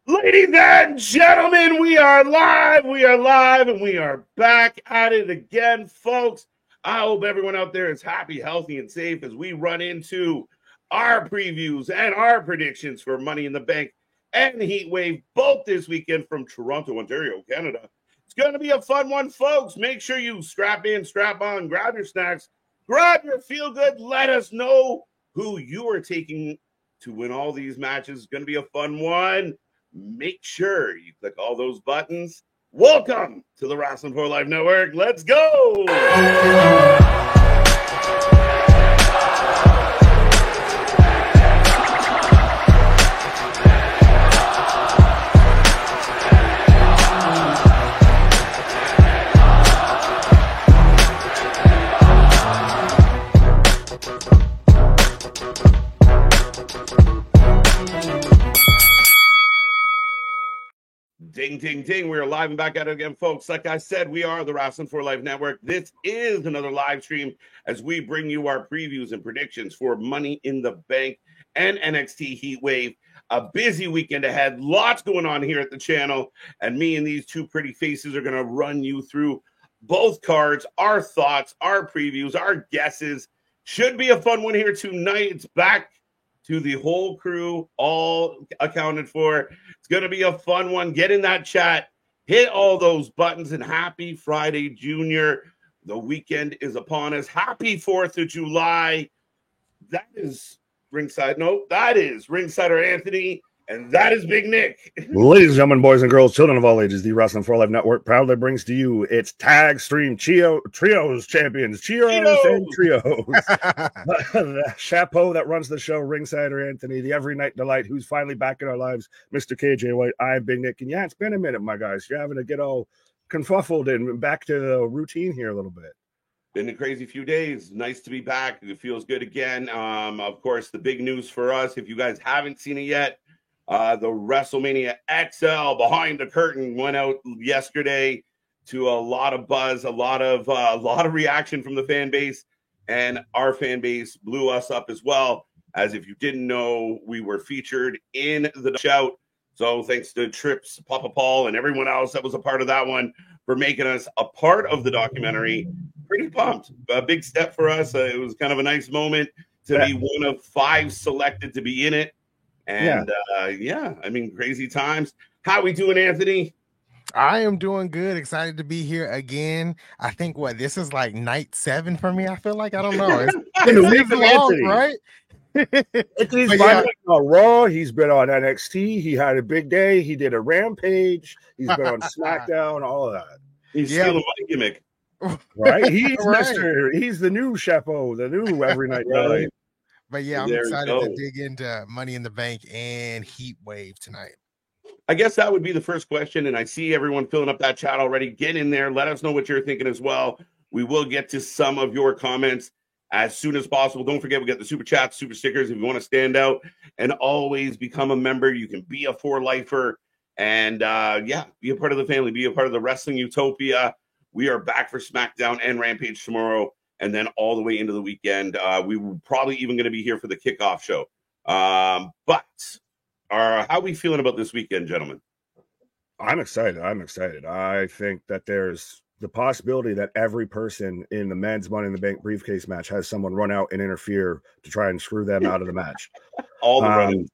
Ladies and gentlemen, we are live. And we are back at it again, folks. I hope everyone out there is happy, healthy, and safe as we run into our previews and our predictions for Money in the Bank and Heat Wave, both this weekend from Toronto, Ontario, Canada. It's going to be a fun one, folks. Make sure you strap in, strap on, grab your snacks, grab your feel good. Let us know who you are taking to win all these matches. It's going to be a fun one. Make sure you click all those buttons. Welcome to the Wrestling for Life Network. Let's go. Ding, ding, ding. We are live and back at it again, folks. Like I said, we are the Wrestling for Life Network. This is another live stream as we bring you our previews and predictions for Money in the Bank and NXT Heat Wave. A busy weekend ahead. Lots going on here at the channel. And me and these two pretty faces are going to run you through both cards, our thoughts, our previews, our guesses. Should be a fun one here tonight. It's back to the whole crew, all accounted for. It's going to be a fun one. Get in that chat, hit all those buttons, and happy Friday, Junior. The weekend is upon us. Happy 4th of July. That is Ringside. No, that is Ringsider Anthony, and that is Big Nick. Ladies and gentlemen, boys and girls, children of all ages, the Wrestling for Life Network proudly brings to you its Tag Stream Trios champions, Cheetos and Trios. The chapeau that runs the show, Ringsider Anthony, the Every Night Delight, who's finally back in our lives, Mr. KJ White. I'm Big Nick, and yeah, it's been a minute, my guys. You're having to get all confuffled and back to the routine here a little bit. Been a crazy few days. Nice to be back. It feels good again. Of course, the big news for us, if you guys haven't seen it yet, the WrestleMania XL Behind the Curtain went out yesterday to a lot of buzz, a lot of reaction from the fan base, and our fan base blew us up as well. As if you didn't know, we were featured in the shout. So thanks to Trips, Papa Paul, and everyone else that was a part of that one for making us a part of the documentary. Pretty pumped. A big step for us. It was kind of a nice moment to be one of 5 selected to be in it. And I mean, crazy times. How we doing, Anthony? I am doing good. Excited to be here again. I think this is like night 7 for me. I feel like I don't know. It's long, right? Anthony's been on Raw. He's been on NXT. He had a big day. He did a Rampage. He's been on SmackDown. All of that. He's stealing my gimmick, right? He's He's the new chapeau, the new Every Night Delight. But yeah, I'm excited to dig into Money in the Bank and Heat Wave tonight. I guess that would be the first question, and I see everyone filling up that chat already. Get in there. Let us know what you're thinking as well. We will get to some of your comments as soon as possible. Don't forget, we got the super chats, super stickers. If you want to stand out and always become a member, you can be a for-lifer and, be a part of the family, be a part of the Wrestling Utopia. We are back for SmackDown and Rampage tomorrow, and then all the way into the weekend. We were probably even going to be here for the kickoff show. But how are we feeling about this weekend, gentlemen? I'm excited. I think that there's the possibility that every person in the men's Money in the Bank briefcase match has someone run out and interfere to try and screw them out of the match. All the running.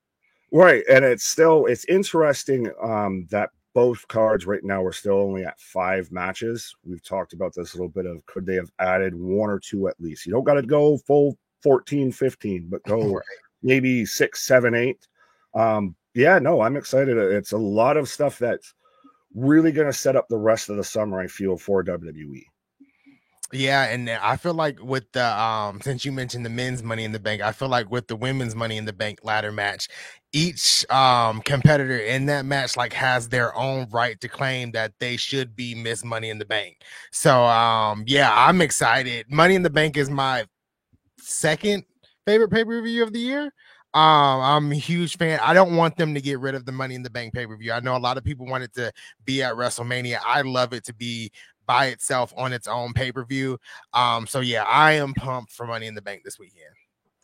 Right. And it's interesting that both cards right now are still only at 5 matches. We've talked about this a little bit of could they have added 1 or 2 at least. You don't got to go full 14, 15, but go maybe 6, 7, 8. I'm excited. It's a lot of stuff that's really going to set up the rest of the summer, I feel, for WWE. Yeah, and I feel like with the since you mentioned the men's Money in the Bank, I feel like with the women's Money in the Bank ladder match, each competitor in that match has their own right to claim that they should be Miss Money in the Bank. So I'm excited. Money in the Bank is my second favorite pay-per-view of the year. I'm a huge fan. I don't want them to get rid of the Money in the Bank pay-per-view. I know a lot of people want it to be at WrestleMania. I love it to be by itself on its own pay-per-view. I am pumped for Money in the Bank this weekend.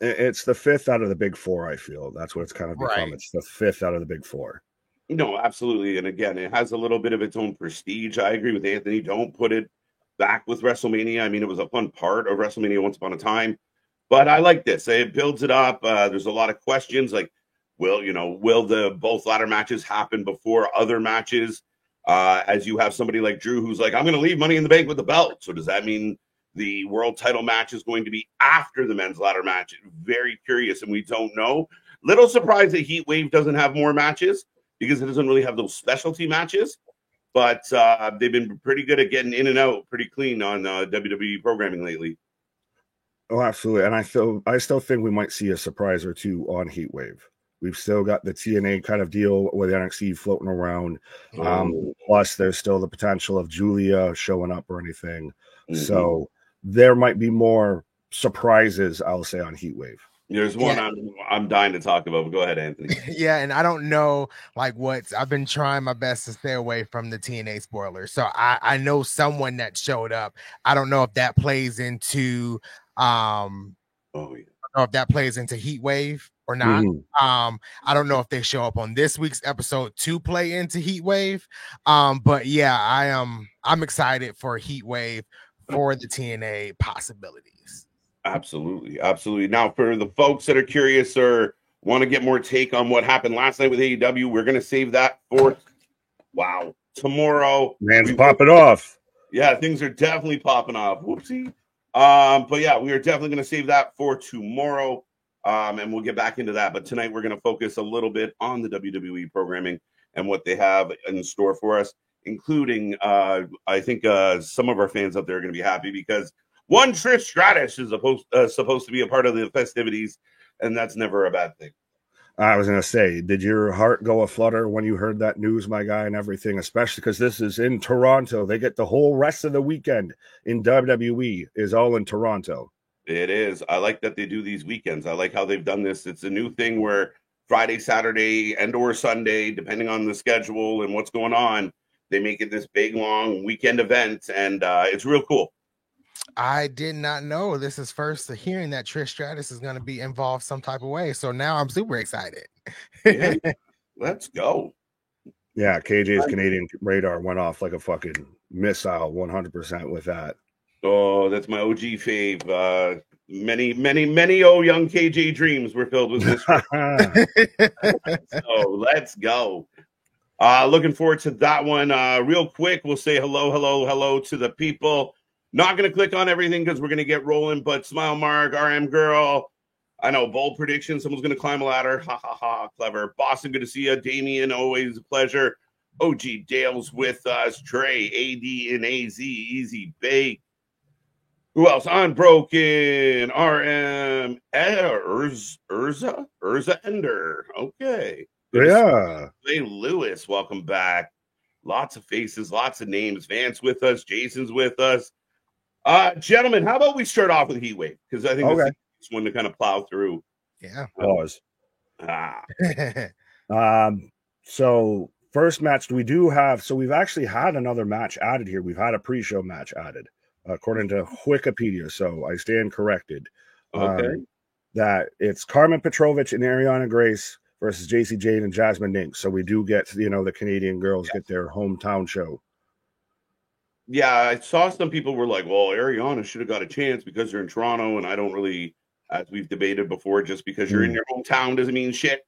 It's the 5th out of the big 4, I feel. That's what it's kind of become. Right. It's the 5th out of the big 4. No, absolutely. And again, it has a little bit of its own prestige. I agree with Anthony. Don't put it back with WrestleMania. I mean, it was a fun part of WrestleMania once upon a time, but I like this. It builds it up. There's a lot of questions like, will the both ladder matches happen before other matches? As you have somebody like Drew who's like, I'm going to leave Money in the Bank with the belt. So does that mean the world title match is going to be after the men's ladder match? Very curious, and we don't know. Little surprised that Heat Wave doesn't have more matches because it doesn't really have those specialty matches. But they've been pretty good at getting in and out pretty clean on WWE programming lately. Oh, absolutely. And I still think we might see a surprise or two on Heat Wave. We've still got the TNA kind of deal with NXT floating around. Plus, there's still the potential of Julia showing up or anything. Mm-hmm. So there might be more surprises, I'll say, on Heat Wave. There's one I'm dying to talk about, but go ahead, Anthony. Yeah, and I don't know I've been trying my best to stay away from the TNA spoilers. So I know someone that showed up. I don't know if that plays into if that plays into Heat Wave or not. Mm-hmm. I don't know if they show up on this week's episode to play into Heat Wave. But yeah, I'm excited for Heat Wave for the TNA possibilities. Absolutely. Now, for the folks that are curious or want to get more take on what happened last night with AEW, we're going to save that for tomorrow. Man's popping off. Yeah, things are definitely popping off. Whoopsie. But yeah, we are definitely going to save that for tomorrow. And we'll get back into that. But tonight we're going to focus a little bit on the WWE programming and what they have in store for us, including I think some of our fans out there are going to be happy because one Trish Stratus is supposed to be a part of the festivities, and that's never a bad thing. I was going to say, did your heart go aflutter when you heard that news, my guy, and everything, especially because this is in Toronto? They get the whole rest of the weekend in WWE is all in Toronto. It is. I like that they do these weekends. I like how they've done this. It's a new thing where Friday, Saturday, and or Sunday, depending on the schedule and what's going on, they make it this big, long weekend event, and it's real cool. I did not know. This is first hearing that Trish Stratus is going to be involved some type of way. So now I'm super excited. Yeah, let's go. Yeah, KJ's Canadian radar went off like a fucking missile 100% with that. Oh, that's my OG fave. Many young KJ dreams were filled with this. So let's go. Looking forward to that one. Real quick, we'll say hello to the people. Not going to click on everything because we're going to get rolling, but Smile Mark, RM Girl, I know, bold prediction, someone's going to climb a ladder. Ha, ha, ha, clever. Boston, good to see you. Damien, always a pleasure. OG Dale's with us. Trey, AD, and AZ, Easy Bake. Who else? Unbroken, RM, Urza Ender. Okay. Yeah. Hey, Lewis, welcome back. Lots of faces, lots of names. Vance with us. Jason's with us. Gentlemen, how about we start off with Heat Wave? Because I think that's the one to kind of plow through. Yeah. Pause. So first match we do have. So we've actually had another match added here. We've had a pre-show match added, according to Wikipedia. So I stand corrected. Okay. That it's Carmen Petrovich and Ariana Grace versus JC Jane and Jasmine Nink. So we do get, the Canadian girls get their hometown show. Yeah, I saw some people were like, well, Ariana should have got a chance because they're in Toronto, and I don't really, as we've debated before, just because you're in your hometown doesn't mean shit.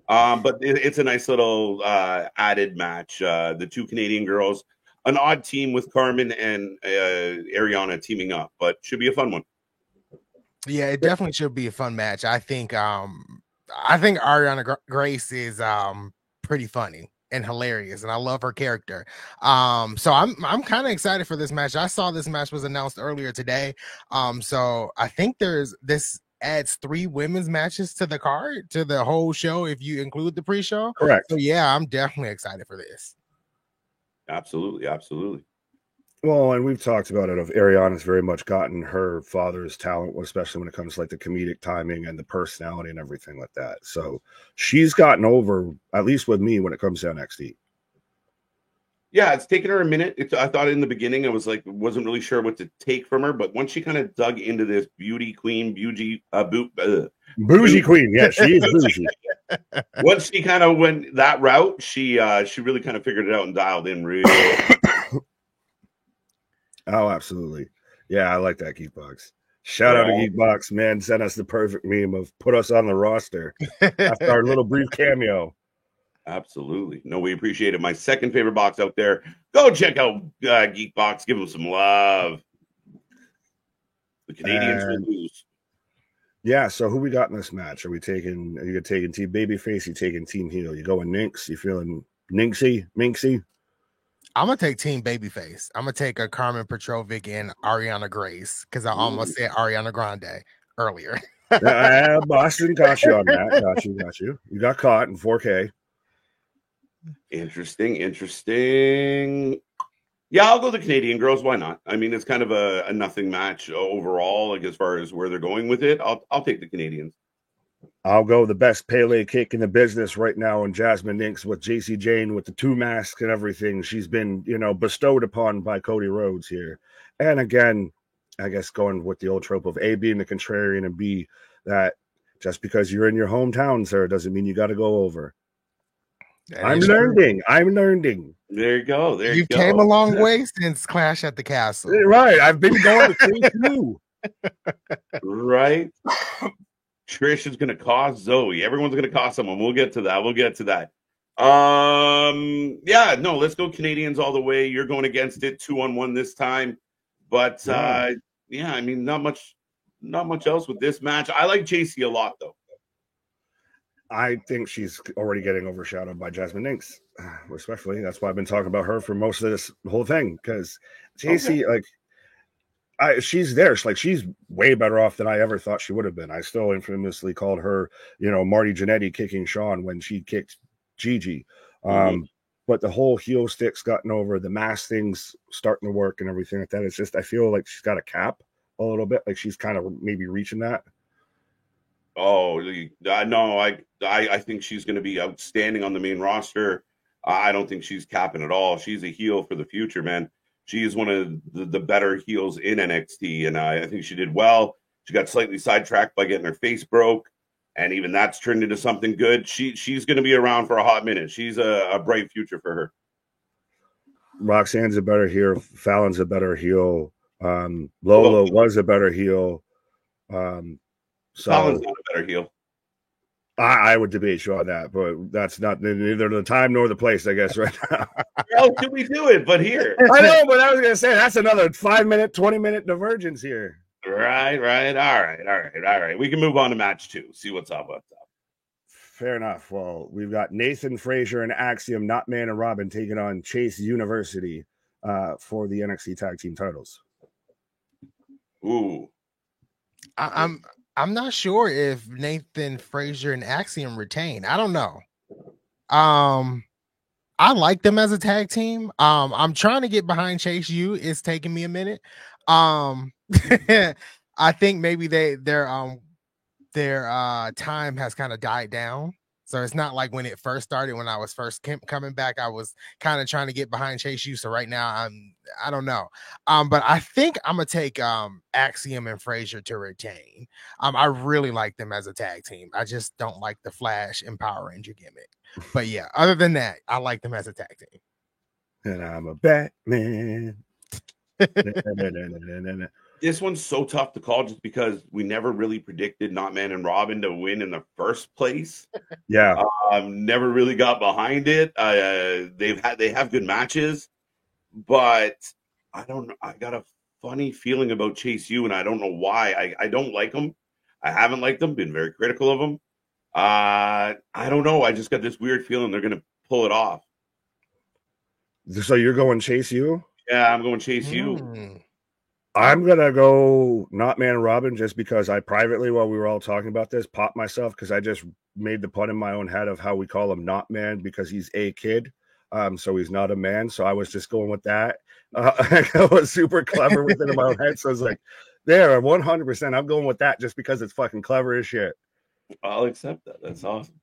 But it's a nice little added match. The two Canadian girls, an odd team with Carmen and Ariana teaming up, but should be a fun one. Yeah, it definitely should be a fun match. I think Ariana Grace is pretty funny and hilarious, and I love her character. So I'm kind of excited for this match. I saw this match was announced earlier today. So I think this adds 3 women's matches to the card, to the whole show, if you include the pre-show. Correct. So yeah, I'm definitely excited for this. Absolutely. Well, and we've talked about it. Of Ariana's very much gotten her father's talent, especially when it comes to like the comedic timing and the personality and everything like that. So she's gotten over, at least with me, when it comes to NXT. Yeah, it's taken her a minute. I thought in the beginning I was like, wasn't really sure what to take from her, but once she kind of dug into this bougie queen. Yeah, she is bougie. Once she kind of went that route, she really kind of figured it out and dialed in real. Oh, absolutely. Yeah, I like that Geekbox. Shout out to Geekbox, man. Sent us the perfect meme of put us on the roster after our little brief cameo. Absolutely. No, we appreciate it. My second favorite box out there. Go check out Geekbox. Give them some love. The Canadians will lose. Yeah, so who we got in this match? Are you taking Team Babyface? You taking Team Heel? You going Ninx? You feeling Minxy? I'm gonna take Team Babyface. I'm gonna take a Carmen Petrovic and Ariana Grace because I almost said Ariana Grande earlier. Boston got you on that. Got you. You got caught in 4K. Interesting. Yeah, I'll go the Canadian girls. Why not? I mean, it's kind of a nothing match overall, like as far as where they're going with it. I'll take the Canadians. I'll go the best Pele kick in the business right now, and Jasmine Ninx with JC Jane with the 2 masks and everything. She's been, bestowed upon by Cody Rhodes here. And again, I guess going with the old trope of A being the contrarian and B that just because you're in your hometown, sir, doesn't mean you got to go over. I'm learning. There you go. You came a long way since Clash at the Castle. Right. I've been going to you. Right. Trish is going to cost Zoe. Everyone's going to cost someone. We'll get to that. Yeah, no, let's go Canadians all the way. You're going against it 2-on-1 this time. But yeah, I mean, not much else with this match. I like JC a lot, though. I think she's already getting overshadowed by Jasmine Ninx, respectfully. That's why I've been talking about her for most of this whole thing. Because JC, she's there. She's way better off than I ever thought she would have been. I still infamously called her, Marty Jannetty kicking Sean when she kicked Gigi. But the whole heel stick's gotten over. The mask thing's starting to work and everything like that. It's just I feel like she's got a cap a little bit. Like she's kind of maybe reaching that. Oh, no, I think she's going to be outstanding on the main roster. I don't think she's capping at all. She's a heel for the future, man. She is one of the better heels in NXT, and I think she did well. She got slightly sidetracked by getting her face broke, and even that's turned into something good. She's going to be around for a hot minute. She's a bright future for her. Roxanne's a better heel. Fallon's a better heel. Lola was a better heel. So Fallon's not a better heel. I would debate you on that, but that's not neither the time nor the place, I guess, right now. Where else can we do it but here? I know, but I was going to say that's another 5-minute, 20-minute divergence here. Right. All right. We can move on to match 2. See what's up. Fair enough. Well, we've got Nathan Frazier and Axiom, Not Man and Robin, taking on Chase University for the NXT Tag Team titles. Ooh. I'm not sure if Nathan Frazier and Axiom retain. I don't know. I like them as a tag team. I'm trying to get behind Chase U. It's taking me a minute. I think maybe their time has kind of died down. So it's not like when it first started, when I was first coming back, I was kind of trying to get behind Chase U. So right now I don't know. But I think I'm gonna take Axiom and Frazier to retain. I really like them as a tag team. I just don't like the Flash and Power Ranger gimmick. But yeah, other than that, I like them as a tag team. And I'm a Batman. This one's so tough to call just because we never really predicted Not Man and Robin to win in the first place. Yeah. Never really got behind it. They have good matches, but I don't know. I got a funny feeling about Chase U, and I don't know why. I don't like them. I haven't liked them, been very critical of them. I don't know. I just got this weird feeling they're going to pull it off. So you're going Chase U? Yeah, I'm going Chase U. I'm going to go Not Man and Robin just because I privately, while we were all talking about this, popped myself because I just made the pun in my own head of how we call him Not Man because he's a kid. So he's not a man. So I was just going with that. I was super clever with it in my own head. So I was like, there, 100%. I'm going with that just because it's fucking clever as shit. I'll accept that. That's awesome.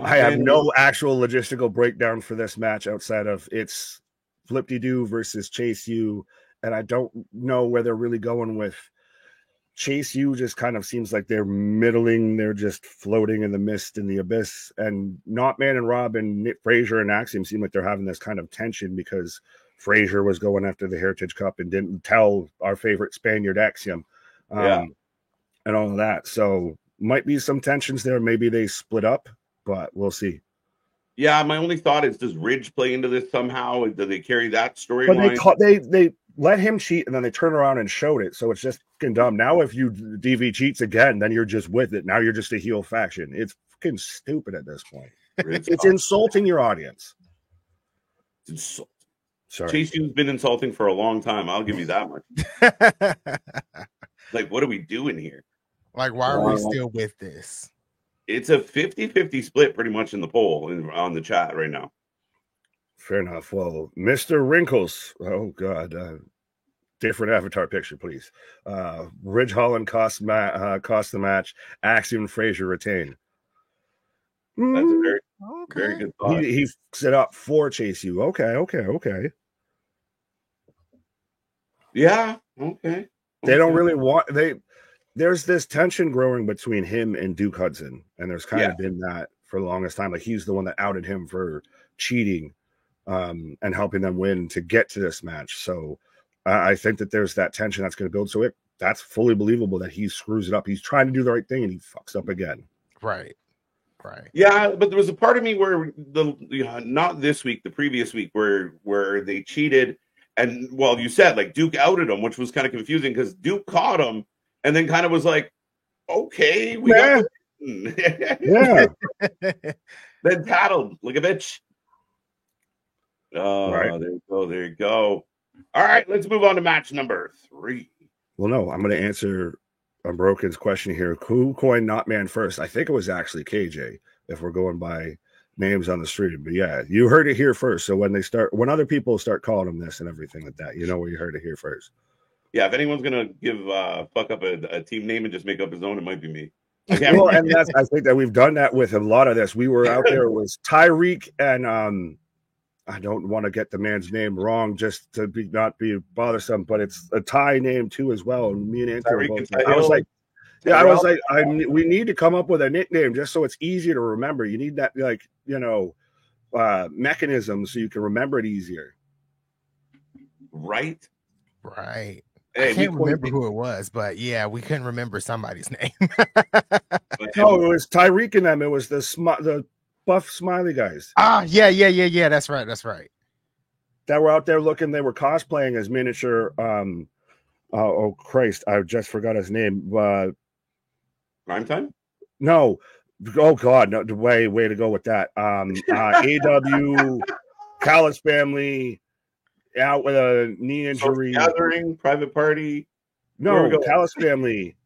I have no actual logistical breakdown for this match outside of it's Flip-de-Doo versus Chase U. And I don't know where they're really going with Chase U just kind of seems like they're middling. They're just floating in the mist in the abyss. And Knotman and Rob and Nick Frazier and Axiom seem like they're having this kind of tension because Frazier was going after the Heritage Cup and didn't tell our favorite Spaniard Axiom. And all of that. So might be some tensions there. Maybe they split up, but we'll see. Yeah, my only thought is, does Ridge play into this somehow? Do they carry that storyline? They let him cheat and then they turn around and showed it. So it's just fucking dumb. Now, if you DV cheats again, then you're just with it. Now you're just a heel faction. It's fucking stupid at this point. It's insulting your audience. Sorry. Chase U's been insulting for a long time. I'll give you that much. Like, what are we doing here? Like, why are we still with this? It's a 50-50 split pretty much in the poll on the chat right now. Fair enough. Well, Mr. Wrinkles. Oh, God. Different avatar picture, please. Ridge Holland cost the match. Axiom Frazier retain. That's a very good thought. He set up for Chase U. Okay. Yeah, okay. They don't really want... There's this tension growing between him and Duke Hudson, and there's kind of been that for the longest time. Like, he's the one that outed him for cheating and helping them win to get to this match. So I think that there's that tension that's going to build. So that's fully believable that he screws it up. He's trying to do the right thing, and he fucks up again. Right. Yeah, but there was a part of me where not this week, the previous week, where they cheated, and well, you said like Duke outed him, which was kind of confusing because Duke caught him. And then kind of was like, okay, we got then tattled like a bitch. Oh, right. There you go. All right, let's move on to match number 3. Well, no, I'm going to answer Unbroken's question here. Who coined Knotman first? I think it was actually KJ, if we're going by names on the street. But yeah, you heard it here first. So when other people start calling him this and everything like that, you know where you heard it here first. Yeah, if anyone's gonna fuck up a team name and just make up his own, it might be me. Well, and I think that we've done that with a lot of this. We were out there. It was Tyreek and I don't want to get the man's name wrong just to not be bothersome, but it's a Thai name too as well. And me and Anthony were both like, I was like, we need to come up with a nickname just so it's easier to remember. You need that mechanism so you can remember it easier. Right. Hey, I can't remember who it was, but yeah, we couldn't remember somebody's name. No, it was Tyreek and them. It was the buff smiley guys. Yeah. That's right. That were out there looking. They were cosplaying as miniature. Oh Christ, I just forgot his name. Prime Time? No. Oh God, no. Way to go with that. AW, Callis family. Out with a knee injury. Gathering, private party. No, Callis family.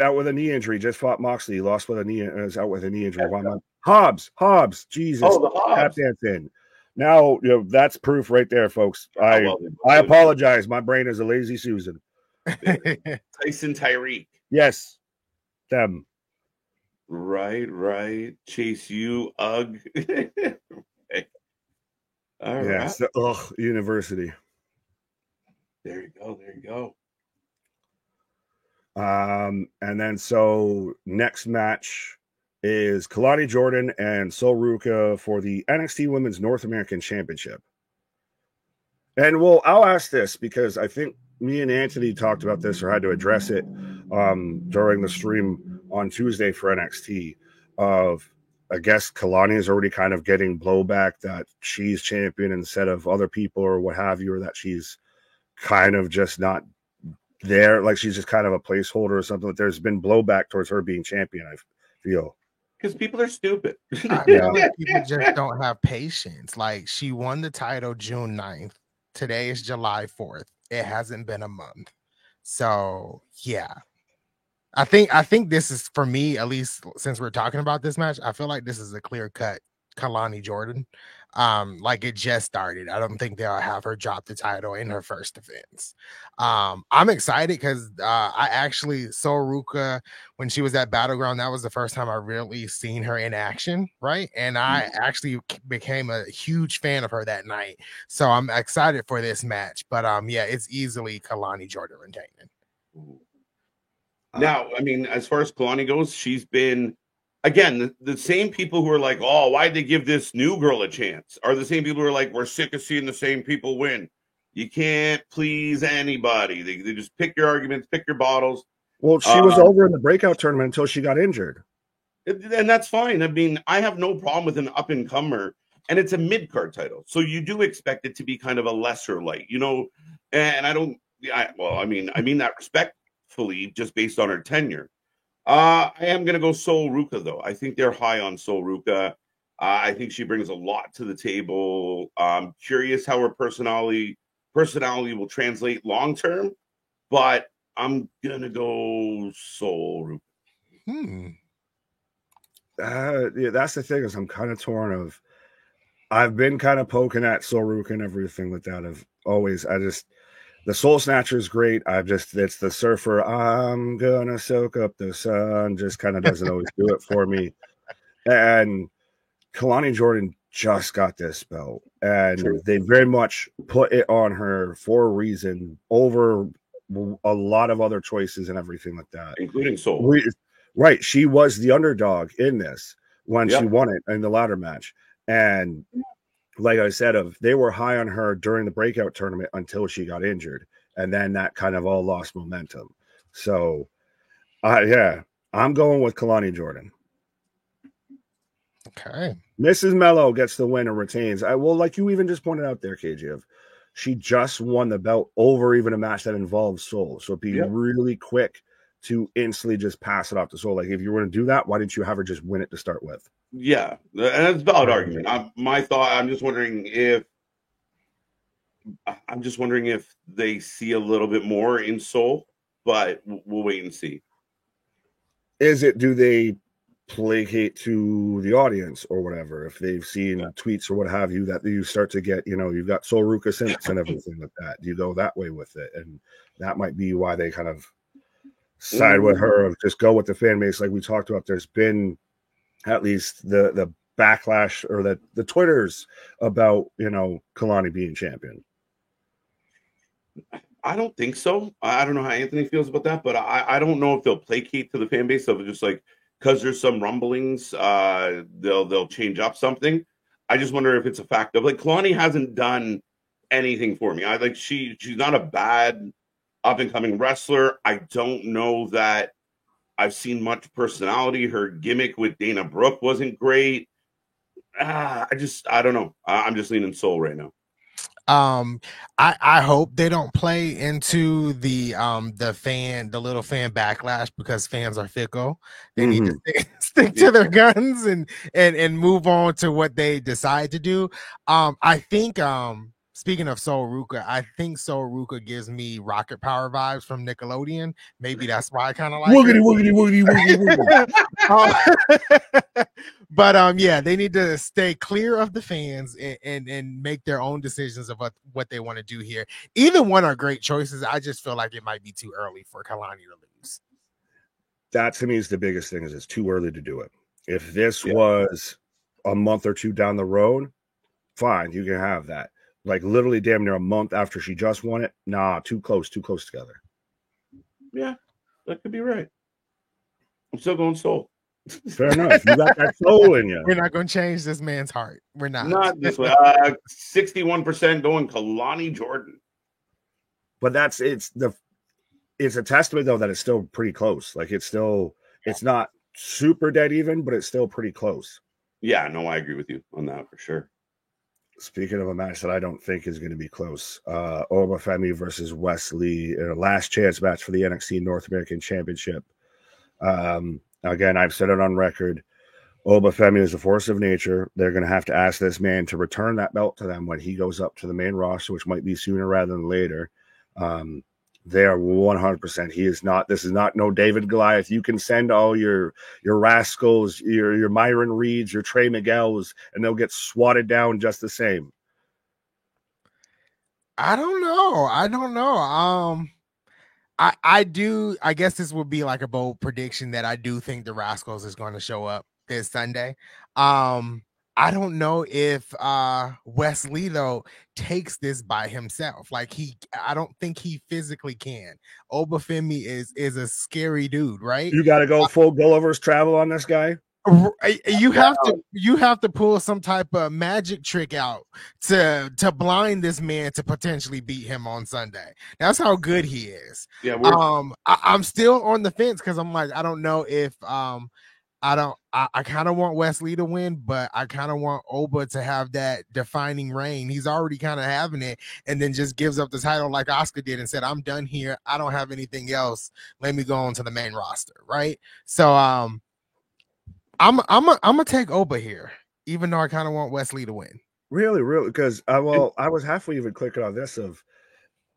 Out with a knee injury. Just fought Moxley. Lost with a knee. Is out with a knee injury. Hobbs. Jesus. Oh, the Hobbs. Tap dancing. Now, that's proof right there, folks. I apologize. My brain is a lazy Susan. Tyson Tyreek. Yes. Them. Right. Chase U. Ugh. All right. The University. There you go. And then so next match is Kalani Jordan and Sol Ruca for the NXT Women's North American Championship. And I'll ask this because I think me and Anthony talked about this or had to address it during the stream on Tuesday for NXT of I guess Kalani is already kind of getting blowback that she's champion instead of other people or what have you, or that she's kind of just not there. Like she's just kind of a placeholder or something. There's been blowback towards her being champion, I feel. Because people are stupid. People just don't have patience. Like she won the title June 9th. Today is July 4th. It hasn't been a month. So yeah. I think this is, for me, at least since we're talking about this match, I feel like this is a clear-cut Kalani Jordan. Like it just started. I don't think they'll have her drop the title in her first defense. I'm excited because I actually saw Ruca when she was at Battleground. That was the first time I really seen her in action, right? And I actually became a huge fan of her that night. So I'm excited for this match. But yeah, it's easily Kalani Jordan retaining. Now, I mean, as far as Kalani goes, she's been again the same people who are like, "Oh, why'd they give this new girl a chance?" Are the same people who are like, "We're sick of seeing the same people win." You can't please anybody. They just pick your arguments, pick your bottles. Well, she was over in the breakout tournament until she got injured. And that's fine. I mean, I have no problem with an up and comer, and it's a mid card title, so you do expect it to be kind of a lesser light, you know. And I don't. Well, I mean that respectfully, just based on her tenure. I am gonna go Sol Ruka though. I think they're high on Sol Ruka. I think she brings a lot to the table. I'm curious how her personality will translate long term, but I'm gonna go Sol Ruka. Yeah, that's the thing is I'm kind of torn of. I've been kind of poking at Sol Ruka and everything like that. I've always, the Soul Snatcher is great. It's the surfer. I'm gonna soak up the sun. Just kind of doesn't always do it for me. And Kalani Jordan just got this belt, and they very much put it on her for a reason over a lot of other choices and everything like that, including Soul. Right, she was the underdog in this when she won it in the ladder match, and like I said, they were high on her during the breakout tournament until she got injured, and then that kind of all lost momentum. So, yeah, I'm going with Kalani Jordan. Okay. Mrs. Mello gets the win and retains. Like you even just pointed out there, KGF, she just won the belt over even a match that involves Soul. So it'd be really quick to instantly just pass it off to Soul. Like if you were to do that, why didn't you have her just win it to start with? Yeah, and that's a valid argument. I'm just wondering if they see a little bit more in Soul, but we'll wait and see. Do they placate to the audience or whatever? If they've seen tweets or what have you, that you start to get, you've got Sol Ruka Simps and everything like that. You go that way with it, and that might be why they kind of side with her of just go with the fan base. Like we talked about, there's been at least the backlash or the Twitters about Kalani being champion. I don't think so. I don't know how Anthony feels about that, but I don't know if they'll placate to the fan base of just like because there's some rumblings, they'll change up something. I just wonder if it's a fact of like Kalani hasn't done anything for me. She's not a bad up and coming wrestler. I don't know that I've seen much personality. Her gimmick with Dana Brooke wasn't great. I don't know. I'm just leaning Soul right now. I hope they don't play into the little fan backlash, because fans are fickle. They need to stick to their guns and move on to what they decide to do. I think speaking of Sol Ruka, I think Sol Ruka gives me Rocket Power vibes from Nickelodeon. Maybe that's why I kind of like woogity. But yeah, they need to stay clear of the fans and make their own decisions of what they want to do here. Either one are great choices. I just feel like it might be too early for Kalani to lose. That to me is the biggest thing, is it's too early to do it. If this was a month or two down the road, fine, you can have that. Like literally damn near a month after she just won it. Nah, too close together. Yeah, that could be right. I'm still going Soul. Fair enough. You got that soul in you. We're not going to change this man's heart. We're not. Not this way. 61% going Kalani Jordan. But it's a testament though that it's still pretty close. Like it's not super dead even, but it's still pretty close. Yeah, no, I agree with you on that for sure. Speaking of a match that I don't think is going to be close, Obafemi versus Wesley in a last chance match for the NXT North American Championship. Again, I've said it on record. Obafemi is a force of nature. They're going to have to ask this man to return that belt to them when he goes up to the main roster, which might be sooner rather than later. They are 100%. This is not no David Goliath. You can send all your rascals, your Myron Reeds, your Trey Miguels, and they'll get swatted down just the same. I don't know. I do. I guess this would be like a bold prediction that I do think the Rascals is going to show up this Sunday. I don't know if Wes Lito takes this by himself. Like I don't think he physically can. Obafemi is a scary dude, right? You got to go full Gulliver's Travel on this guy. You have to pull some type of magic trick out to blind this man to potentially beat him on Sunday. That's how good he is. Yeah, I'm still on the fence because I'm like, I don't know if I kind of want Wesley to win, but I kind of want Oba to have that defining reign. He's already kind of having it, and then just gives up the title like Oscar did and said, I'm done here. I don't have anything else. Let me go on to the main roster. Right. So I'm gonna take Oba here, even though I kind of want Wesley to win. Really, because I was halfway even clicking on this of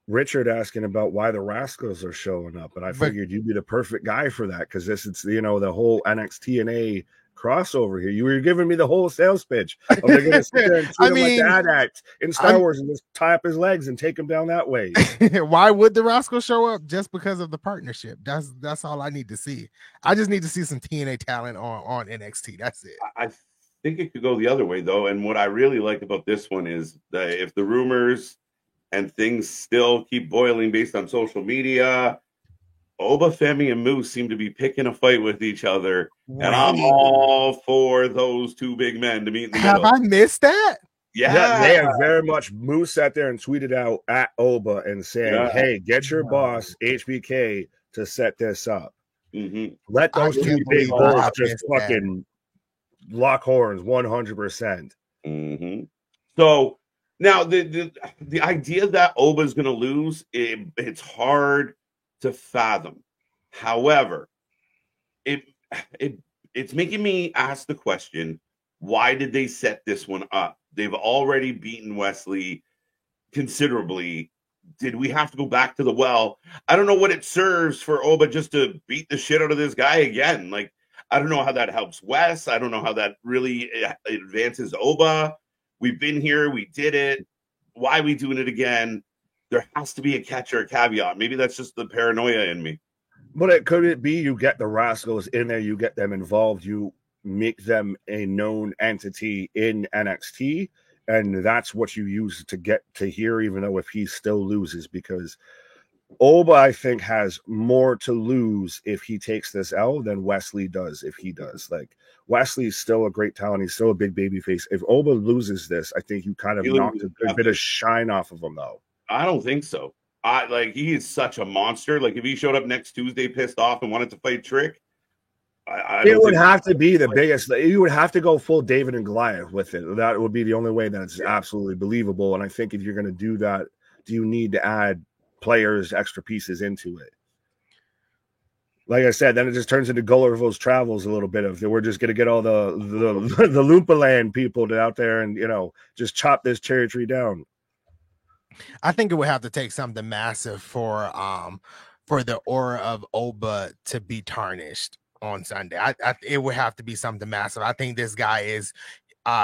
Richard asking about why the Rascals are showing up, and I figured you'd be the perfect guy for that because it's the whole NXT and A crossover here. You were giving me the whole sales pitch. They're going to sit there and treat him like the Act in Star Wars and just tie up his legs and take him down that way. Why would the Rascals show up? Just because of the partnership. That's all I need to see. I just need to see some TNA talent on NXT. That's it. I think it could go the other way though, and what I really like about this one is that if the rumors and things still keep boiling based on social media, Obafemi and Moose seem to be picking a fight with each other, and I'm all for those two big men to meet in the middle. Have I missed that? Yeah, they have very much. Moose sat there and tweeted out at Oba and saying, "Hey, get your boss HBK to set this up. Mm-hmm. Let those two big bulls just fucking lock horns 100%." Mm-hmm. So now the idea that Oba is going to lose, it's hard to fathom. However, it's making me ask the question: why did they set this one up? They've already beaten Wesley considerably. Did we have to go back to the well? I don't know what it serves for Oba just to beat the shit out of this guy again. Like, I don't know how that helps Wes. I don't know how that really advances Oba. We've been here. We did it. Why are we doing it again? There has to be a catch or a caveat. Maybe that's just the paranoia in me. But could it be you get the Rascals in there, you get them involved, you make them a known entity in NXT, and that's what you use to get to here, even though if he still loses, because Oba, I think, has more to lose if he takes this L than Wesley does if he does. Like, Wesley's still a great talent. He's still a big baby face. If Oba loses this, I think you kind of knocked a good bit of shine off of him, though. I don't think so. He is such a monster. Like, if he showed up next Tuesday pissed off and wanted to fight Trick, it would have to be the biggest. You would have to go full David and Goliath with it. That would be the only way that it's absolutely believable. And I think if you're going to do that, do you need to add players, extra pieces into it? Like I said, then it just turns into Gulliver's Travels a little bit of we're just going to get all the Lumpaland people out there and just chop this cherry tree down. I think it would have to take something massive for the aura of Oba to be tarnished on Sunday. It would have to be something massive. I think this guy is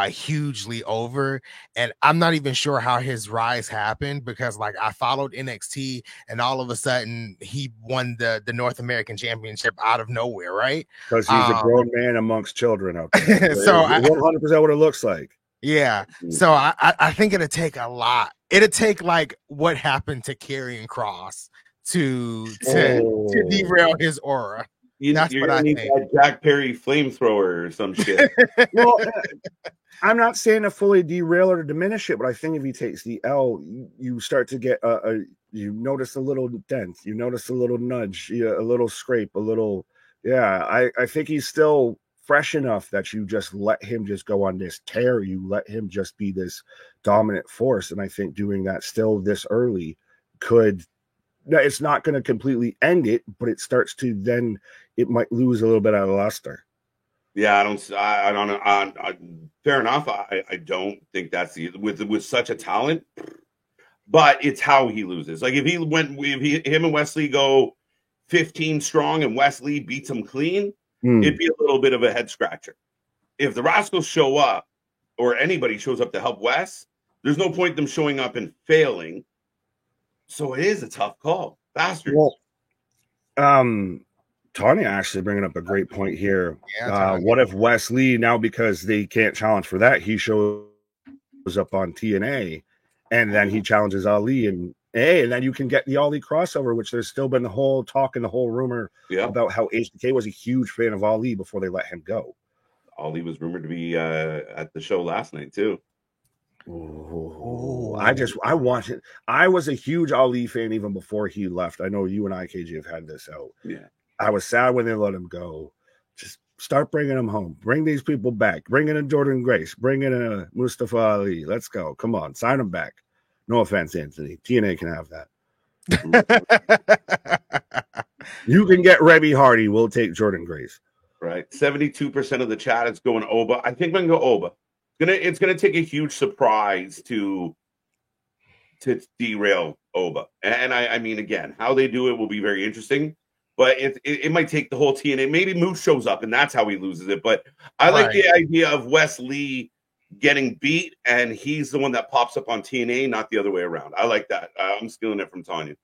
hugely over, and I'm not even sure how his rise happened, because like I followed NXT and all of a sudden he won the North American Championship out of nowhere, right? Because he's a grown man amongst children out there. So 100% what it looks like. Yeah. So I think it'll take a lot. It'll take like what happened to Karrion Kross to derail his aura. That's what I think. That Jack Perry flamethrower or some shit. Well, I'm not saying to fully derail or to diminish it, but I think if he takes the L, you start to get you notice a little dent, you notice a little nudge, a little scrape, a little. Yeah, I think he's still fresh enough that you just let him just go on this tear. You let him just be this dominant force. And I think doing that still this early it's not going to completely end it, but it starts to then it might lose a little bit out of luster. Yeah, I don't. Fair enough. I don't think that's with such a talent, but it's how he loses. Like if him and Wesley go 15 strong and Wesley beats him clean, it'd be a little bit of a head scratcher. If the Rascals show up or anybody shows up to help Wes, there's no point them showing up and failing. So it is a tough call. Bastard. Well, Tanya actually bringing up a great point here. Yeah, What if Wes Lee, now because they can't challenge for that, he shows up on TNA and then he challenges Ali and then you can get the Ali crossover, which there's still been the whole talk and the whole rumor about how HBK was a huge fan of Ali before they let him go. Ali was rumored to be at the show last night too. Oh, I wanted. I was a huge Ali fan even before he left. I know you and I, KG, have had this out. Yeah, I was sad when they let him go. Just start bringing them home. Bring these people back. Bring in a Jordan Grace. Bring in a Mustafa Ali. Let's go. Come on, sign them back. No offense, Anthony. TNA can have that. You can get Reby Hardy. We'll take Jordan Grace. Right. 72% of the chat is going Oba. I think we can go Oba. It's gonna take a huge surprise to derail Oba. And I mean, again, how they do it will be very interesting. But it might take the whole TNA. Maybe Moose shows up and that's how he loses it. But I like the idea of Wes Lee getting beat and he's the one that pops up on TNA, not the other way around. I like that. I'm stealing it from Tanya.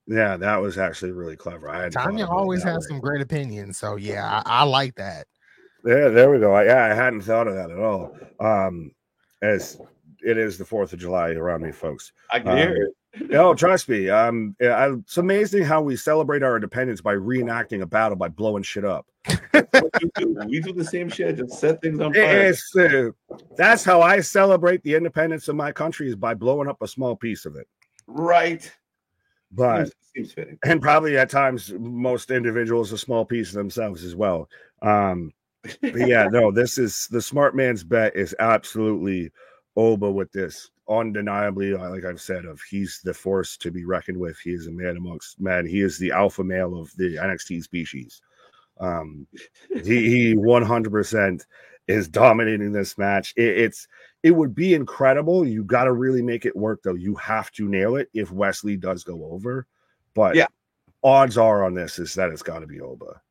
Yeah, that was actually really clever. Tanya always has some great opinions. So, yeah, I like that. Yeah, there we go. I hadn't thought of that at all. As it is the 4th of July around me, folks. I can hear it. No, trust me. It's amazing how we celebrate our independence by reenacting a battle by blowing shit up. We do the same shit, just set things on fire. That's how I celebrate the independence of my country, is by blowing up a small piece of it. Right. But seems fitting. And probably at times most individuals a small piece of themselves as well. But yeah, no, this is the smart man's bet is absolutely Oba with this. Undeniably, like I've said, he's the force to be reckoned with. He is a man amongst men. He is the alpha male of the NXT species. He 100% is dominating this match. It would be incredible. You got to really make it work, though. You have to nail it if Wes Lee does go over. But yeah, odds are on this is that it's got to be Oba.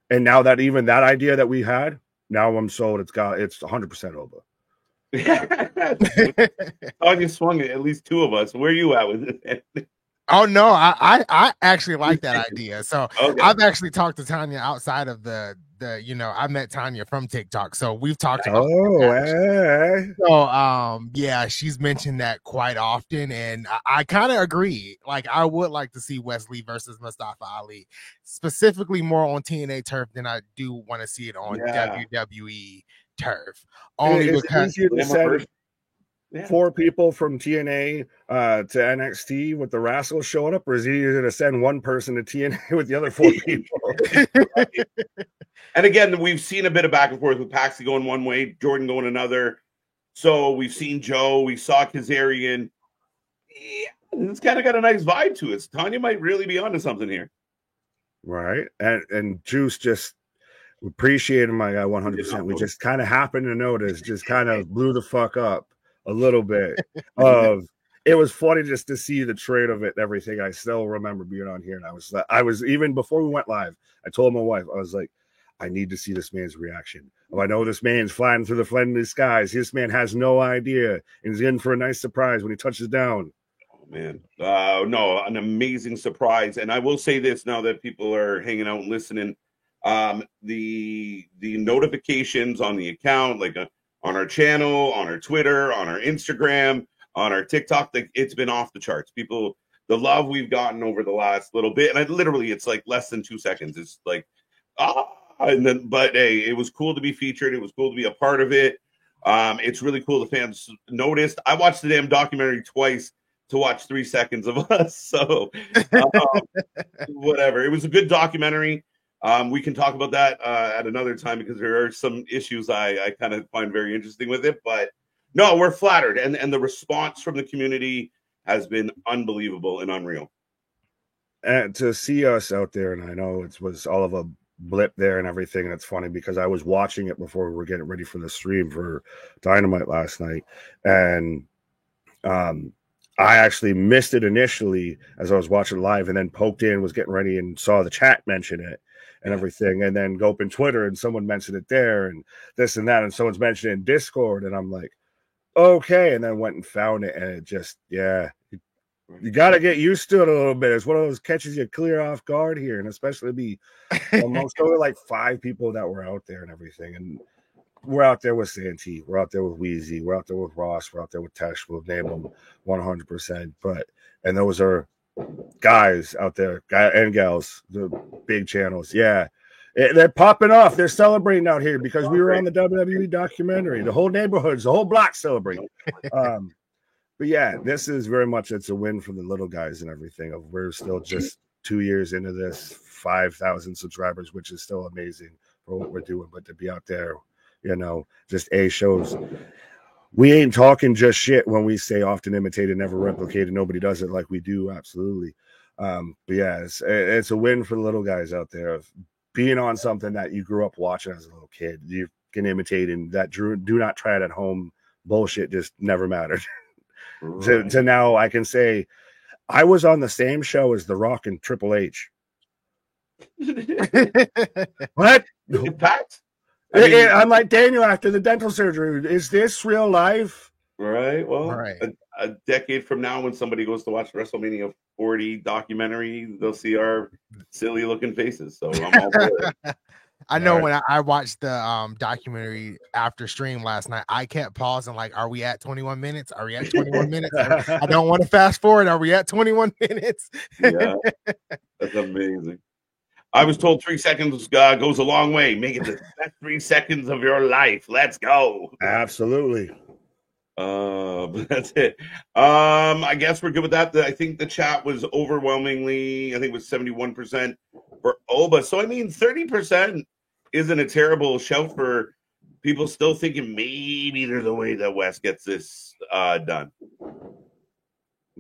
And now that even that idea that we had, now I'm sold. It's 100% Oba. Tanya swung it. At least two of us. Where are you at with it? Oh no, I actually like that idea. So I've actually talked to Tanya outside of the I met Tanya from TikTok, so we've talked about So yeah, she's mentioned that quite often, and I kind of agree. Like, I would like to see Wes Lee versus Mustafa Ali, specifically more on TNA turf than I do want to see it on WWE turf. Only because four people from TNA to NXT with the Rascals showing up, or is he going to send one person to TNA with the other four people? And again, we've seen a bit of back and forth with Paxi going one way, Jordan going another. So we've seen Joe, we saw Kazarian. Yeah, it's kind of got a nice vibe to it. Tanya might really be onto something here. Right. And Juice just appreciated my guy 100%. We just kind of happened to notice, just kind of blew the fuck up a little bit of it was funny just to see the trade of it and everything. I still remember being on here, and I was even before we went live, I told my wife, I was like, I need to see this man's reaction. Oh, I know this man's flying through the friendly skies. This man has no idea, and he's in for a nice surprise when he touches down. Oh man, no, an amazing surprise. And I will say this now that people are hanging out and listening, the notifications on the account, like on our channel, on our Twitter, on our Instagram, on our TikTok, it's been off the charts. People, the love we've gotten over the last little bit, and it's like less than 2 seconds. It's like, and then, but hey, it was cool to be featured. It was cool to be a part of it. It's really cool the fans noticed. I watched the damn documentary twice to watch 3 seconds of us. So whatever. It was a good documentary. We can talk about that at another time because there are some issues I kind of find very interesting with it. But no, we're flattered. And the response from the community has been unbelievable and unreal. And to see us out there, and I know it was all of a blip there and everything, and it's funny because I was watching it before we were getting ready for the stream for Dynamite last night, and I actually missed it initially as I was watching live, and then poked in, was getting ready, and saw the chat mention it and everything, and then go open Twitter and someone mentioned it there and this and that, and someone's mentioned it in Discord, and I'm like, okay, and then went and found it, and it just You got to get used to it a little bit. It's one of those catches you clear off guard here, and especially be amongst only like 5 people that were out there and everything. And we're out there with Santee, we're out there with Wheezy, we're out there with Ross, we're out there with Tesh. We'll name them 100%. And those are guys out there, and gals, the big channels. Yeah, they're popping off. They're celebrating out here because we were on the WWE documentary. The whole neighborhoods, the whole block celebrating. But yeah, this is very much, it's a win for the little guys and everything. We're still just 2 years into this, 5,000 subscribers, which is still amazing for what we're doing. But to be out there, just shows we ain't talking just shit when we say often imitated, never replicated. Nobody does it like we do. Absolutely. But yeah, it's a win for the little guys out there of being on something that you grew up watching as a little kid. You can imitate, and that do not try it at home bullshit just never mattered. Right. To now I can say I was on the same show as The Rock and Triple H. What? I'm like, Daniel, after the dental surgery, is this real life? Right. Well, a decade from now, when somebody goes to watch WrestleMania 40 documentary, they'll see our silly looking faces. So I'm all for it. I know when I watched the documentary after stream last night, I kept pausing like, are we at 21 minutes? Are we at 21 minutes? I don't want to fast forward. Are we at 21 minutes? Yeah, that's amazing. I was told 3 seconds goes a long way. Make it the best 3 seconds of your life. Let's go. Absolutely. That's it. I guess we're good with that. I think the chat was overwhelmingly, I think it was 71% for Oba. So I mean, 30% isn't a terrible shout for people still thinking maybe there's a way that West gets this done.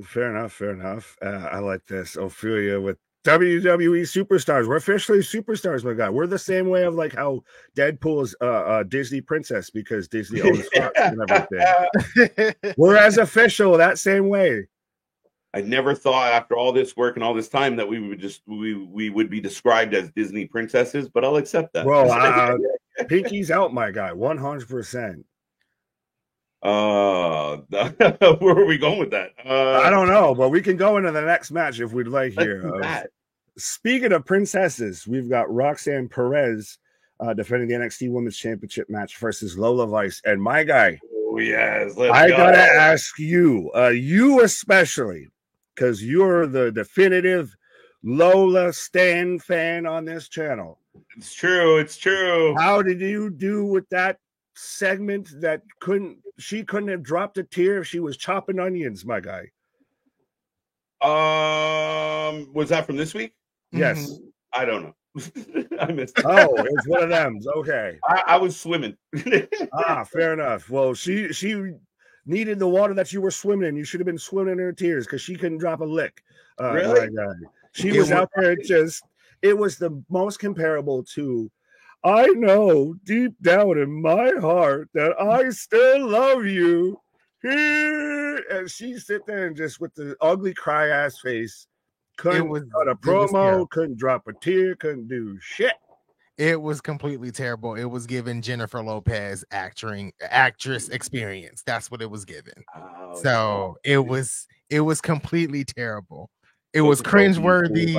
Fair enough. I like this. Ophelia with WWE superstars. We're officially superstars, my guy. We're the same way of like how Deadpool is a Disney princess because Disney owns Fox and everything. We're as official that same way. I never thought after all this work and all this time that we would be described as Disney princesses, but I'll accept that. Well, Pinky's out, my guy, 100%. Where are we going with that? I don't know, but we can go into the next match if we'd like here. Speaking of princesses, we've got Roxanne Perez defending the NXT Women's Championship match versus Lola Vice. And my guy, oh yes, I gotta ask you, you especially, because you're the definitive Lola Stan fan on this channel. It's true. How did you do with that segment that she couldn't have dropped a tear if she was chopping onions, my guy? Was that from this week? Yes. I don't know. I missed it. Oh, it's one of them. Okay. I was swimming. Fair enough. Well, she needed the water that you were swimming in. You should have been swimming in her tears because she couldn't drop a lick. Really? She was out there it was the most comparable to, I know deep down in my heart that I still love you. And she sit there and just with the ugly cry ass face, couldn't cut a promo, couldn't drop a tear, couldn't do shit. It was completely terrible. It was given Jennifer Lopez actress experience. That's what it was given. Oh, so it was completely terrible. It was cringeworthy.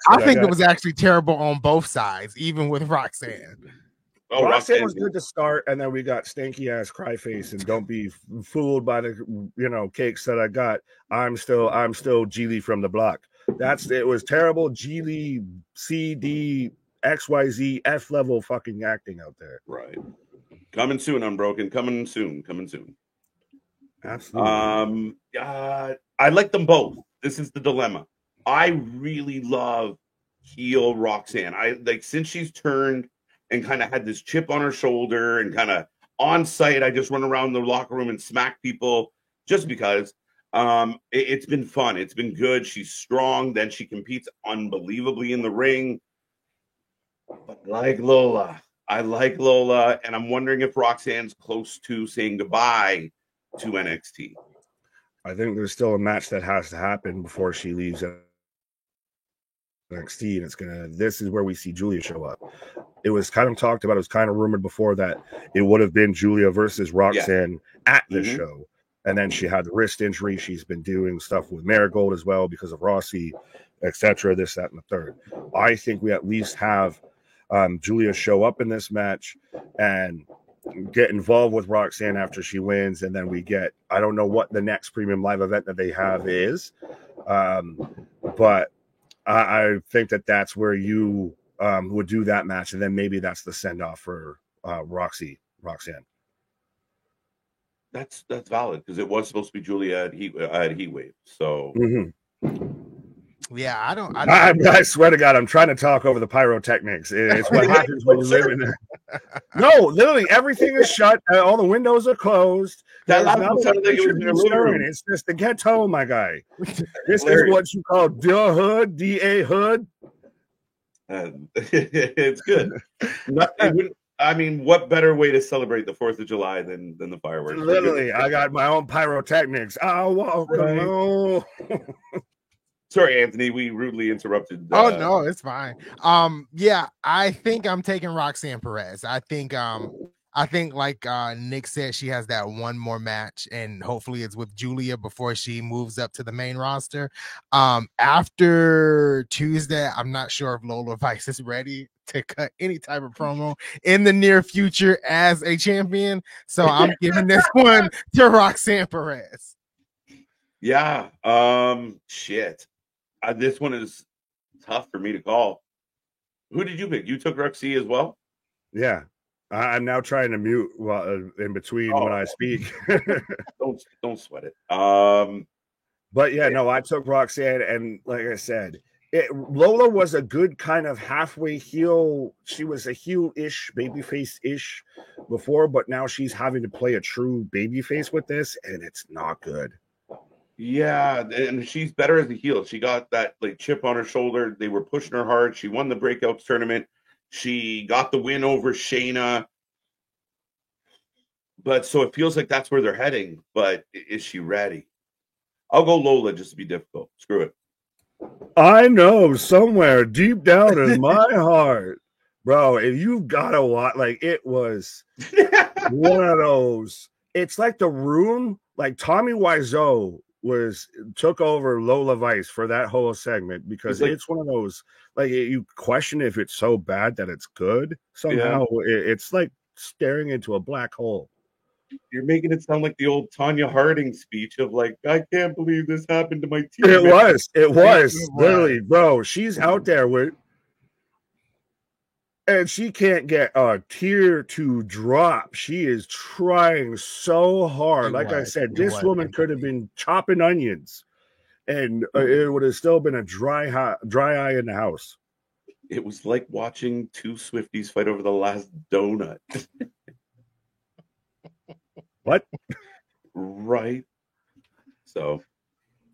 I think it was actually terrible on both sides, even with Roxanne. Oh, Roxanne was good to start, and then we got stanky ass cry face, and don't be fooled by the cakes that I got. I'm still Geely from the block. It was terrible Geely CD XYZ F level fucking acting out there. Right. Coming soon, Unbroken. Coming soon. Absolutely. I like them both. This is the dilemma. I really love heel Roxanne. Since she's turned and kind of had this chip on her shoulder and kind of on site, I just run around the locker room and smack people just because. It's been fun. It's been good. She's strong. Then she competes unbelievably in the ring. But I like Lola, and I'm wondering if Roxanne's close to saying goodbye to NXT. I think there's still a match that has to happen before she leaves NXT, and this is where we see Julia show up. It was kind of talked about, it was kind of rumored before that it would have been Julia versus Roxanne at the show. And then she had the wrist injury. She's been doing stuff with Marigold as well because of Rossi, etc. This, that, and the third. I think we at least have Julia show up in this match and get involved with Roxanne after she wins. And then we get, I don't know what the next premium live event that they have is. But I think that that's where you would do that match. And then maybe that's the send off for Roxanne. That's valid because it was supposed to be Julia at Heat Wave. So yeah, I swear to God, I'm trying to talk over the pyrotechnics. It's what happens when you live in there. No, literally everything is shut. All the windows are closed. That sounded like it was in your living room. It's just the ghetto, my guy. This is what you call the hood, DA hood. It's good. I mean, what better way to celebrate the 4th of July than the fireworks? Literally, I got my own pyrotechnics. I'll walk alone. Sorry, Anthony, we rudely interrupted. Oh no, it's fine. Yeah, I think I'm taking Roxanne Perez. I think like Nick said, she has that one more match, and hopefully it's with Julia before she moves up to the main roster. After Tuesday, I'm not sure if Lola Vice is ready to cut any type of promo in the near future as a champion. So I'm giving this one to Roxanne Perez. Yeah. Shit. This one is tough for me to call. Who did you pick? You took Roxy as well? Yeah. I'm now trying to mute in between when I speak. Don't sweat it. But yeah, no, I took Roxanne, and like I said, Lola was a good kind of halfway heel. She was a heel-ish, babyface-ish before, but now she's having to play a true babyface with this, and it's not good. Yeah, and she's better as a heel. She got that like chip on her shoulder. They were pushing her hard. She won the Breakouts tournament. She got the win over Shayna. But so it feels like that's where they're heading. But is she ready? I'll go Lola just to be difficult. Screw it. I know somewhere deep down in my heart, bro, if you got a lot, like it was one of those. It's like The Room, like Tommy Wiseau took over Lola Vice for that whole segment because it's one of those, like you question if it's so bad that it's good somehow. Yeah. It's like staring into a black hole. You're making it sound like the old Tanya Harding speech of like, I can't believe this happened to my team. It was literally, bro. She's out there with, and she can't get a tear to drop. She is trying so hard. Like I said, this woman could have been chopping onions, and it would have still been a dry eye in the house. It was like watching two Swifties fight over the last donut. What? Right. So,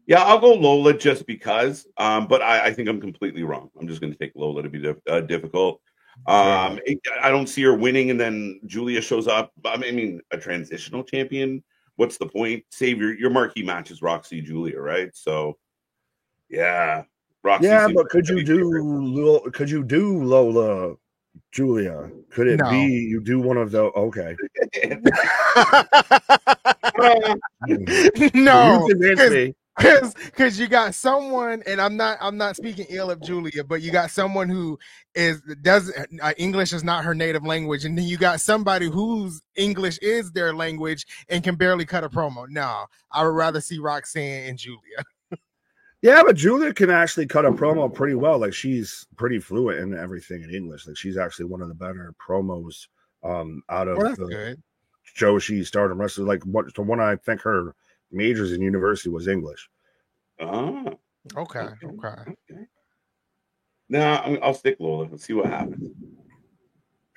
yeah, I'll go Lola just because. But I think I'm completely wrong. I'm just going to take Lola to be difficult. I don't see her winning, and then Julia shows up. I mean, a transitional champion. What's the point? Save your marquee match is Roxy Julia, right? So, yeah, Roxy. Yeah, but could you do Lola Julia? Could it be you do one of those? Okay. No, because you got someone, and I'm not speaking ill of Julia, but you got someone who English is not her native language, and then you got somebody whose English is their language and can barely cut a promo. No, I would rather see Roxanne and Julia. Yeah, but Julia can actually cut a promo pretty well. Like she's pretty fluent in everything in English. Like she's actually one of the better promos out of the Joshi Stardom wrestlers. Like the one I think her majors in university was English. Oh, okay. Now I'll stick Lola. Let's see what happens.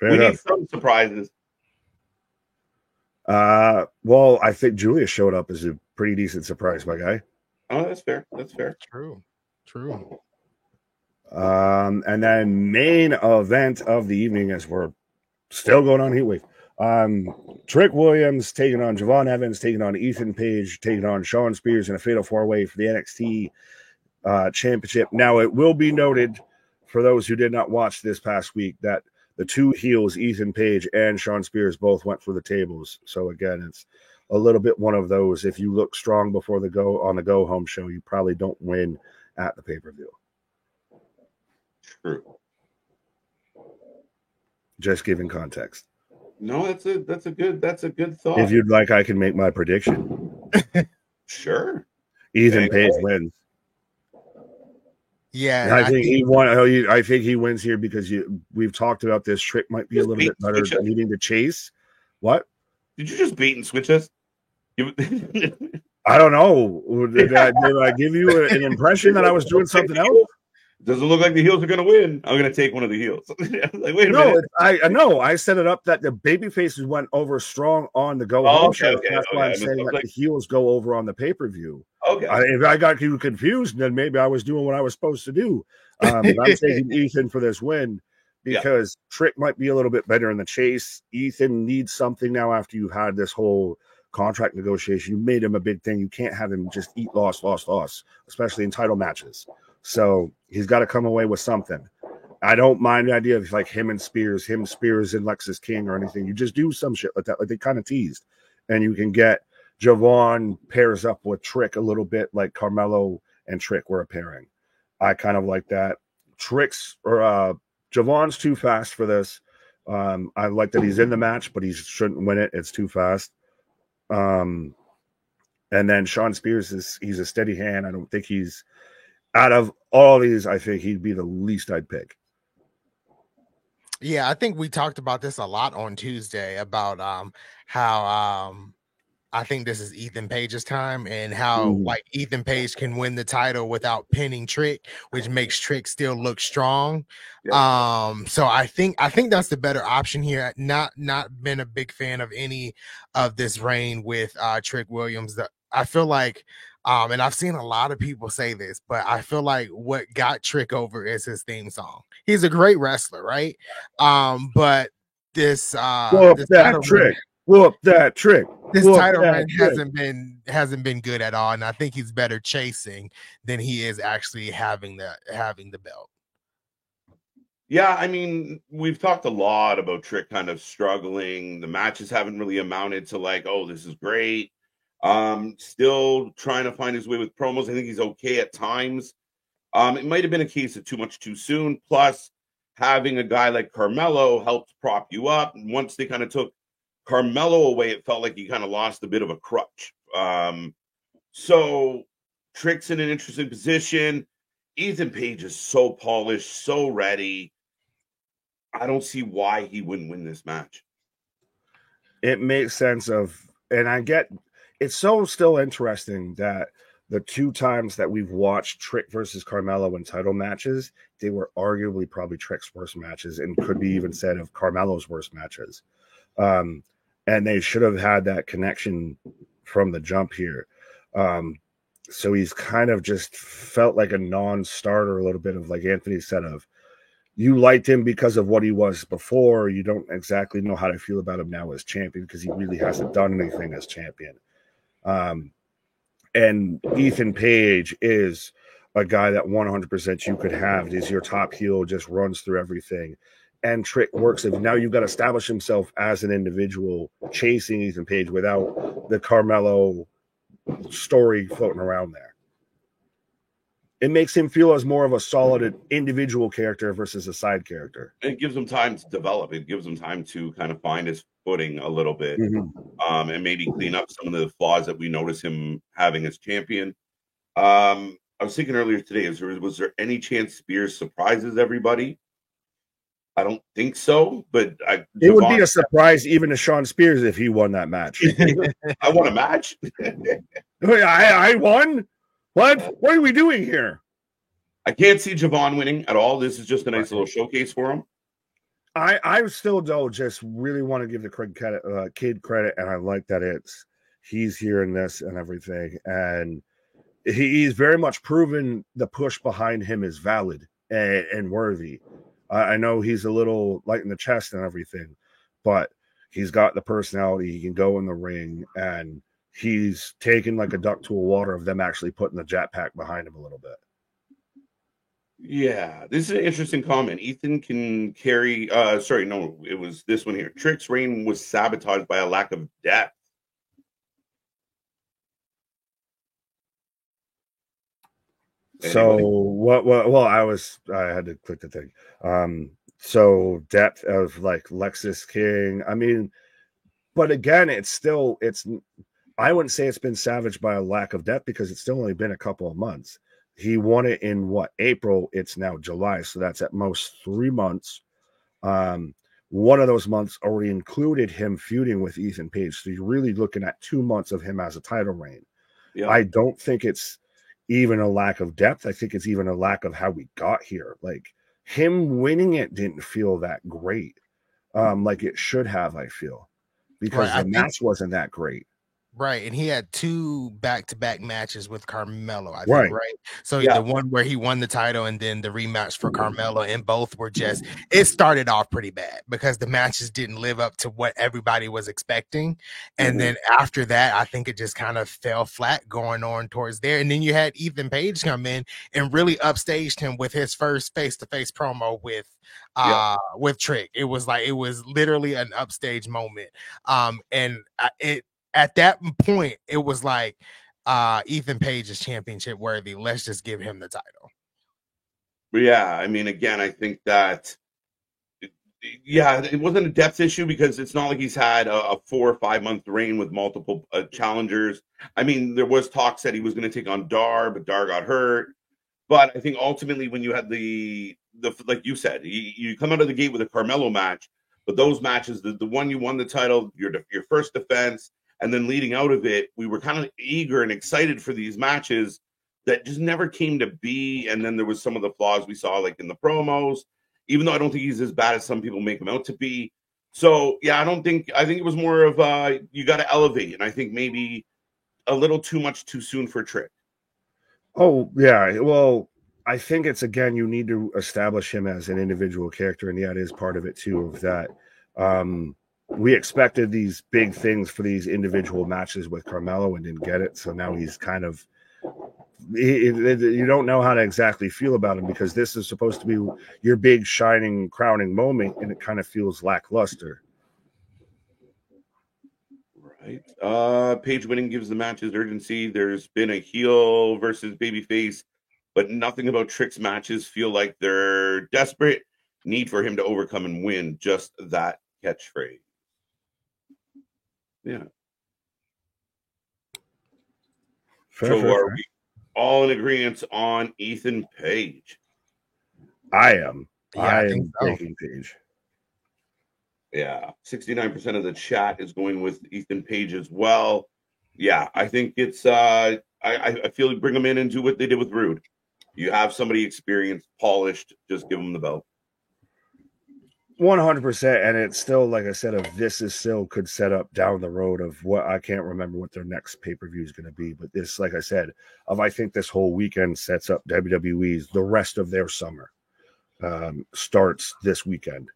We need some surprises. Well, I think Julia showed up as a pretty decent surprise, my guy. Oh, that's fair. True. And then main event of the evening, as we're still going on Heatwave. Trick Williams taking on Javon Evans, taking on Ethan Page, taking on Shawn Spears in a fatal 4-way for the NXT championship. Now, it will be noted for those who did not watch this past week that the two heels, Ethan Page and Shawn Spears, both went for the tables. So again, it's a little bit one of those. If you look strong before the go home show, you probably don't win at the pay-per-view. True. Just giving context. No, that's a good thought. If you'd like, I can make my prediction. Sure. Ethan Page wins. Yeah, I think he won. I think he wins here because we've talked about this. Trick might be a little bit better needing to chase. What? Did you just bait and switch us? I don't know. Did I give you an impression that I was doing something else? Doesn't look like the heels are going to win. I'm going to take one of the heels. Like, wait a minute. I know. I set it up that the baby faces went over strong on the go home show. That's why I'm saying that the heels go over on the pay-per-view. Okay. If I got you confused, then maybe I was doing what I was supposed to do. I'm taking Ethan for this win because Trick might be a little bit better in the chase. Ethan needs something now after you've had this whole contract negotiation. You made him a big thing. You can't have him just eat loss, especially in title matches. So he's got to come away with something. I don't mind the idea of like him Spears and Lexus King or anything. You just do some shit like that, like they kind of teased. And you can get Javon pairs up with Trick a little bit like Carmelo and Trick were a pairing. I kind of like that. Javon's too fast for this. I like that he's in the match, but he shouldn't win it. It's too fast. And then Shawn Spears he's a steady hand. I don't think he's out of all these, I think he'd be the least I'd pick. Yeah, I think we talked about this a lot on Tuesday about how I think this is Ethan Page's time and how like Ethan Page can win the title without pinning Trick, which makes Trick still look strong. Yeah. So I think that's the better option here. Not been a big fan of any of this reign with Trick Williams. I feel like and I've seen a lot of people say this, but I feel like what got Trick over is his theme song. He's a great wrestler, right? But this title Trick. Whoop that Trick. This title run hasn't been good at all, and I think he's better chasing than he is actually having the belt. Yeah, I mean, we've talked a lot about Trick kind of struggling. The matches haven't really amounted to like, oh, this is great. Still trying to find his way with promos. I think he's okay at times. It might have been a case of too much too soon. Plus, having a guy like Carmelo helped prop you up. And once they kind of took Carmelo away, it felt like he kind of lost a bit of a crutch. So Trick's in an interesting position. Ethan Page is so polished, so ready. I don't see why he wouldn't win this match. It makes sense and I get it's so still interesting that the two times that we've watched Trick versus Carmelo in title matches, they were arguably probably Trick's worst matches and could be even said of Carmelo's worst matches. And they should have had that connection from the jump here. So he's kind of just felt like a non-starter a little bit of like Anthony said of you liked him because of what he was before. You don't exactly know how to feel about him now as champion because he really hasn't done anything as champion. And Ethan Page is a guy that 100% you could have is your top heel, just runs through everything. And Trick works if now you've got to establish himself as an individual chasing Ethan Page without the Carmelo story floating around there. It makes him feel as more of a solid individual character versus a side character. It gives him time to develop. It gives him time to kind of find his footing a little bit, and maybe clean up some of the flaws that we notice him having as champion. I was thinking earlier today, was there any chance Spears surprises everybody? I don't think so, but it would be a surprise even to Shawn Spears if he won that match. I won a match? I won? What are we doing here? I can't see Javon winning at all. This is just a nice little showcase for him. I still don't just really want to give the kid credit, and I like that he's here in this and everything, and he's very much proven the push behind him is valid and worthy. I know he's a little light in the chest and everything, but he's got the personality. He can go in the ring, and he's taken like a duck to a water of them actually putting the jetpack behind him a little bit. Yeah, this is an interesting comment. Ethan can carry. Sorry, no, it was this one here. Trick's reign was sabotaged by a lack of depth. So Anybody? what? Well, I had to click the thing. So depth of like Lexus King. I mean, but again, it's. I wouldn't say it's been savaged by a lack of depth because it's still only been a couple of months. He won it in what, April? It's now July, so that's at most 3 months. Um, one of those months already included him feuding with Ethan Page, so you're really looking at 2 months of him as a title reign. Yeah. I don't think it's even a lack of depth. I think it's even a lack of how we got here. Like him winning it didn't feel that great, like it should have. I feel because Right, the match wasn't that great. Right, and he had 2 back-to-back matches with Carmelo, I think, Right. right? So Yeah. the one where he won the title and then the rematch for Carmelo, and both were just, it started off pretty bad because the matches didn't live up to what everybody was expecting. And then after that, I think it just kind of fell flat going on towards there. And then you had Ethan Page come in and really upstaged him with his first face-to-face promo with Trick. It was literally an upstage moment. At that point, it was like Ethan Page is championship worthy. Let's just give him the title. Yeah, I mean, again, I think that it wasn't a depth issue because it's not like he's had a 4 or 5 month reign with multiple challengers. I mean, there was talks that he was going to take on Dar, but Dar got hurt. But I think ultimately, when you had the like you said, you come out of the gate with a Carmelo match, but those matches, the one you won the title, your first defense, and then leading out of it, we were kind of eager and excited for these matches that just never came to be. And then there was some of the flaws we saw, like in the promos, even though I don't think he's as bad as some people make him out to be. So yeah, I think it was more of you got to elevate, and I think maybe a little too much too soon for Trick. Oh yeah, well, I think it's, again, you need to establish him as an individual character, and yeah, it is part of it too. Of that, we expected these big things for these individual matches with Carmelo and didn't get it, so now he's kind of. You don't know how to exactly feel about him because this is supposed to be your big shining crowning moment, and it kind of feels lackluster. Right. Page winning gives the matches urgency. There's been a heel versus babyface, but nothing about Trick's matches feel like they're desperate need for him to overcome and win. Just that catchphrase. Yeah. Fair. Are we all in agreement on Ethan Page? I am. Yeah, I think am so. taking Page. Yeah, 69% of the chat is going with Ethan Page as well. Yeah, I think it's I feel like bring them in and do what they did with Rude. You have somebody experienced, polished, just give them the belt. 100%, and it's still, like I said, of this is still could set up down the road of what I can't remember what their next pay-per-view is going to be, but this, like I said, I think this whole weekend sets up WWE's the rest of their summer. Starts this weekend.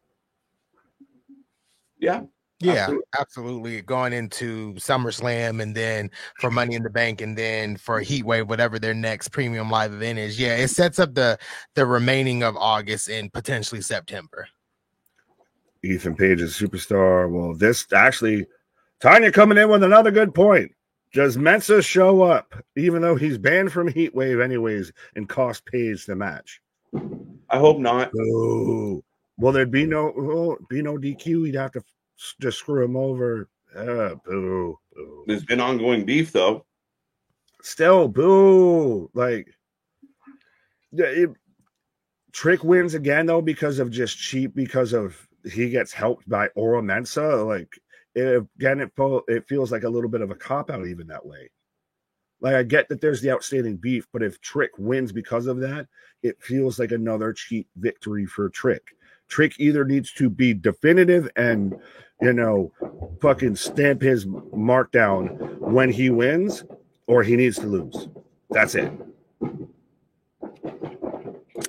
Yeah. Yeah, absolutely. Going into SummerSlam and then for Money in the Bank and then for Heatwave, whatever their next premium live event is. Yeah, it sets up the remaining of August and potentially September. Ethan Page is superstar. Well, this actually, Tanya coming in with another good point. Does Mensah show up even though he's banned from Heatwave anyways and cost Page the match? I hope not. Oh, well, there'd be no DQ. He'd have to just screw him over. Boo. There's been ongoing beef though. Still, boo. Like, Trick wins again though because of just cheap, because of he gets helped by Oro Mensah. Like, it feels like a little bit of a cop out even that way. Like, I get that there's the outstanding beef, but if Trick wins because of that, it feels like another cheap victory for Trick. Trick either needs to be definitive and, fucking stamp his mark down when he wins, or he needs to lose. That's it.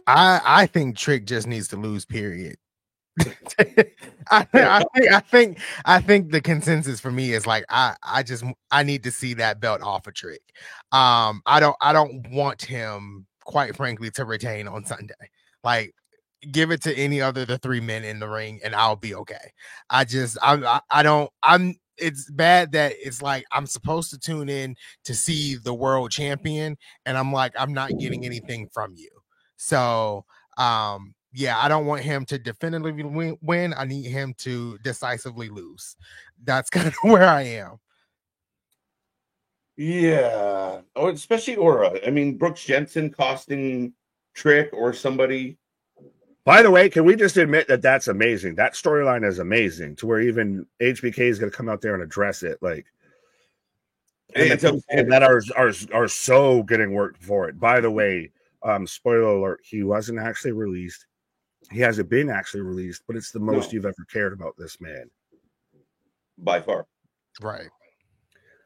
I think Trick just needs to lose, period. I think the consensus for me is like I need to see that belt off a Trick. I don't want him quite frankly, to retain on Sunday. Like, give it to any other the 3 men in the ring, and I'll be okay. It's bad that it's like I'm supposed to tune in to see the world champion, and I'm like, I'm not getting anything from you. So, yeah, I don't want him to definitively win. I need him to decisively lose. That's kind of where I am. Yeah. Oh, especially Aura. I mean, Brooks Jensen costing Trick or somebody. By the way, can we just admit that that's amazing? That storyline is amazing to where even HBK is going to come out there and address it. Like, and the people that are so getting worked for it. By the way, spoiler alert, he wasn't actually released. He hasn't been actually released, but it's the most you've ever cared about this man. By far. Right.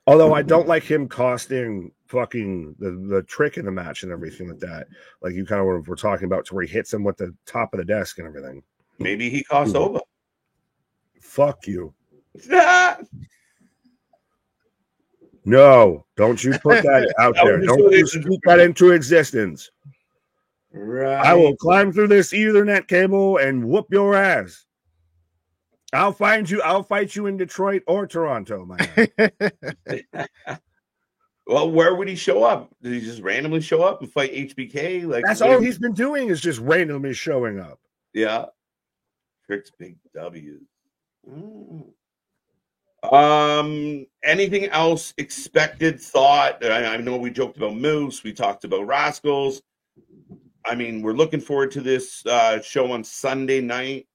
Although I don't like him costing fucking the Trick in the match and everything like that. Like you kind of were talking about to where he hits him with the top of the desk and everything. Maybe he cost over. Fuck you. No, don't you put that out there. Don't you speak that into existence. Right. I will climb through this Ethernet cable and whoop your ass. I'll find you. I'll fight you in Detroit or Toronto, man. Well, where would he show up? Did he just randomly show up and fight HBK? Like that's all he's been doing is just randomly showing up. Yeah. Trick's big W's. Anything else expected, thought? I know we joked about Moose. We talked about Rascals. I mean, we're looking forward to this show on Sunday night.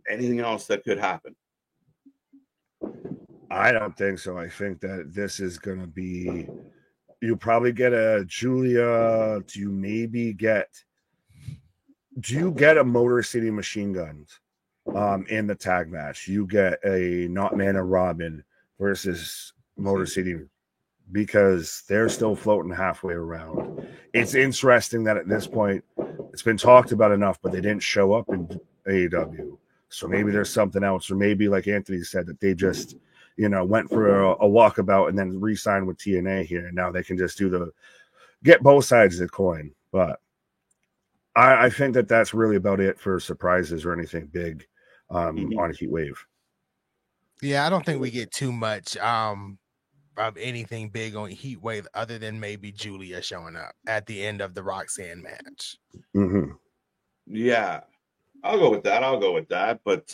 Anything else that could happen? I don't think so. I think that this is going to be, you probably get a Julia. Do you get a Motor City Machine Guns in the tag match? You get a Not Man and Robin versus Motor City because they're still floating halfway around. It's interesting that at this point, it's been talked about enough, but they didn't show up in AEW. So maybe there's something else, or maybe like Anthony said, that they just, went for a walkabout and then re-signed with TNA here. And now they can just get both sides of the coin. But I think that that's really about it for surprises or anything big on Heat Wave. Yeah, I don't think we get too much of anything big on Heat Wave other than maybe Julia showing up at the end of the Roxanne match. Mm-hmm. Yeah. I'll go with that. But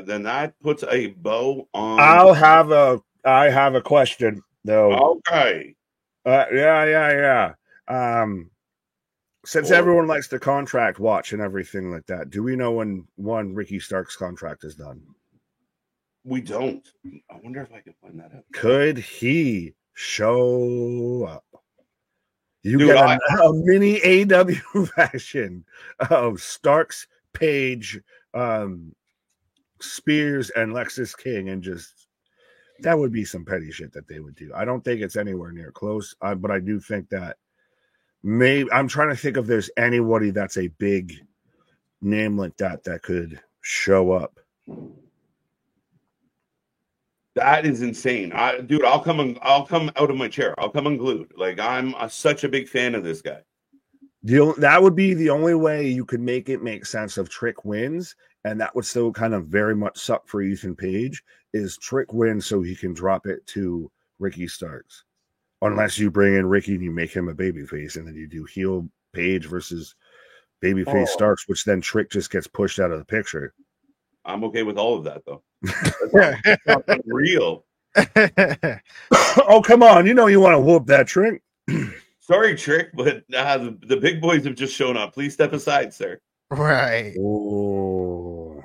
then that puts a bow on. I have a question though. Okay. Yeah. Since everyone likes to contract watch and everything like that, do we know when Ricky Stark's contract is done? We don't. I wonder if I can find that out. Could he show up? You get a mini AW version of Stark's, Page, Spears, and Lexis King, and just that would be some petty shit that they would do. I don't think it's anywhere near close, but I do think that maybe I'm trying to think if there's anybody that's a big name like that could show up. That is insane, dude. I'll come out of my chair. I'll come unglued. Like I'm such a big fan of this guy. That would be the only way you could make it make sense of Trick wins, and that would still kind of very much suck for Ethan Page, is Trick wins so he can drop it to Ricky Starks. Unless you bring in Ricky and you make him a babyface, and then you do heel Page versus babyface Starks, which then Trick just gets pushed out of the picture. I'm okay with all of that, though. That's not real. Oh, come on. You want to whoop that Trick. Sorry, Trick, but the big boys have just shown up. Please step aside, sir. Right. Oh.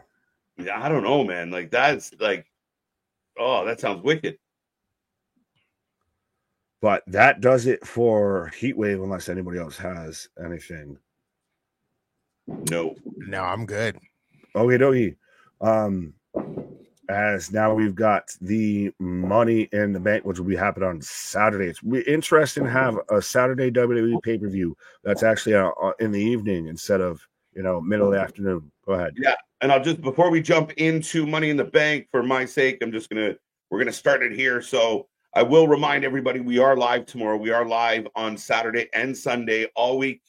Yeah, I don't know, man. Like, that's like, oh, that sounds wicked. But that does it for Heatwave, unless anybody else has anything. No, I'm good. Okay. As now we've got the Money in the Bank, which will be happening on Saturday. It's interesting to have a Saturday WWE pay-per-view that's actually in the evening instead of middle of the afternoon. Go ahead. Yeah, and I'll just, before we jump into Money in the Bank, for my sake, we're gonna start it here. So I will remind everybody we are live tomorrow. We are live on Saturday and Sunday all week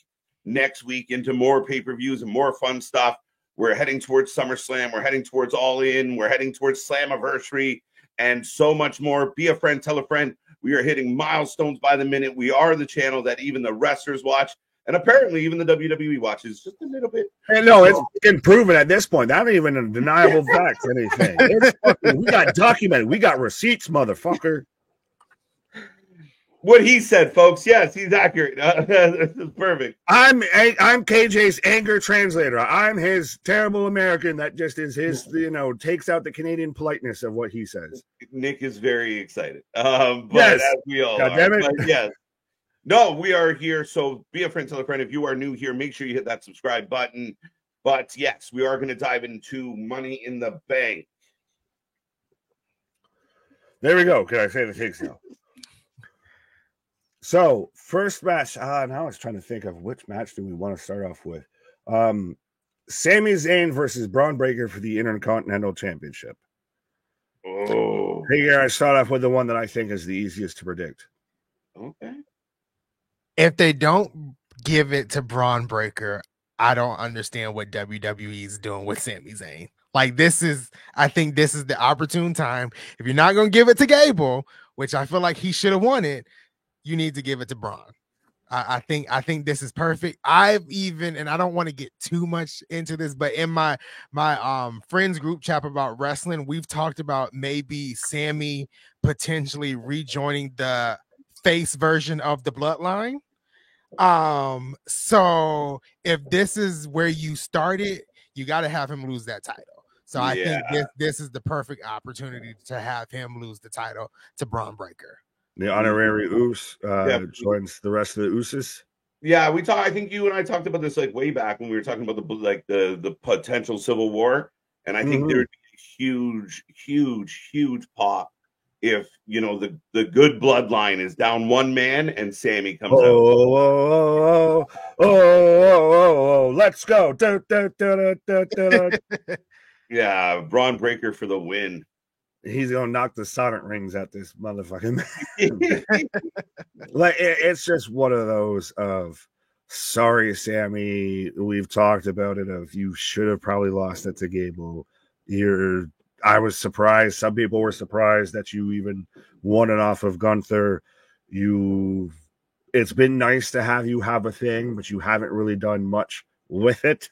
next week into more pay-per-views and more fun stuff. We're heading towards SummerSlam. We're heading towards All In. We're heading towards Slammiversary and so much more. Be a friend, tell a friend. We are hitting milestones by the minute. We are the channel that even the wrestlers watch. And apparently even the WWE watches just a little bit. And no, it's been proven at this point. Not even a deniable fact, anything. We got documented. We got receipts, motherfucker. What he said, folks. Yes, he's accurate. This is perfect. I'm KJ's anger translator. I'm his terrible American that just is his, takes out the Canadian politeness of what he says. Nick is very excited. But yes. As we all God are. damn it. But yes. No, we are here. So be a friend, tell a friend. If you are new here, make sure you hit that subscribe button. But yes, we are going to dive into Money in the Bank. There we go. Can I say the things now? So, first match. Now I was trying to think of which match do we want to start off with. Sami Zayn versus Braun Breaker for the Intercontinental Championship. Oh. Here I start off with the one that I think is the easiest to predict. Okay. If they don't give it to Braun Breaker, I don't understand what WWE is doing with Sami Zayn. Like, I think this is the opportune time. If you're not going to give it to Gable, which I feel like he should have won it, you need to give it to Braun. I think this is perfect. And I don't want to get too much into this, but in my friends group chat about wrestling, we've talked about maybe Sami potentially rejoining the face version of the Bloodline. So if this is where you started, you got to have him lose that title. So I think this is the perfect opportunity to have him lose the title to Braun Breaker. The honorary Uce joins the rest of the Uces. Yeah, I think you and I talked about this like way back when we were talking about the potential civil war, and I think there would be a huge pop if the good bloodline is down one man and Sami comes out. Let's go. Yeah, Braun Breaker for the win. He's gonna knock the Sonic rings at this motherfucking man. Like it's just one of those of sorry, Sami. We've talked about it. Of you should have probably lost it to Gable. I was surprised. Some people were surprised that you even won it off of Gunther. It's been nice to have you have a thing, but you haven't really done much with it.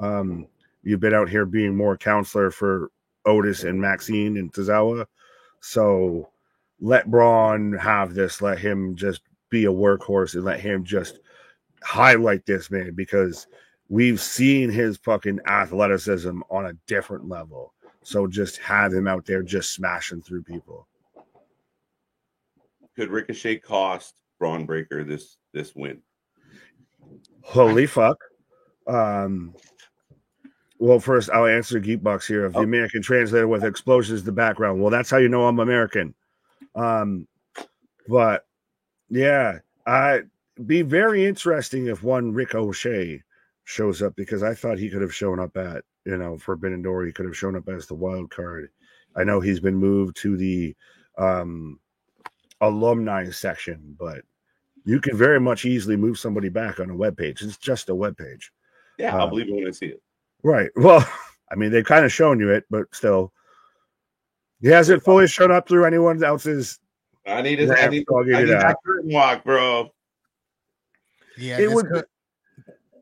You've been out here being more counselor for Otis and Maxine and Tozawa. So let Braun have this. Let him just be a workhorse and let him just highlight this man, because we've seen his fucking athleticism on a different level. So just have him out there just smashing through people. Could Ricochet cost Braun Breaker this win? Holy fuck. Well, first, I'll answer Geekbox here. Of the American translator with explosions in the background. Well, that's how you know I'm American. But, yeah, I'd be very interesting if one Ricochet shows up, because I thought he could have shown up at, Forbidden Door. He could have shown up as the wild card. I know he's been moved to the alumni section, but you can very much easily move somebody back on a webpage. It's just a webpage. Yeah, I'll believe it when I see it. Right. Well, I mean, they've kind of shown you it, but still, he hasn't fully shown up through anyone else's. I need that curtain walk, bro. Yeah, it would.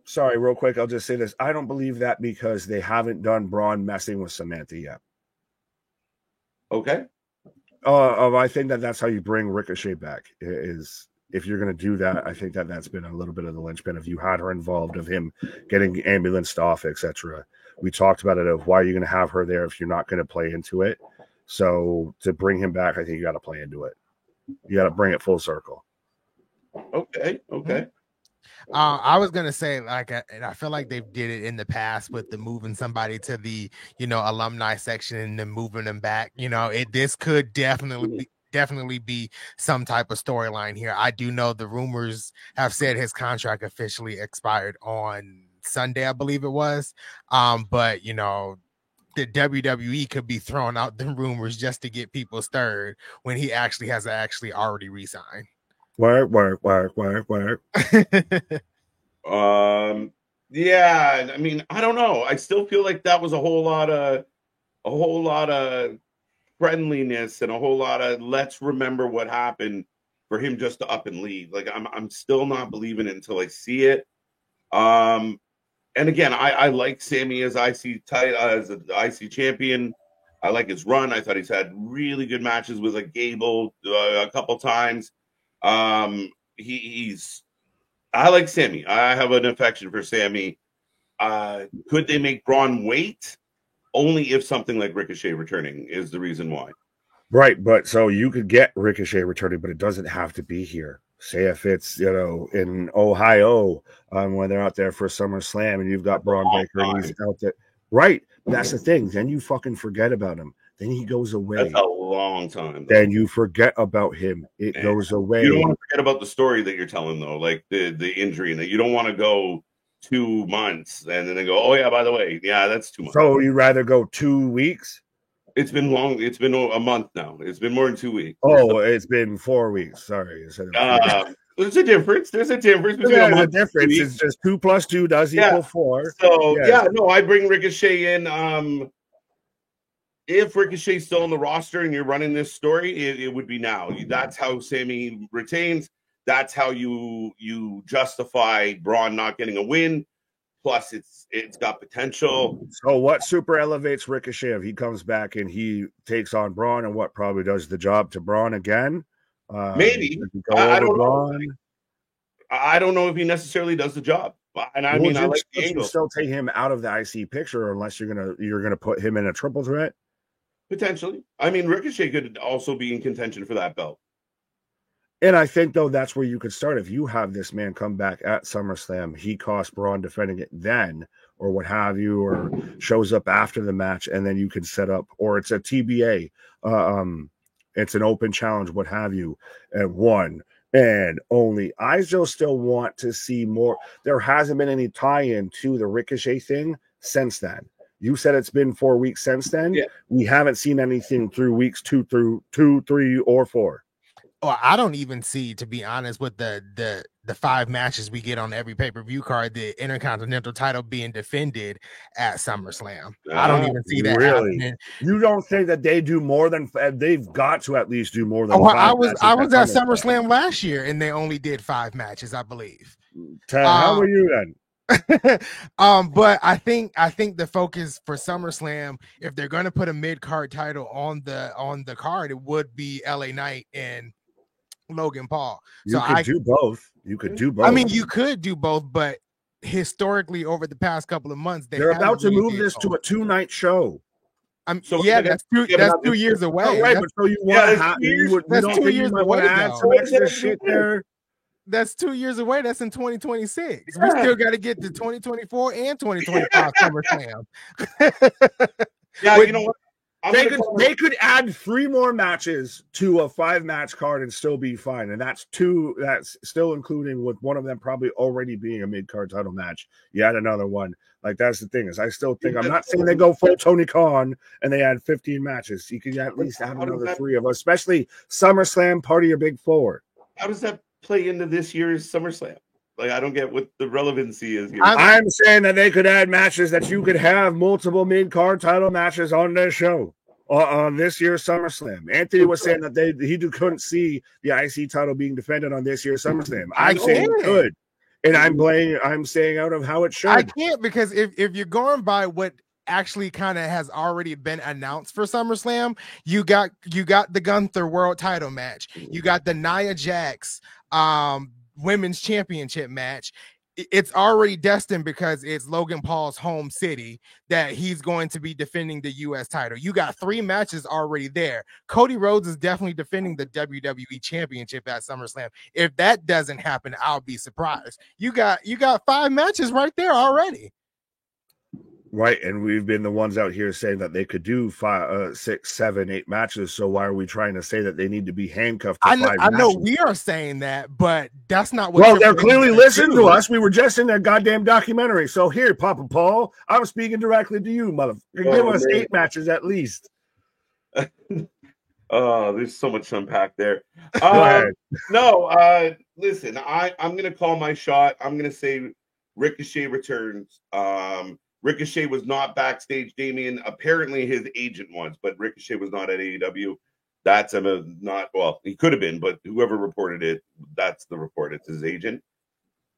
Sorry, real quick. I'll just say this. I don't believe that because they haven't done Braun messing with Samantha yet. Okay. I think that's how you bring Ricochet back. Is if you're going to do that, I think that's been a little bit of the linchpin. If you had her involved, of him getting ambulanced off, etc. We talked about it. Of why are you going to have her there if you're not going to play into it? So to bring him back, I think you got to play into it. You got to bring it full circle. Okay. I was gonna say, and I feel like they did it in the past with the moving somebody to the alumni section and then moving them back. This could definitely be some type of storyline here. I do know the rumors have said his contract officially expired on Sunday, I believe it was. But the WWE could be throwing out the rumors just to get people stirred when he has already re-signed. Work. Yeah, I mean, I don't know. I still feel like that was a whole lot of friendliness and a whole lot of let's remember what happened for him just to up and leave. Like I'm still not believing it until I see it. And again, I like Sammy as as an IC champion. I like his run. I thought he's had really good matches with like Gable a couple times. He's I like Sammy. I have an affection for Sammy. Could they make Braun wait? Only if something like Ricochet returning is the reason why. Right, but so you could get Ricochet returning, but it doesn't have to be here. Say if it's in Ohio when they're out there for SummerSlam and you've got Braun Breaker and he's out there. Right, that's the thing. Then you fucking forget about him. Then he goes away. That's a long time. Then you forget about him. It goes away. You don't want to forget about the story that you're telling, though, like the injury, and that you don't want to go 2 months and then they go, oh yeah, by the way, yeah, that's 2 months. So you'd rather go 2 weeks? It's been long. It's been a month now. It's been more than 2 weeks. Oh, it's been 4 weeks. Sorry. There's a difference. There's a difference between a month. The difference is just 2 + 2 does equal 4. So I bring Ricochet in. If Ricochet's still on the roster and you're running this story, it would be now. That's how Sammy retains. That's how you justify Braun not getting a win. Plus, it's got potential. So what super elevates Ricochet if he comes back and he takes on Braun, and what probably does the job to Braun again? Maybe. I don't know. I don't know if he necessarily does the job. And I mean, I like the angle. Still take him out of the IC picture unless you're gonna put him in a triple threat. Potentially. I mean, Ricochet could also be in contention for that belt. And I think, though, that's where you could start. If you have this man come back at SummerSlam, he costs Braun defending it then, or what have you, or shows up after the match, and then you can set up, or it's a TBA, it's an open challenge, what have you, and one and only. I still want to see more. There hasn't been any tie-in to the Ricochet thing since then. You said it's been 4 weeks since then. Yeah. We haven't seen anything through weeks 2 through 2, 3, or 4. Well, I don't even see, to be honest, with the 5 matches we get on every pay-per-view card, the Intercontinental title being defended at SummerSlam. I don't even see that happening. You don't think that they do more than they've got to at least do more than 5 I was at SummerSlam last year and they only did 5 matches, I believe. How were you then? But I think the focus for SummerSlam, if they're going to put a mid-card title on the card, it would be LA Knight and Logan Paul. You could do both. I mean, you could do both, but historically, over the past couple of months, they're about to move this to a 2-night show. That's 2 years away. Oh, right, but so you want to have that's 2 years away. Add some extra shit there. That's 2 years away. That's in 2026. Yeah. We still got to get to 2024 and 2025 SummerSlam. Yeah, you know what? They could add 3 more matches to a 5-match card and still be fine. And that's 2. That's still including with one of them probably already being a mid-card title match. You add another one. Like, that's the thing is I still think I'm not saying they go full Tony Khan and they add 15 matches. You could at least add another 3 of us, especially SummerSlam, part of your big 4. How does that play into this year's SummerSlam? Like, I don't get what the relevancy is here. I'm saying that they could add matches that you could have multiple mid-card title matches on their show on this year's SummerSlam. Anthony was saying that he couldn't see the IC title being defended on this year's SummerSlam. I say he could, and I'm saying out of how it should. I can't, because if you're going by what actually kind of has already been announced for SummerSlam, you got the Gunther World Title match, you got the Nia Jax Women's Championship match. It's already destined, because it's Logan Paul's home city, that he's going to be defending the U.S. title. You got 3 matches already there. Cody Rhodes is definitely defending the WWE Championship at SummerSlam. If that doesn't happen, I'll be surprised. You got 5 matches right there already. Right, and we've been the ones out here saying that they could do 5, 6, 7, 8 matches. So why are we trying to say that they need to be handcuffed to 5 matches? I know we are saying that, but that's not what. Well, they're clearly listening to us. We were just in their goddamn documentary. So here, Papa Paul, I'm speaking directly to you, motherfucker. Give us 8 matches at least. Oh, there's so much to unpack there. Listen, I'm gonna call my shot. I'm gonna say Ricochet returns. Ricochet was not backstage. Damien, apparently his agent was, but Ricochet was not at AEW. That's not, well, he could have been, but whoever reported it, that's the report. It's his agent.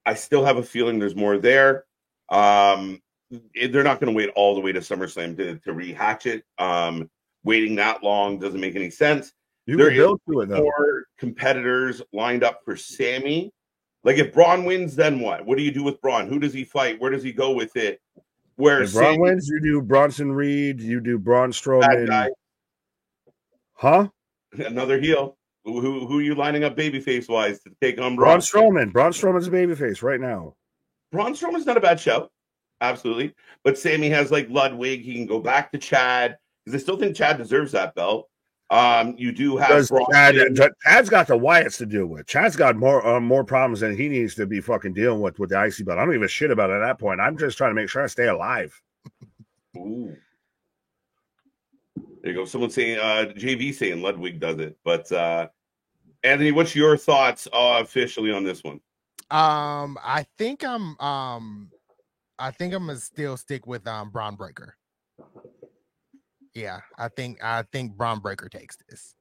I still have a feeling there's more there. They're not going to wait all the way to SummerSlam to rehatch it. Waiting that long doesn't make any sense. There is more competitors lined up for Sammy. Like, if Braun wins, then what? What do you do with Braun? Who does he fight? Where does he go with it? Where if Braun wins, you do Bronson Reed, you do Braun Strowman. Huh? Another heel. Who are you lining up babyface wise to take on Braun Strowman? Braun Strowman's a babyface right now. Braun Strowman's not a bad show. Absolutely. But Sammy has like Ludwig. He can go back to Chad because I still think Chad deserves that belt. You do have Chad's got the Wyatts to deal with. Chad's got more problems than he needs to be fucking dealing with the IC belt. I don't give a shit about it at that point. I'm just trying to make sure I stay alive. Ooh. There you go. Someone saying JV saying Ludwig does it. But Anthony, what's your thoughts officially on this one? I think I'm gonna still stick with Braun Breaker. Yeah, I think Braun Breaker takes this.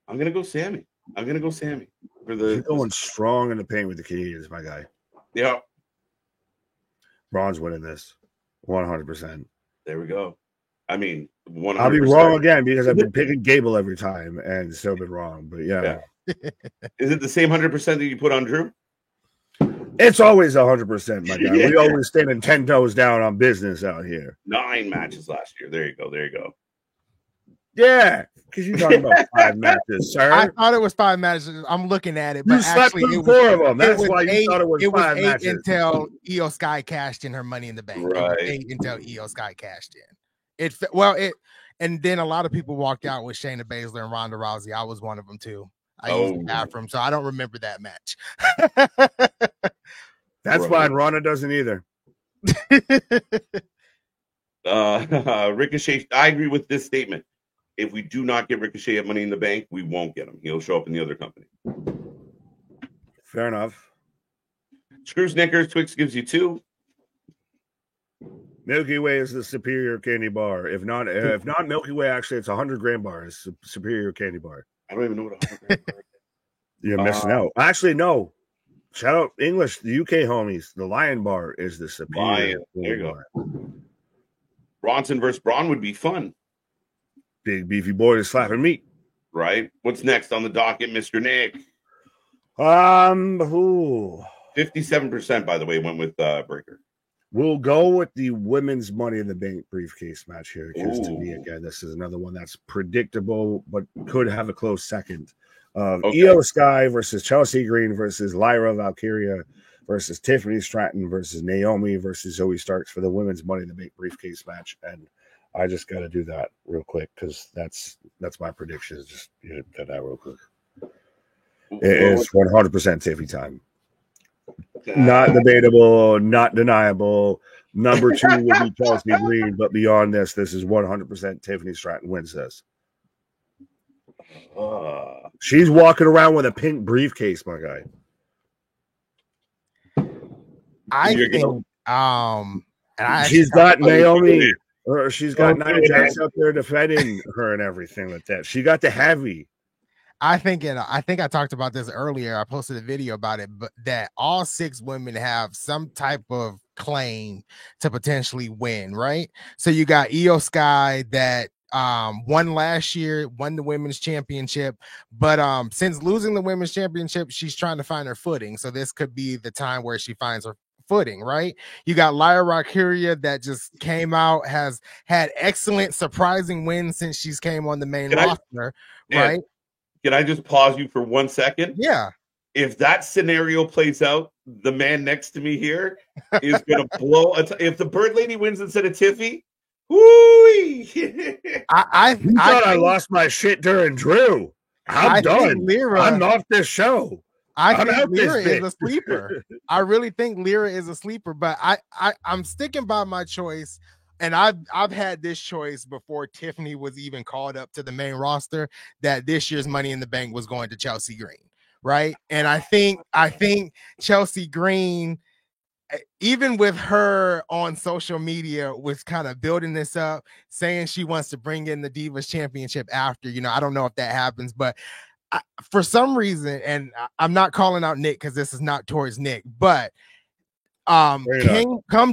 I'm gonna go Sammy. For the You're going strong in the paint with the Canadians, my guy. Yeah. Braun's winning this 100%. There we go. I mean, 100%. I'll be wrong again because I've been picking Gable every time and still been wrong. But yeah. Is it the same 100% that you put on Drew? It's always 100%, my guy. We always standing 10 toes down on business out here. 9 matches last year. There you go. Yeah, because you're talking about 5 matches, sir. I thought it was 5 matches. I'm looking at it, but you actually it was 4 of them. That's why you thought it was 5 matches. Until Io Sky cashed in her Money in the Bank. Right. 8 until Io Sky cashed in. And then a lot of people walked out with Shayna Baszler and Ronda Rousey. I was one of them too. I used the bathroom, so I don't remember that match. That's fine. Ronda doesn't either. Ricochet, I agree with this statement. If we do not get Ricochet at Money in the Bank, we won't get him. He'll show up in the other company. Fair enough. Screw Snickers, Twix gives you 2. Milky Way is the superior candy bar. If not Milky Way, actually, it's 100-gram bar. It's a superior candy bar. I don't even know what 100-gram bar is. You're missing out. Actually, no. Shout out English, the UK homies. The Lion Bar is the superior. There you go. Bronson versus Braun would be fun. Big beefy boy is slapping meat. Right. What's next on the docket, Mr. Nick? Who? 57%, by the way, went with Breaker. We'll go with the women's Money in the Bank briefcase match here because to me, again, this is another one that's predictable but could have a close second. Io Sky versus Chelsea Green versus Lyra Valkyria versus Tiffany Stratton versus Naomi versus Zoe Starks for the women's Money in the Bank briefcase match. And I just got to do that real quick because that's my prediction. Just get that real quick. It is 100% Tiffy time. Not debatable, not deniable. Number 2 will be Chelsea Green, but beyond this is 100% Tiffany Stratton wins this. She's walking around with a pink briefcase, my guy. I think she's got Naomi, or she's got Nia Jax up there defending her and everything like that. She got the heavy. I think I talked about this earlier. I posted a video about it, but that all 6 women have some type of claim to potentially win, right? So you got Io Sky that won last year, won the women's championship, but since losing the women's championship, she's trying to find her footing. So this could be the time where she finds her footing, right? You got Lyra Valkyria that just came out, has had excellent, surprising wins since she's came on the main roster, right? Can I just pause you for 1 second? Yeah. If that scenario plays out, the man next to me here is going to blow. If the Bird Lady wins instead of Tiffy, woo! I thought I lost my shit during Drew. I'm done. I'm off this show. I think Lyra is a sleeper. I really think Lyra is a sleeper, but I'm sticking by my choice. And I've had this choice before Tiffany was even called up to the main roster that this year's Money in the Bank was going to Chelsea Green, right? And I think Chelsea Green even with her on social media was kind of building this up, saying she wants to bring in the Divas Championship after, I don't know if that happens, but for some reason, and I'm not calling out Nick because this is not towards Nick, but come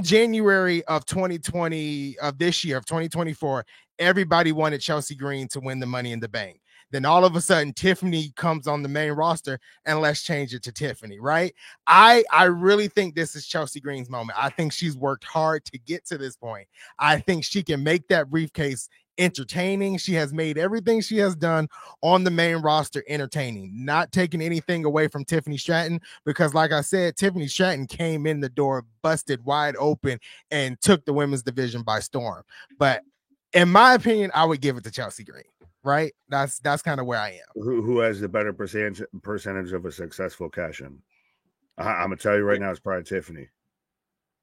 January of 2020 of this year of 2024, everybody wanted Chelsea Green to win the Money in the Bank. Then all of a sudden Tiffany comes on the main roster and let's change it to Tiffany, right? I really think this is Chelsea Green's moment. I think she's worked hard to get to this point. I think she can make that briefcase entertaining. She has made everything she has done on the main roster entertaining, not taking anything away from Tiffany Stratton, because like I said, Tiffany Stratton came in the door busted wide open and took the women's division by storm. But in my opinion, I would give it to Chelsea Green. Right, that's kind of where I am. Who has the better percentage of a successful cash in? I'm gonna tell you right now, it's probably Tiffany.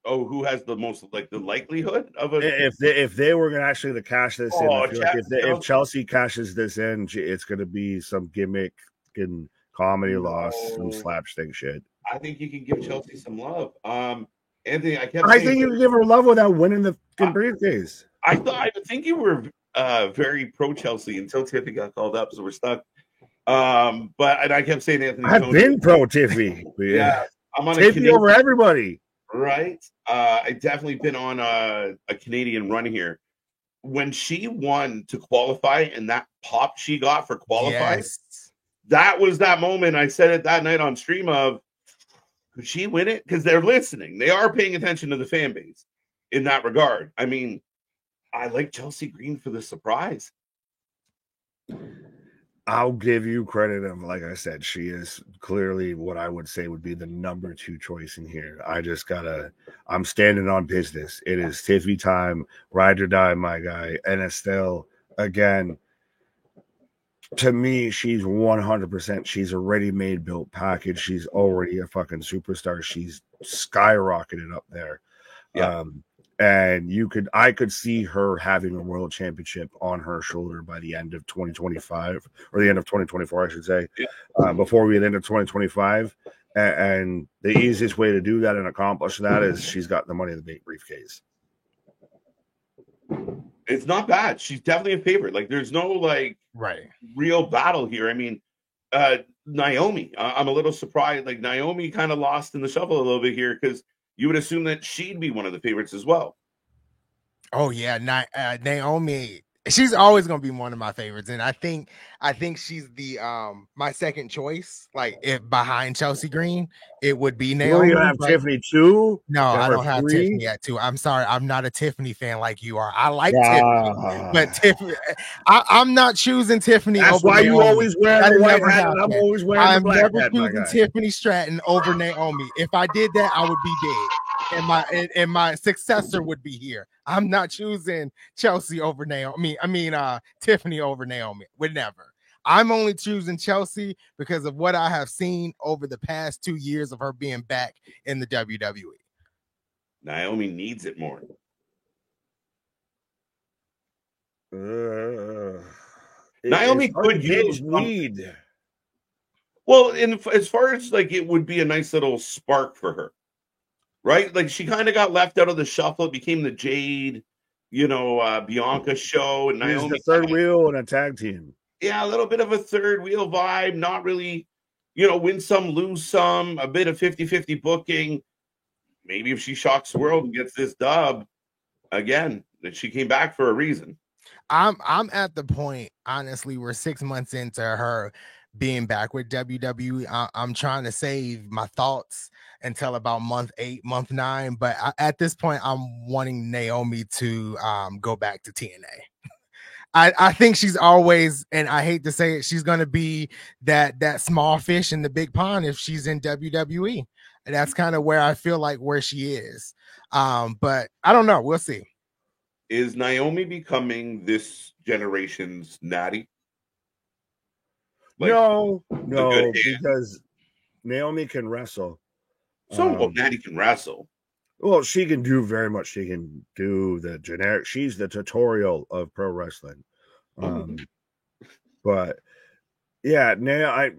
Oh, who has the most the likelihood of it? If they were gonna actually cash this in, I feel like if Chelsea cashes this in, it's gonna be some gimmick and comedy loss, some slapstick shit. I think you can give Chelsea some love. Anthony, I think you can give her love without winning the briefcase. I think you were very pro Chelsea until Tiffany got called up, so we're stuck. But I kept saying Anthony. I've been pro Tiffany. Yeah, I'm on Tiffany over everybody. Right. I definitely been on a Canadian run here. When she won to qualify and that pop she got for qualifying, that was that moment. I said it that night on stream of, could she win it? Because they're listening. They are paying attention to the fan base in that regard. I mean, I like Chelsea Green for the surprise. I'll give you credit of, like I said, she is clearly what I would say would be the number 2 choice in here. I'm standing on business. It is Tiffy time, ride or die, my guy. And Estelle, again, to me, she's 100%. She's a ready-made built package. She's already a fucking superstar. She's skyrocketed up there. Yeah. And I could see her having a world championship on her shoulder by the end of 2025 or the end of 2024, I should say, before we get into 2025. And the easiest way to do that and accomplish that is she's got the Money in the Bank briefcase. It's not bad. She's definitely a favorite. Like, there's no real battle here. I mean, Naomi, I'm a little surprised. Like, Naomi kind of lost in the shuffle a little bit here because you would assume that she'd be one of the favorites as well. Oh yeah, Naomi. She's always gonna be one of my favorites, and I think she's the my second choice. Like, if behind Chelsea Green, it would be Naomi. You have Tiffany too? No, I don't have Tiffany at 2. I'm sorry, I'm not a Tiffany fan like you are. I like Tiffany, but Tiffany, I'm not choosing Tiffany. That's over why Naomi. You always wear the white hat. I'm always wearing the black hat. I'm never choosing Tiffany Stratton over Naomi. If I did that, I would be dead, and my successor would be here. I'm not choosing Chelsea over Naomi. Tiffany over Naomi. Would never. I'm only choosing Chelsea because of what I have seen over the past 2 years of her being back in the WWE. Naomi needs it more. Naomi could use need. Well, as far as it would be a nice little spark for her. Right? Like, she kind of got left out of the shuffle. It became the Jade, Bianca show. And Naomi, the third wheel in a tag team. Yeah, a little bit of a third wheel vibe. Not really, win some, lose some. A bit of 50-50 booking. Maybe if she shocks the world and gets this dub, again, that she came back for a reason. I'm at the point, honestly, we're 6 months into her being back with WWE. I'm trying to save my thoughts until about month 8, month 9. But at this point, I'm wanting Naomi to go back to TNA. I think she's always, and I hate to say it, she's going to be that small fish in the big pond if she's in WWE. And that's kind of where I feel like where she is. But I don't know. We'll see. Is Naomi becoming this generation's Natty? No, because Naomi can wrestle. So Natty can wrestle. Well, she can do very much. She can do the generic. She's the tutorial of pro wrestling. But yeah, now I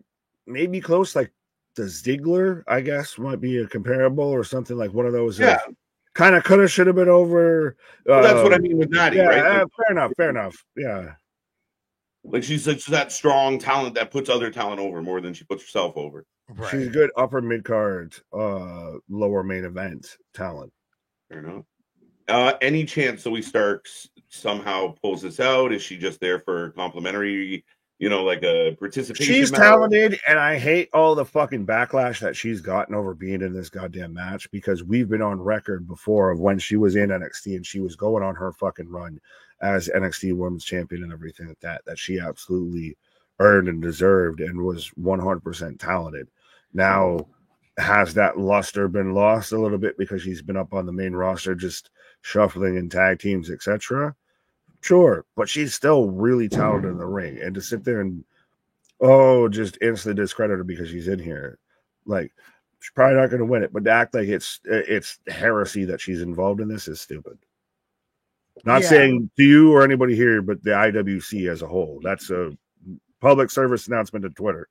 maybe close like the Ziggler, I guess, might be a comparable or something like one of those. Yeah. Kind of could have, should have been over. Well, that's what I mean with Natty, right? Like, fair enough. Yeah. Like she's that strong talent that puts other talent over more than she puts herself over. Right. She's good upper mid card, lower main event talent. Fair enough. Any chance Zoe Starks somehow pulls this out? Is she just there for complimentary, like a participation? She's talented, and I hate all the fucking backlash that she's gotten over being in this goddamn match, because we've been on record before of when she was in NXT and she was going on her fucking run as NXT Women's Champion and everything like that she absolutely earned and deserved and was 100% talented. Now, has that luster been lost a little bit because she's been up on the main roster just shuffling in tag teams, etc.? Sure, but she's still really talented in the ring. And to sit there and just instantly discredit her because she's in here, like, she's probably not going to win it. But to act like it's heresy that she's involved in this is stupid. Not saying to you or anybody here, but the IWC as a whole. That's a public service announcement to Twitter.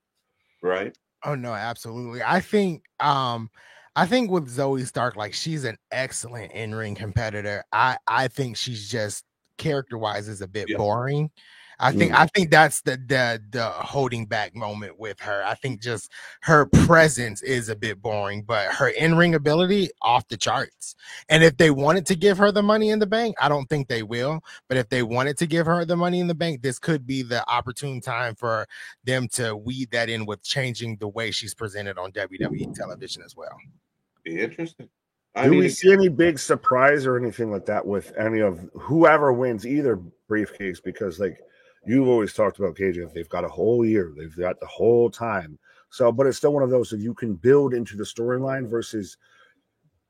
Right. Oh no, absolutely. I think with Zoe Stark, like, she's an excellent in-ring competitor. I think she's just character-wise is a bit boring. I think that's the holding back moment with her. I think just her presence is a bit boring, but her in-ring ability off the charts. And if they wanted to give her the Money in the Bank, I don't think they will. But if they wanted to give her the Money in the Bank, this could be the opportune time for them to weed that in with changing the way she's presented on WWE television as well. Be interesting. Do we see any big surprise or anything like that with any of whoever wins either briefcase? Because, like, you've always talked about KJ, they've got a whole year, they've got the whole time. So, but it's still one of those that you can build into the storyline versus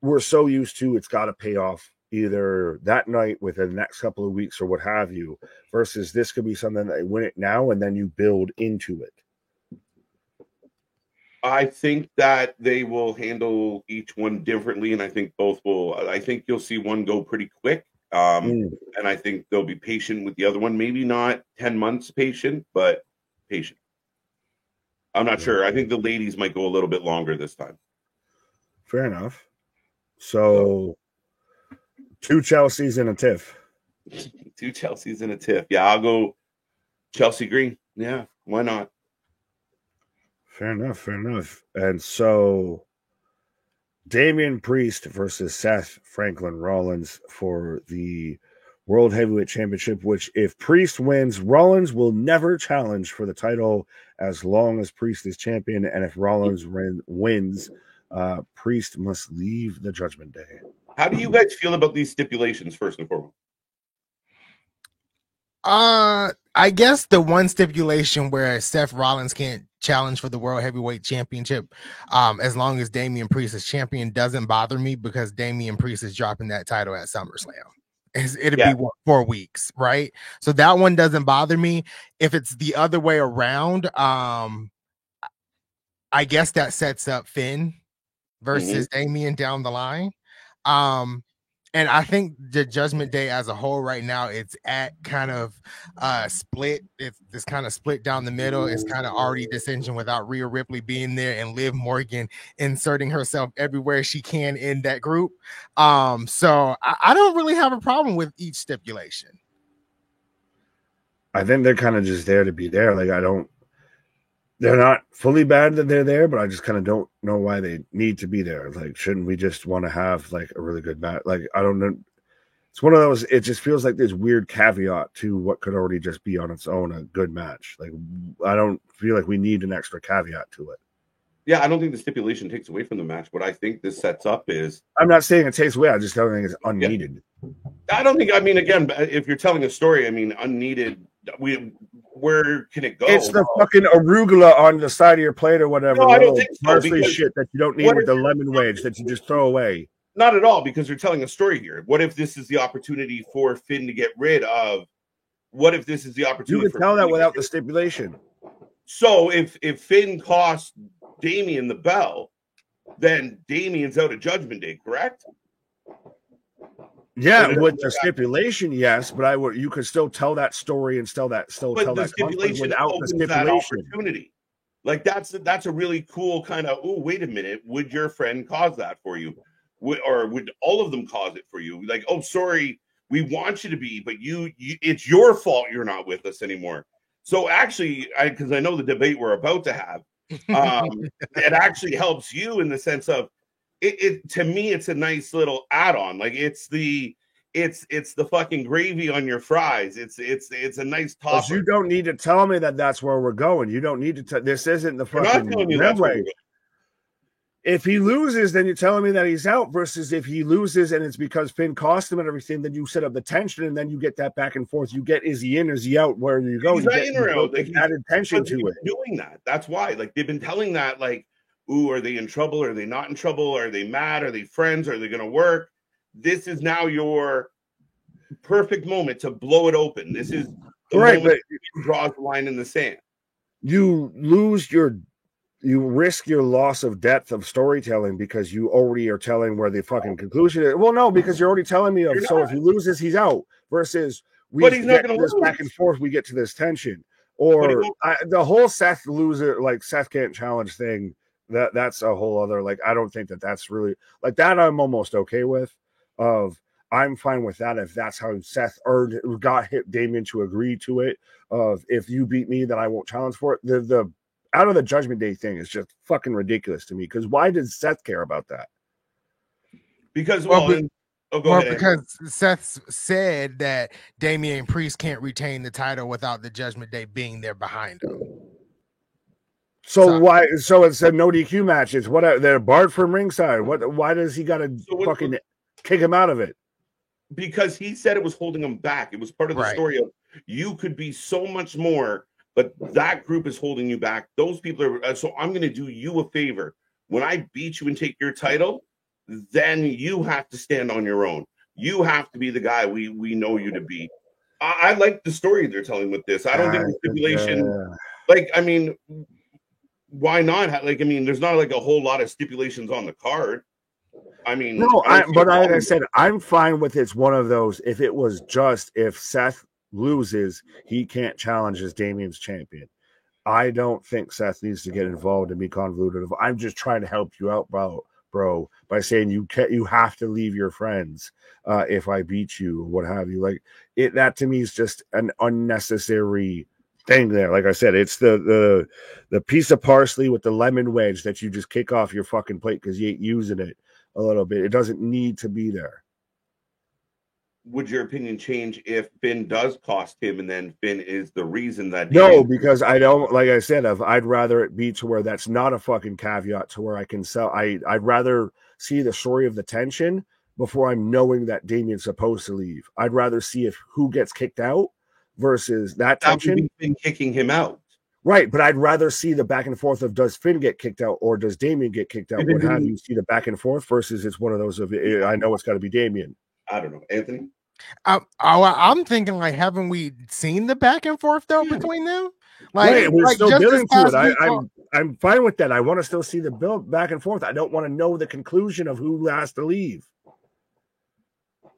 we're so used to it's got to pay off either that night within the next couple of weeks or what have you, versus this could be something that they win it now and then you build into it. I think that they will handle each one differently, and I think both will. I think you'll see one go pretty quick. And I think they'll be patient with the other one. Maybe not 10 months patient, but patient. I'm not sure. I think the ladies might go a little bit longer this time. Fair enough. So 2 Chelseas and a Tiff. 2 Chelseas and a Tiff. Yeah, I'll go Chelsea Green. Yeah, why not? Fair enough. And so Damian Priest versus Seth Franklin Rollins for the World Heavyweight Championship, which if Priest wins, Rollins will never challenge for the title as long as Priest is champion. And if Rollins wins, Priest must leave the Judgment Day. How do you guys feel about these stipulations, first and foremost? I guess the one stipulation where Seth Rollins can't challenge for the World Heavyweight Championship, as long as Damian Priest is champion, doesn't bother me, because Damian Priest is dropping that title at SummerSlam. It'll be 4 weeks, right? So that one doesn't bother me. If it's the other way around, I guess that sets up Finn versus Damian down the line. And I think the Judgment Day as a whole right now, it's at kind of split. It's kind of split down the middle. It's kind of already dissension without Rhea Ripley being there and Liv Morgan inserting herself everywhere she can in that group. So I don't really have a problem with each stipulation. I think they're kind of just there to be there. Like, they're not fully bad that they're there, but I just kind of don't know why they need to be there. Like, shouldn't we just want to have like a really good match? Like, I don't know. It's one of those, it just feels like there's weird caveat to what could already just be on its own a good match. Like, I don't feel like we need an extra caveat to it. Yeah, I don't think the stipulation takes away from the match. What I think this sets up is... I'm not saying it takes away. I just don't think it's unneeded. Yeah. I don't think... I mean, again, if you're telling a story, I mean, unneeded... Where can it go? It's the fucking arugula on the side of your plate or whatever. No, I don't think so. Parsley shit that you don't need with the lemon wedge that you just throw away. Not at all, because you're telling a story here. What if this is the opportunity for Finn to get rid of... What if this is the opportunity... You can tell that without the stipulation. So if Finn costs Damian the belt, then Damian's out of Judgment Day, correct? Yeah, with the stipulation, yes, but you could still tell that story and tell that stipulation conflict without the stipulation. That opportunity. Like that's a really cool kind of, oh, wait a minute, would your friend cause that for you? Or would all of them cause it for you? Like, oh, sorry, we want you to be, but you it's your fault you're not with us anymore. So actually, because I know the debate we're about to have, it actually helps you in the sense of it to me, it's a nice little add-on. Like it's the fucking gravy on your fries. It's a nice topper. You don't need to tell me that that's where we're going. You don't need to. This isn't the I'm not fucking telling you that's where we're going. If he loses, then you're telling me that he's out. Versus if he loses and it's because Finn cost him and everything, then you set up the tension and then you get that back and forth. You get, is he in? Is he out? Where do you go? He's you not in or out. Like, added tension to it. Doing that. That's why. Like they've been telling that. Like, ooh, are they in trouble? Are they not in trouble? Are they mad? Are they friends? Are they going to work? This is now your perfect moment to blow it open. This is the right, but you draw the line in the sand. You risk your loss of depth of storytelling because you already are telling where the fucking conclusion is. Well, no, because you're already telling me of. So if he loses, he's out. Versus but he's not going to lose. Back and forth. We get to this tension, or the whole Seth loser, like Seth can't challenge thing. That's a whole other. Like I don't think that's really like that. I'm almost okay with. I'm fine with that if that's how Seth got Damian to agree to it. If you beat me, then I won't challenge for it. The out of the Judgment Day thing is just fucking ridiculous to me. Because why does Seth care about that? Because because Seth said that Damian Priest can't retain the title without the Judgment Day being there behind him. So why? So it's a no DQ matches. What they're barred from ringside. Why does he got to fucking kick him out of it? Because he said it was holding him back. It was part of the story of you could be so much more, but that group is holding you back. Those people are. So I'm going to do you a favor. When I beat you and take your title, then you have to stand on your own. You have to be the guy we know you to be. I like the story they're telling with this. I don't think the stipulation. Like, I mean, why not? Like, I mean, there's not like a whole lot of stipulations on the card. I mean, no, but like I said, I'm fine with it's one of those. If it was just if Seth loses, he can't challenge as Damian's champion. I don't think Seth needs to get involved and be convoluted. I'm just trying to help you out, bro, by saying you have to leave your friends if I beat you, what have you. Like it, that to me is just an unnecessary thing there. Like I said, it's the piece of parsley with the lemon wedge that you just kick off your fucking plate because you ain't using it a little bit. It doesn't need to be there. Would your opinion change if Finn does cost him and then Finn is the reason that no, because I don't, like I said, I'd rather it be to where that's not a fucking caveat to where I can sell. I'd rather see the story of the tension before I'm knowing that Damian's supposed to leave. I'd rather see who gets kicked out versus that tension. Finn kicking him out. Right, but I'd rather see the back and forth of does Finn get kicked out or does Damian get kicked out? What have you see the back and forth versus it's one of those of I know it's got to be Damian. I don't know, Anthony. I'm thinking like, haven't we seen the back and forth though between them? Like, right, we're still building to it. I'm fine with that. I want to still see the build back and forth. I don't want to know the conclusion of who has to leave.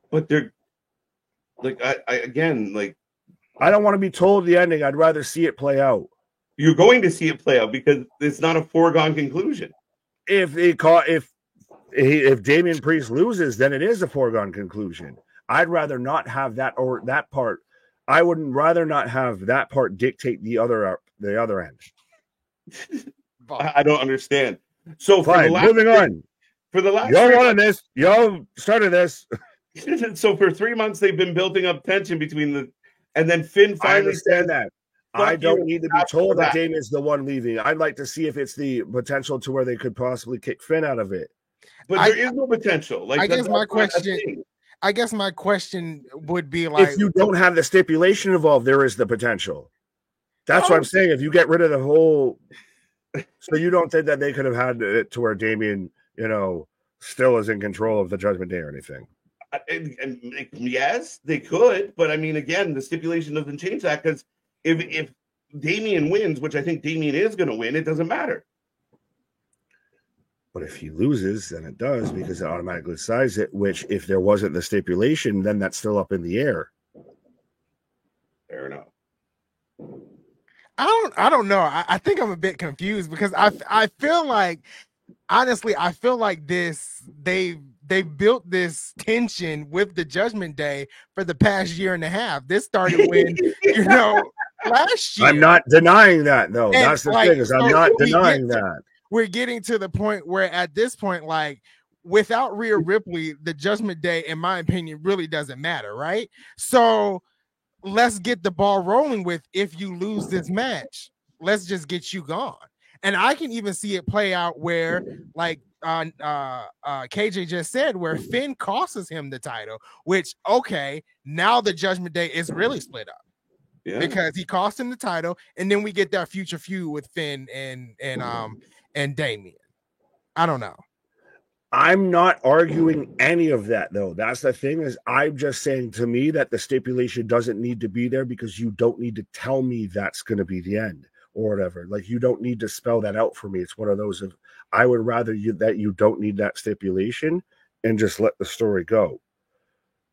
But they're like, I again, like, I don't want to be told the ending. I'd rather see it play out. You're going to see it play out because it's not a foregone conclusion. If Damian Priest loses, then it is a foregone conclusion. I'd rather not have that or that part. I would rather not have that part dictate the other end. I don't understand. So fine, moving on. For the last, y'all wanted this. Y'all started this. So for 3 months they've been building up tension between and then Finn finally said that. I don't need to be told that Damian's the one leaving. I'd like to see if it's the potential to where they could possibly kick Finn out of it. But there is no potential. Like I guess my question would be like, if you don't have the stipulation involved, there is the potential. That's what I'm saying. If you get rid of the whole, so you don't think that they could have had it to where Damian, still is in control of the Judgment Day or anything? And yes, they could, but I mean, again, the stipulation doesn't change that because if Damian wins, which I think Damian is going to win, it doesn't matter. But if he loses, then it does because it automatically decides it, which if there wasn't the stipulation, then that's still up in the air. Fair enough. I don't know. I think I'm a bit confused because I feel like, honestly, I feel like they built this tension with the Judgment Day for the past year and a half. This started when, you know, last year. I'm not denying that, though. And That's the like, thing, is I'm not denying that. We're getting to the point where at this point, like, without Rhea Ripley, the Judgment Day, in my opinion, really doesn't matter, right? So let's get the ball rolling with, if you lose this match, let's just get you gone. And I can even see it play out where, like KJ just said, where Finn costs him the title, which, okay, now the Judgment Day is really split up. Yeah. Because he cost him the title, and then we get that future feud with Finn and Damian. I don't know. I'm not arguing any of that, though. That's the thing, is I'm just saying, to me, that the stipulation doesn't need to be there, because you don't need to tell me that's going to be the end or whatever. Like, you don't need to spell that out for me. It's one of those of, I would rather that you don't need that stipulation and just let the story go.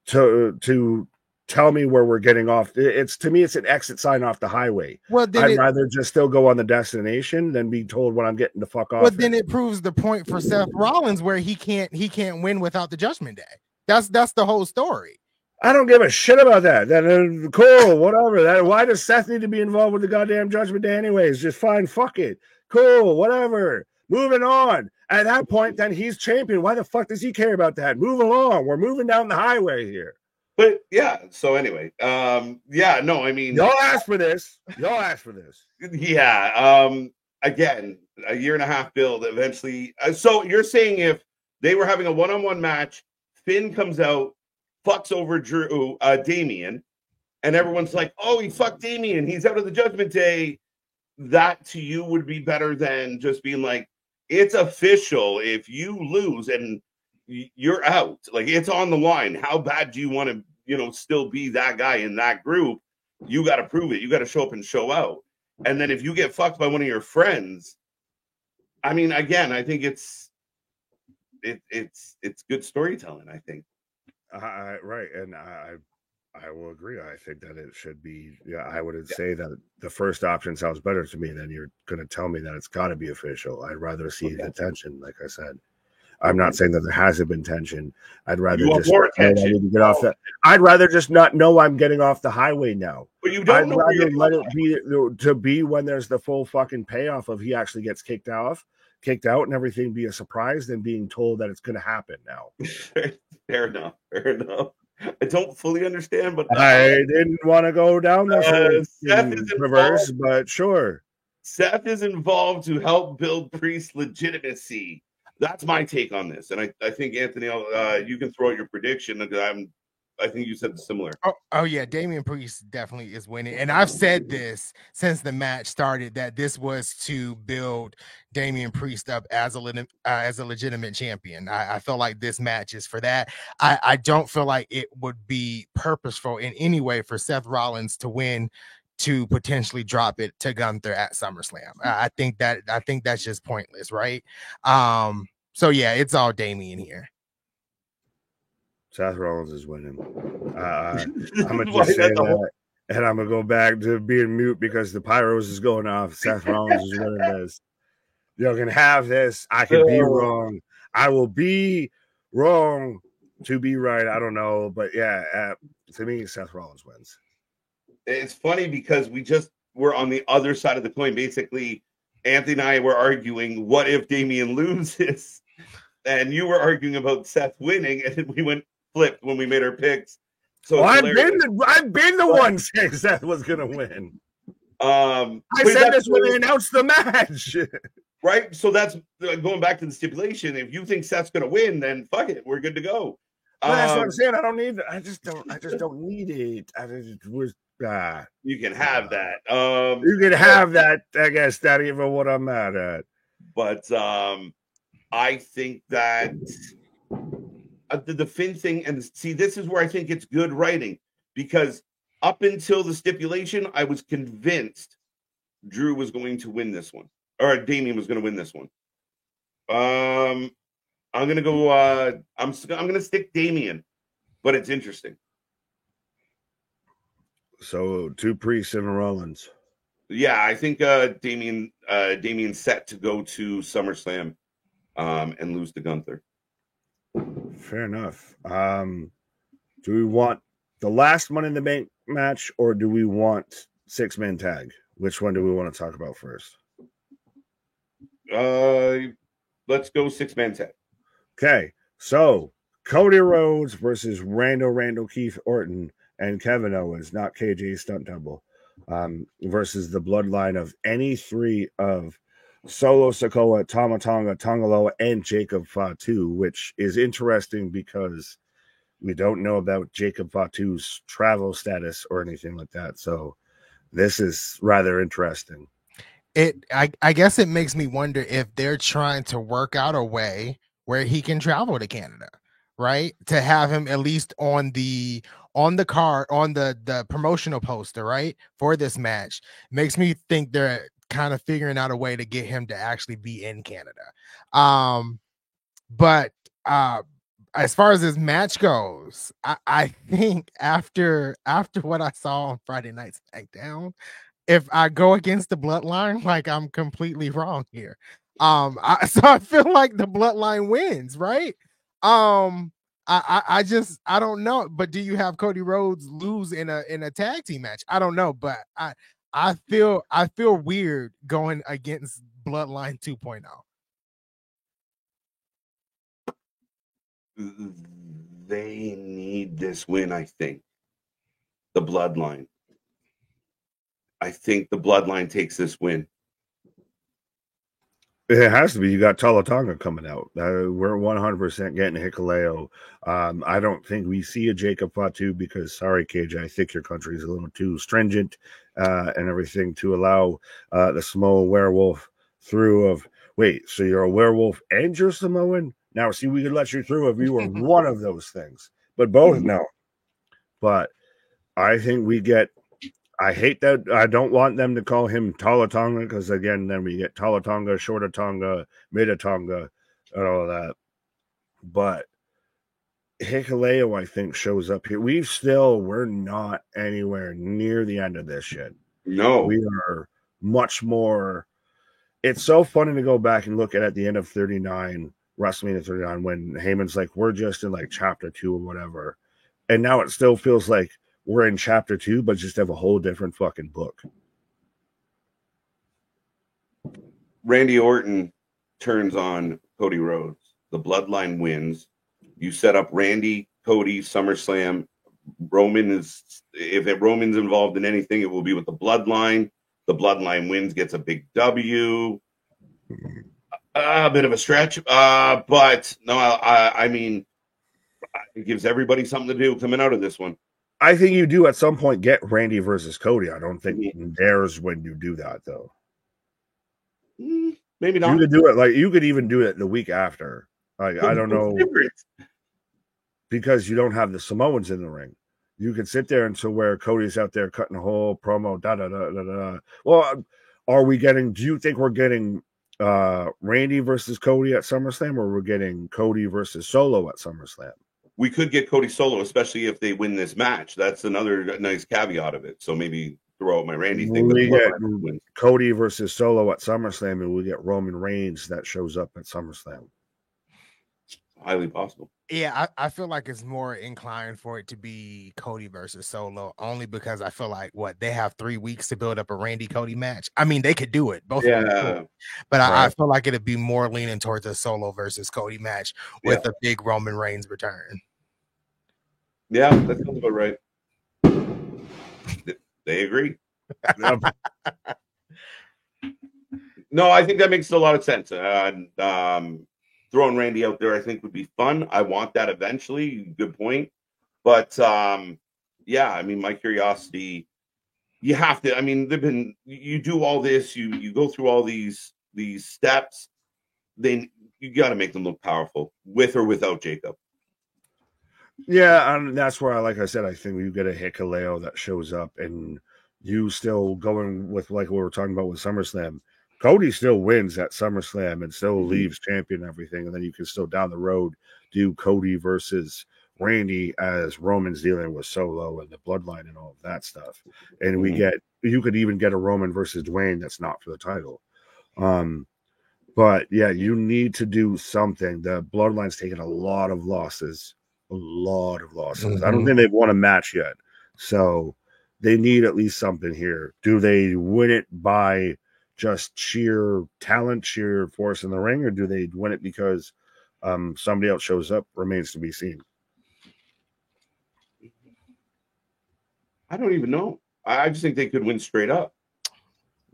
To tell me where we're getting off. It's, to me, it's an exit sign off the highway. Well, I'd rather just still go on the destination than be told when I'm getting the fuck off. But then it proves the point for Seth Rollins, where he can't win without the Judgment Day. That's the whole story. I don't give a shit about that. Cool, whatever. Why does Seth need to be involved with the goddamn Judgment Day anyways? Just fine, fuck it. Cool, whatever. Moving on. At that point, then he's champion. Why the fuck does he care about that? Move along. We're moving down the highway here. But yeah, so anyway, yeah, no, I mean, y'all asked for this. Yeah, again, a year and a half build eventually. So you're saying if they were having a one-on-one match, Finn comes out, fucks over Damian, and everyone's like, oh, he fucked Damian, he's out of the Judgment Day. That to you would be better than just being like, it's official. If you lose and you're out, like, it's on the line. How bad do you want to, still be that guy in that group? You got to prove it. You got to show up and show out. And then if you get fucked by one of your friends, I mean, again, I think it's good storytelling, I think. Right. And I will agree. I think that it should be, I would say that the first option sounds better to me than you're going to tell me that it's got to be official. I'd rather see the tension, like I said. I'm not saying that there hasn't been tension. I'd rather just get off that. I'd rather just not know I'm getting off the highway now. But you don't. I'd rather let it be when there's the full fucking payoff of he actually gets kicked out, and everything be a surprise than being told that it's going to happen now. Fair enough. I don't fully understand, but I didn't want to go down this reverse, but sure. Seth is involved to help build Priest's legitimacy. That's my take on this, and I think, Anthony, you can throw out your prediction. I think you said similar. Oh yeah, Damian Priest definitely is winning, and I've said this since the match started, that this was to build Damian Priest up as a legitimate champion. I feel like this match is for that. I don't feel like it would be purposeful in any way for Seth Rollins to win, to potentially drop it to Gunther at SummerSlam. I think that's just pointless, right? So yeah, it's all Damian here. Seth Rollins is winning. I'm gonna just say that, and I'm gonna go back to being mute because the pyros is going off. Seth Rollins is winning this. You're gonna have this. I could be wrong. I will be wrong to be right. I don't know, but yeah, to me, Seth Rollins wins. It's funny because we just were on the other side of the coin. Basically, Anthony and I were arguing, what if Damian loses? And you were arguing about Seth winning, and then we went flipped when we made our picks. So I've been the one saying Seth was going to win. I said this when they announced the match. Right? So that's going back to the stipulation. If you think Seth's going to win, then fuck it. We're good to go. That's what I'm saying. I don't need it. I just don't need it. You can have that. You can have that. I guess not even what I'm mad at. But I think that the Finn thing, and see, this is where I think it's good writing, because up until the stipulation, I was convinced Drew was going to win this one, or Damian was going to win this one. I'm going to go. I'm going to stick Damian, but it's interesting. So 2 Priests and Rollins. Yeah, I think Damien's set to go to SummerSlam and lose to Gunther. Fair enough. Do we want the last Money in the Bank match, or do we want 6-man tag? Which one do we want to talk about first? Let's go 6-man tag. Okay, so Cody Rhodes versus Randall Keith Orton and Kevin Owens, not KJ Stunt Double, versus the bloodline of any three of Solo Sikoa, Tama Tonga, Tongaloa, and Jacob Fatu, which is interesting because we don't know about Jacob Fatu's travel status or anything like that. So this is rather interesting. I guess it makes me wonder if they're trying to work out a way where he can travel to Canada, right? To have him at least on the card, on the promotional poster, right? For this match. Makes me think they're kind of figuring out a way to get him to actually be in Canada. But as far as this match goes, I think after what I saw on Friday Night SmackDown, if I go against the bloodline, like I'm completely wrong here. So I feel like the bloodline wins, right? I don't know. But do you have Cody Rhodes lose in a tag team match? I don't know, but I feel weird going against Bloodline 2.0. They need this win, I think. The bloodline. I think the bloodline takes this win. It has to be. You got Tonga coming out. We're 100% getting Hikuleo. I don't think we see a Jacob Fatu because, sorry, KJ, I think your country is a little too stringent and everything to allow the Samoan werewolf through of, wait, so you're a werewolf and you're Samoan? Now, see, we could let you through if you were one of those things, but both no. But I think we get, I hate that. I don't want them to call him Talatonga because, again, then we get Talatonga, Shorter Tonga, Tonga, and all that. But Hikuleo, I think, shows up here. We're not anywhere near the end of this shit. No. We are much more. It's so funny to go back and look at the end of 39, WrestleMania 39, when Heyman's like, we're just in like chapter 2 or whatever. And now it still feels like we're in chapter 2, but just have a whole different fucking book. Randy Orton turns on Cody Rhodes. The bloodline wins. You set up Randy, Cody, SummerSlam. If Roman's involved in anything, it will be with the bloodline. The bloodline wins, gets a big W. A bit of a stretch, but no, I mean, it gives everybody something to do coming out of this one. I think you do at some point get Randy versus Cody. I don't think there's when you do that though. Maybe not. You could do it like you could even do it the week after. Like I don't know, because you don't have the Samoans in the ring. You could sit there until where Cody's out there cutting a whole promo. Da da da da da. Well, are we getting? Do you think we're getting Randy versus Cody at SummerSlam, or we're getting Cody versus Solo at SummerSlam? We could get Cody Solo, especially if they win this match. That's another nice caveat of it. So maybe throw out my Randy thing. We get Cody versus Solo at SummerSlam, and we get Roman Reigns that shows up at SummerSlam. Highly possible. Yeah, I feel like it's more inclined for it to be Cody versus Solo, only because I feel like they have 3 weeks to build up a Randy Cody match. I mean, they could do it, both of them, but I feel like it'd be more leaning towards a Solo versus Cody match with a big Roman Reigns return. Yeah, that sounds about right. They agree. No, I think that makes a lot of sense. Throwing Randy out there, I think, would be fun. I want that eventually. Good point. But yeah, I mean, my curiosity, you have to. I mean, you do all this, you go through all these steps. Then you got to make them look powerful, with or without Jacob. Yeah, and that's where, like I said, I think you get a Hikuleo that shows up, and you still going with like what we were talking about with SummerSlam. Cody still wins at SummerSlam and still leaves champion and everything, and then you can still down the road do Cody versus Randy as Roman's dealing with Solo and the bloodline and all of that stuff. And Mhm. you could even get a Roman versus Dwayne that's not for the title. But yeah, you need to do something. The bloodline's taken a lot of losses. A lot of losses. I don't think they've won a match yet. So they need at least something here. Do they win it by just sheer talent, sheer force in the ring, or do they win it because somebody else shows up? Remains to be seen. I don't even know. I just think they could win straight up.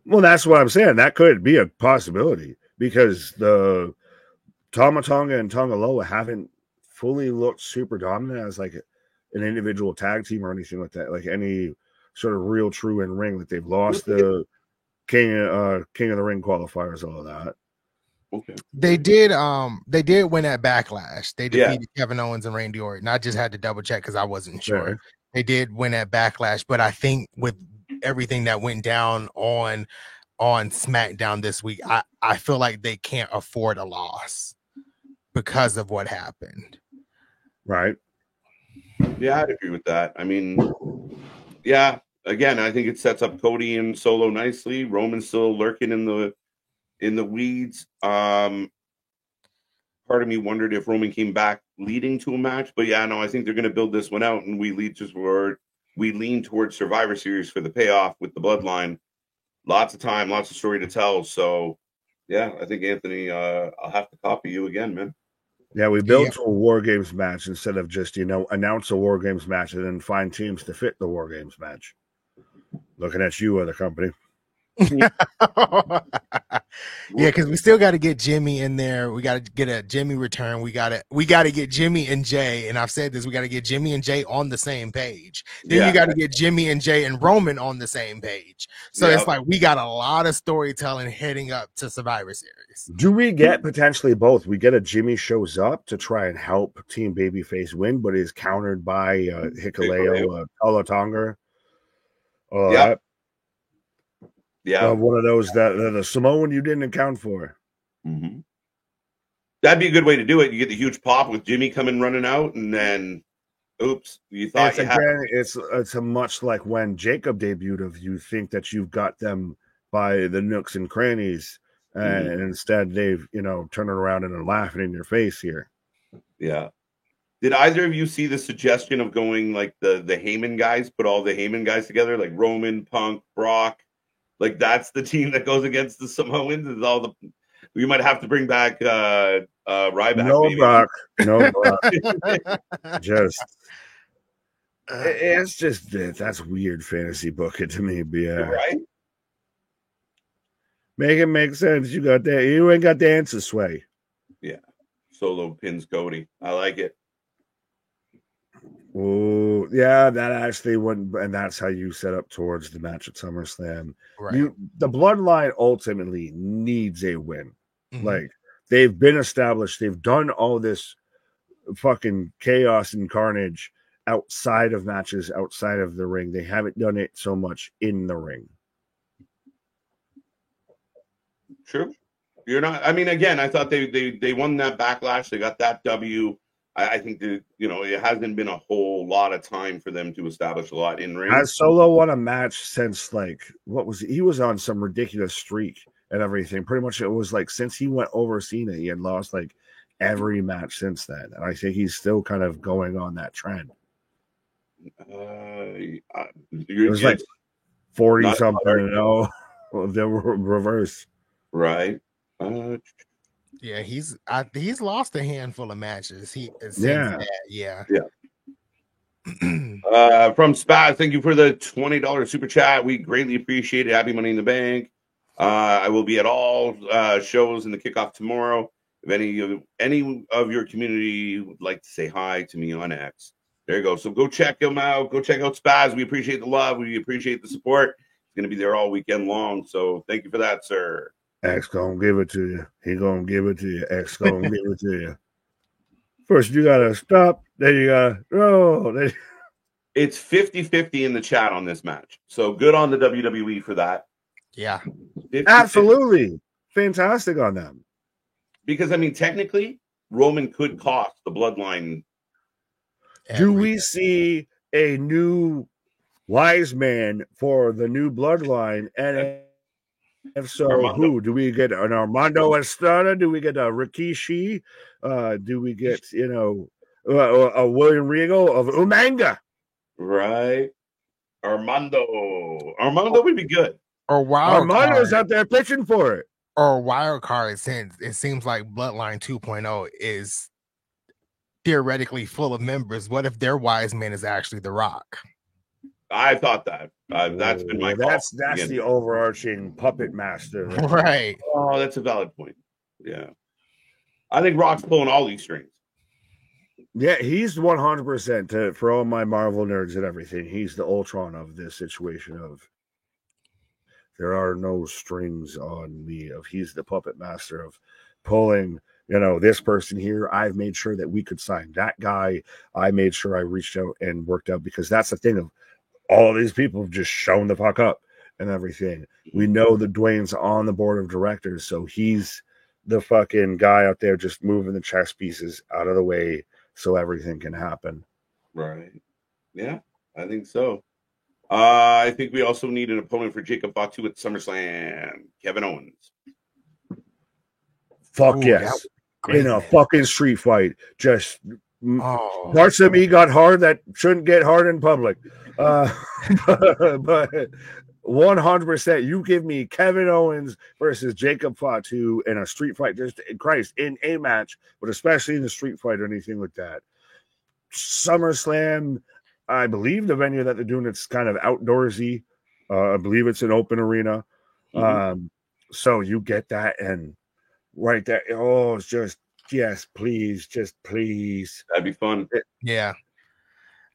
Well, that's what I'm saying. That could be a possibility because the Tama Tonga and Tonga Loa haven't fully looked super dominant as like an individual tag team or anything like that. Like any sort of real true in ring. Like they've lost the King of the Ring qualifiers, all of that. Okay. They did win at Backlash. They defeated Kevin Owens and Randy Orton. I just had to double check because I wasn't sure. Yeah. They did win at Backlash, but I think with everything that went down on SmackDown this week, I feel like they can't afford a loss because of what happened. Right. Yeah, I'd agree with that. I mean, yeah, again, I think it sets up Cody and Solo nicely. Roman's still lurking in the weeds. Part of me wondered if Roman came back leading to a match, but yeah, no, I think they're going to build this one out, and we lean towards Survivor Series for the payoff with the bloodline. Lots of time, lots of story to tell. So, yeah, I think Anthony, I'll have to copy you again, man. Yeah, we built to a War Games match instead of just, announce a War Games match and then find teams to fit the War Games match. Looking at you, other company. Yeah, because we still got to get Jimmy in there. We got to get a Jimmy return. We got to get Jimmy and Jay. And I've said this: we got to get Jimmy and Jay on the same page. Then you got to get Jimmy and Jay and Roman on the same page. So it's like we got a lot of storytelling heading up to Survivor Series. Do we get potentially both? We get a Jimmy shows up to try and help Team Babyface win, but is countered by Hikuleo, Tonga. Yeah, one of those that the Samoan you didn't account for. Mm-hmm. That'd be a good way to do it. You get the huge pop with Jimmy coming running out, and then, oops, you thought it's a much like when Jacob debuted. Of you think that you've got them by the nooks and crannies, and instead they've turning around and are laughing in your face here. Yeah. Did either of you see the suggestion of going like the Heyman guys? Put all the Heyman guys together, like Roman, Punk, Brock. Like that's the team that goes against the Samoans. Is all we might have to bring back Ryback. No Brock. It's just that's weird fantasy booking to me. But yeah, right. Make it make sense. You got that. You ain't got the answer, Sway. Yeah, Solo pins Cody. I like it. Oh, yeah, that actually wouldn't, and that's how you set up towards the match at SummerSlam. Right. The bloodline ultimately needs a win. Like they've been established, they've done all this fucking chaos and carnage outside of matches, outside of the ring. They haven't done it so much in the ring. True. You're not. I mean, again, I thought they won that Backlash. They got that W. I think that it hasn't been a whole lot of time for them to establish a lot in ring. Has Solo won a match since he was on some ridiculous streak and everything. Pretty much it was like since he went over Cena, he had lost like every match since then. And I think he's still kind of going on that trend. It was like 40 something, they were reverse. Right. Yeah, he's lost a handful of matches. From Spaz, thank you for the $20 super chat. We greatly appreciate it. Happy Money in the Bank. I will be at all shows in the kickoff tomorrow. If any of your community would like to say hi to me on X, there you go. So go check him out. Go check out Spaz. We appreciate the love. We appreciate the support. He's going to be there all weekend long. So thank you for that, sir. X gonna give it to you. He gonna give it to you. X gonna give it to you. First, you gotta stop. Then you gotta roll. It's 50-50 in the chat on this match. So good on the WWE for that. Yeah. 50-50. Absolutely. Fantastic on them. Because, I mean, technically, Roman could cost the bloodline. Do we see a new wise man for the new bloodline? And if so, Armando. who? Do we get an Armando Estrada? Do we get a Rikishi? Do we get, a William Regal of Umanga? Right. Armando would be good. Or wild Armando's card. out there pitching for it. Or wild card, since it seems like Bloodline 2.0 is theoretically full of members. What if their wise man is actually The Rock? I thought that. That's been my call. That's the overarching puppet master. Right. Oh, that's a valid point. Yeah. I think Rock's pulling all these strings. Yeah, he's 100% for all my Marvel nerds and everything. He's the Ultron of this situation of there are no strings on me. He's the puppet master of pulling, this person here. I've made sure that we could sign that guy. I made sure I reached out and worked out, because that's the thing of all these people have just shown the fuck up and everything. We know that Dwayne's on the board of directors, so he's the fucking guy out there just moving the chess pieces out of the way so everything can happen. Right. Yeah, I think so. I think we also need an opponent for Jacob Fatu at SummerSlam. Kevin Owens. Fuck yes. In a fucking street fight. Just parts of me got hard that shouldn't get hard in public. But 100%, you give me Kevin Owens versus Jacob Fatu in a street fight, just Christ, in a match, but especially in the street fight or anything like that. SummerSlam, I believe the venue that they're doing, it's kind of outdoorsy. I believe it's an open arena. So you get that, and right there, it's just, yes, please, just please. That'd be fun. Yeah.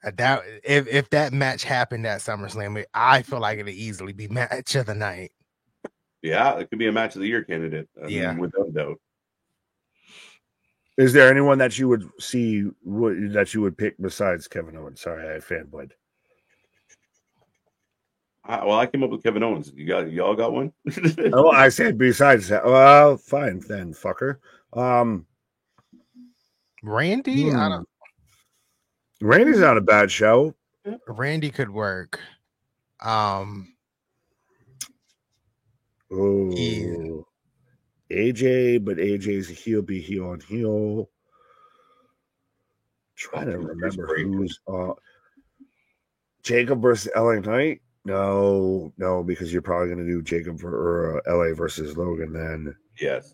That if that match happened at SummerSlam, I feel like it'd easily be match of the night. Yeah, it could be a match of the year candidate. Without doubt. Is there anyone that you would see that you would pick besides Kevin Owens? Sorry, I had fanboyed. I came up with Kevin Owens. Y'all got one? Oh, I said besides that. Well, fine then, fucker. Randy? Randy's not a bad show. Randy could work. AJ, but AJ's a heel, be heel on heel. Trying to remember who's Jacob versus LA Knight. No, because you're probably going to do Jacob for LA versus Logan then. Yes.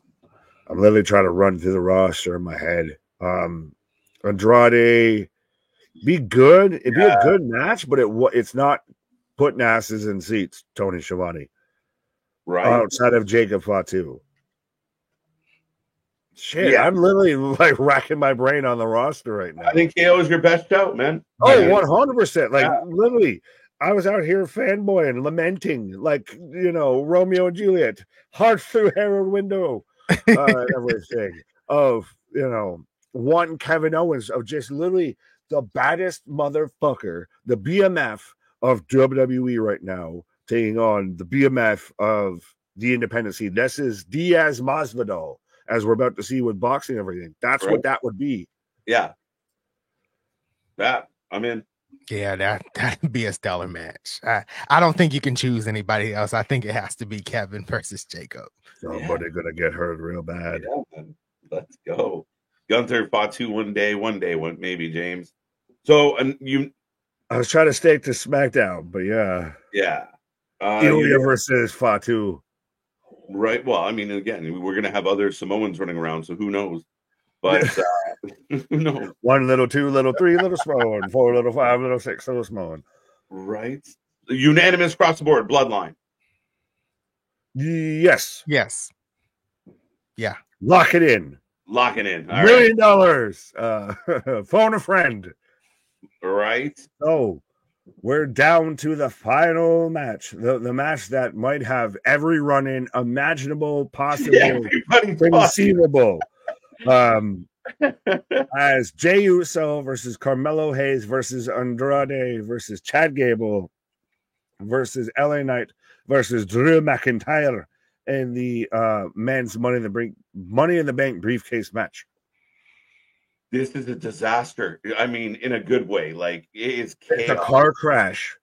I'm literally trying to run through the roster in my head. Andrade, be good. It'd be a good match, but it's not putting asses in seats, Tony Schiavone. Right. Outside of Jacob Fatu. Shit, I'm literally like racking my brain on the roster right now. I think KO is your best shout, man. Oh, 100%. Like, literally, I was out here fanboying, lamenting, like, Romeo and Juliet, heart through Herald window, and everything. Of, one Kevin Owens, of just literally the baddest motherfucker, the BMF of WWE right now, taking on the BMF of the independent scene. This is Diaz Masvidal, as we're about to see with boxing and everything. That's what that would be. Yeah. I'm in. Yeah, that'd be a stellar match. I don't think you can choose anybody else. I think it has to be Kevin versus Jacob. Somebody gonna get hurt real bad. Yeah, man. Let's go. Gunther Fatu one day, maybe, James. So, and I was trying to stick to SmackDown, but yeah. Ilya versus Fatu. Right. Well, I mean, again, we're going to have other Samoans running around, so who knows? But who knows? 1 little, 2 little, 3 little Samoan, 4 little, 5 little, 6 little Samoan. Right. Unanimous across the board, bloodline. Yes. Yeah. Lock it in. All $1 million. Phone a friend. Right. So we're down to the final match. The match that might have every run-in imaginable, possible, conceivable. As Jey Uso versus Carmelo Hayes versus Andrade versus Chad Gable versus LA Knight versus Drew McIntyre in the men's Money in the Bank briefcase match. This is a disaster. I mean, in a good way. Like, it is chaos. It's a car crash.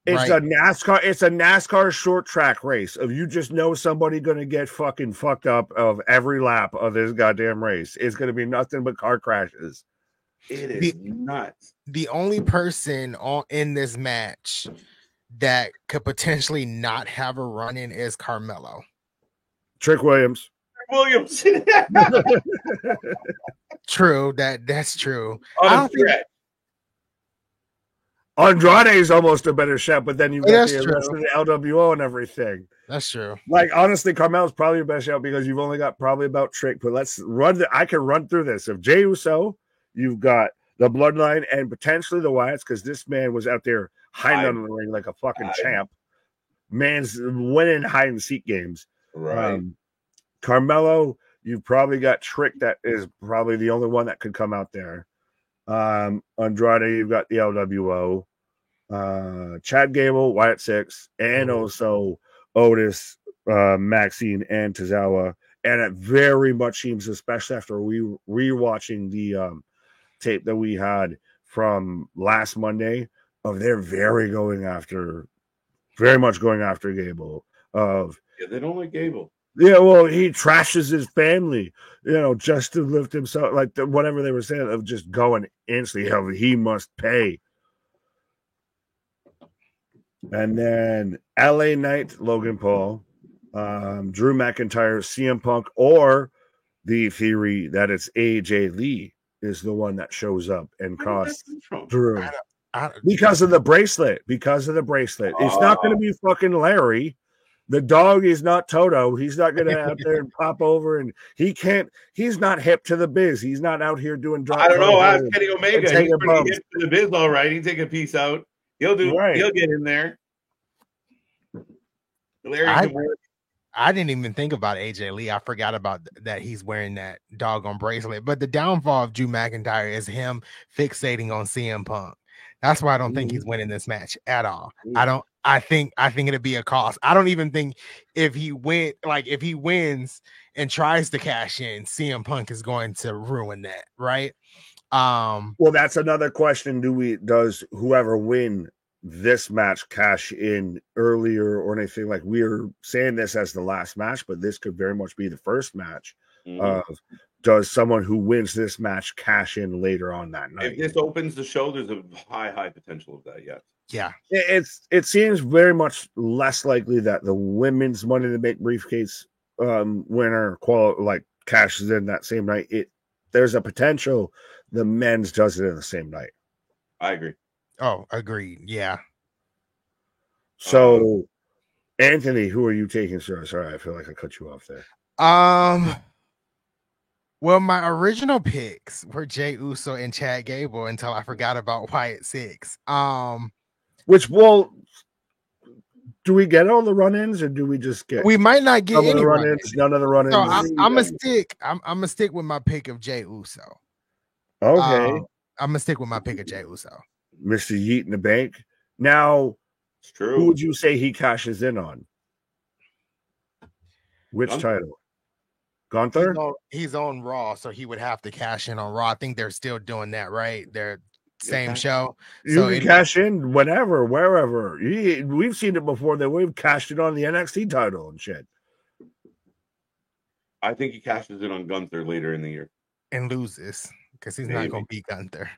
It's a NASCAR. It's a NASCAR short track race. If you just know somebody going to get fucking fucked up of every lap of this goddamn race, it's going to be nothing but car crashes. It is nuts. The only person in this match that could potentially not have a run in is Carmelo. Trick Williams. True. That's true. Andrade is almost a better shot, but then you got the rest of the LWO and everything. That's true. Like, honestly, Carmelo's probably your best shot because you've only got probably about Trick. But let's run. I can run through this. If Jey Uso, you've got the Bloodline and potentially the Wyatts, because this man was out there hiding under the ring like a fucking champ. Man's winning hide and seek games. Right. Carmelo, you've probably got Trick. That is probably the only one that could come out there. Andrade, you've got the LWO, Chad Gable, Wyatt Six, and also Otis, Maxine, and Tozawa. And it very much seems, especially after rewatching the tape that we had from last Monday, of they're very much going after Gable. They don't like Gable. Yeah, well, he trashes his family, just to lift himself, like whatever they were saying, of just going instantly. He must pay. And then LA Knight, Logan Paul, Drew McIntyre, CM Punk, or the theory that it's AJ Lee is the one that shows up and costs Drew. Because of the bracelet. It's not going to be fucking Larry. The dog is not Toto. He's not going to out there and pop over, and he's not hip to the biz. He's not out here doing drugs. I don't know. Ask Kenny Omega. He's pretty hip to the biz, all right. He take a piece out. He'll get in there. I didn't even think about AJ Lee. I forgot about that he's wearing that doggone bracelet. But the downfall of Drew McIntyre is him fixating on CM Punk. That's why I don't think he's winning this match at all. I think it'd be a cost. I don't even think if he wins and tries to cash in, CM Punk is going to ruin that, right? Well, that's another question. Does whoever win this match cash in earlier or anything? Like, we're saying this as the last match, but this could very much be the first match of does someone who wins this match cash in later on that night? If this opens the show, there's a high potential of that, yes. Yeah. It seems very much less likely that the women's Money in the Bank briefcase winner cashes in that same night. There's a potential the men's does it in the same night. I agree. Oh, agreed. Yeah. So, Anthony, who are you taking, sir? Sorry, I feel like I cut you off there. Well, my original picks were Jey Uso and Chad Gable until I forgot about Wyatt Six. Do we get all the run-ins, or do we just get? We might not get any run-ins. None of the run-ins. So I'm gonna stick with my pick of Jey Uso. Okay. I'm gonna stick with my pick of Jey Uso. Mr. Yeet in the bank. Now, it's true. Who would you say he cashes in on? Which title? Gunther? He's on Raw, so he would have to cash in on Raw. I think they're still doing that, right? They're same show. You can cash in whenever, wherever. We've seen it before that we've cashed it on the NXT title and shit. I think he cashes in on Gunther later in the year. And loses, because he's not going to beat Gunther.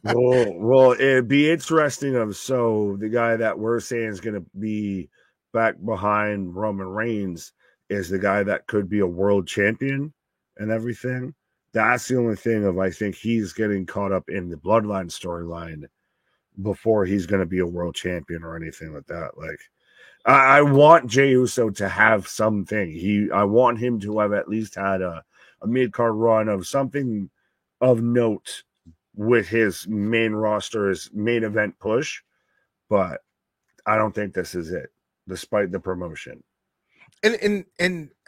Well, it'd be interesting. So the guy that we're saying is going to be back behind Roman Reigns is the guy that could be a world champion and everything. That's the only thing I think he's getting caught up in the Bloodline storyline before he's going to be a world champion or anything like that. Like, I want Jey Uso to have something. I want him to have at least had a mid-card run of something of note with his main roster's main event push, but I don't think this is it, despite the promotion. And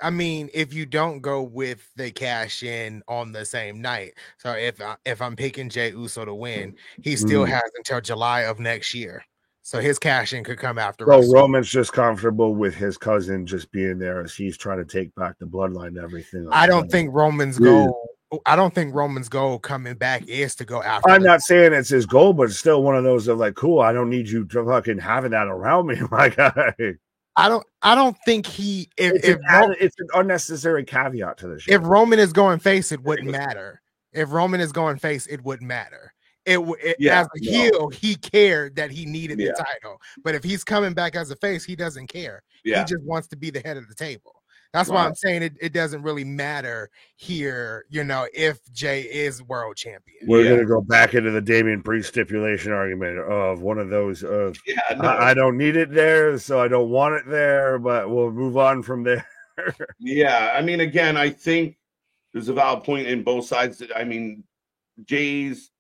I mean, if you don't go with the cash in on the same night, so if I'm picking Jey Uso to win, he still has until July of next year. So his cash in could come after. So Roman's just comfortable with his cousin just being there as he's trying to take back the bloodline and everything. I don't think Roman's goal I don't think Roman's goal coming back is to go after. I'm not saying it's his goal, but it's still one of those of like, cool, I don't need you to fucking having that around me, my guy. I don't think he It's an unnecessary caveat to the show. If Roman is going face, it wouldn't matter. If Roman is going face, it wouldn't matter. As a heel, he cared that he needed the title. But if he's coming back as a face, he doesn't care. He just wants to be the head of the table. That's why I'm saying it doesn't really matter here, if Jay is world champion. We're going to go back into the Damian Priest stipulation argument of one of those of I don't need it there, so I don't want it there, but we'll move on from there. Yeah, I mean, again, I think there's a valid point in both sides. I mean, Jay's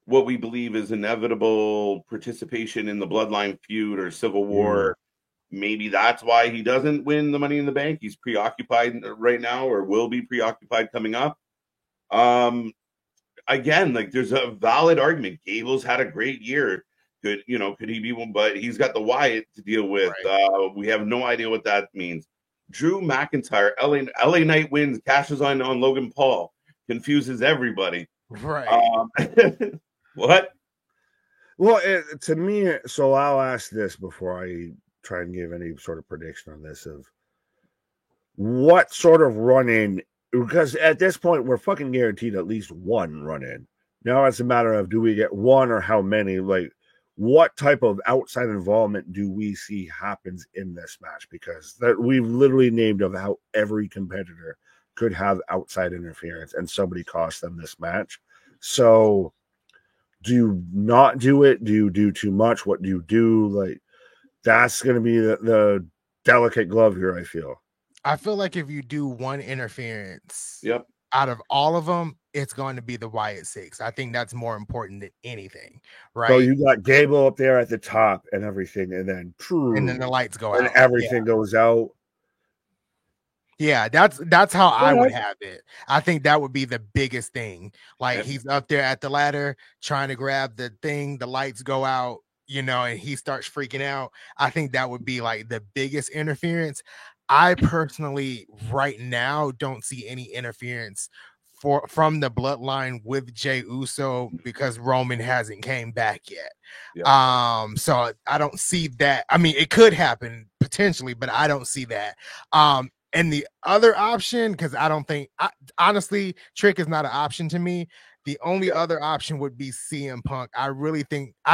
what we believe is inevitable participation in the Bloodline feud or Civil War. Maybe that's why he doesn't win the Money in the Bank. He's preoccupied right now, or will be preoccupied coming up. Again, like there's a valid argument. Gable's had a great year. Could he be one? But he's got the Wyatt to deal with. Right. We have no idea what that means. Drew McIntyre, LA Knight wins, cashes on Logan Paul, confuses everybody. Right. What? Well, to me, so I'll ask this before I try and give any sort of prediction on this of what sort of run-in, because at this point we're fucking guaranteed at least one run-in. Now it's a matter of do we get one or how many, like what type of outside involvement do we see happens in this match? Because we've literally named of how every competitor could have outside interference and somebody cost them this match. So do you not do it? Do you do too much? What do you do? Like, that's going to be the delicate glove here, I feel like if you do one interference out of all of them, it's going to be the Wyatt Six. I think that's more important than anything, right? So you got Gable up there at the top and everything, and then the lights go out. And everything goes out. Yeah, that's how I would have it. I think that would be the biggest thing. Like he's up there at the ladder trying to grab the thing, the lights go out, and he starts freaking out. I think that would be like the biggest interference. I personally right now don't see any interference from the bloodline with Jey Uso because Roman hasn't came back yet. Yeah. So I don't see that. I mean, it could happen potentially, but I don't see that. And the other option, because I don't think, honestly, Trick is not an option to me. The only other option would be CM Punk. I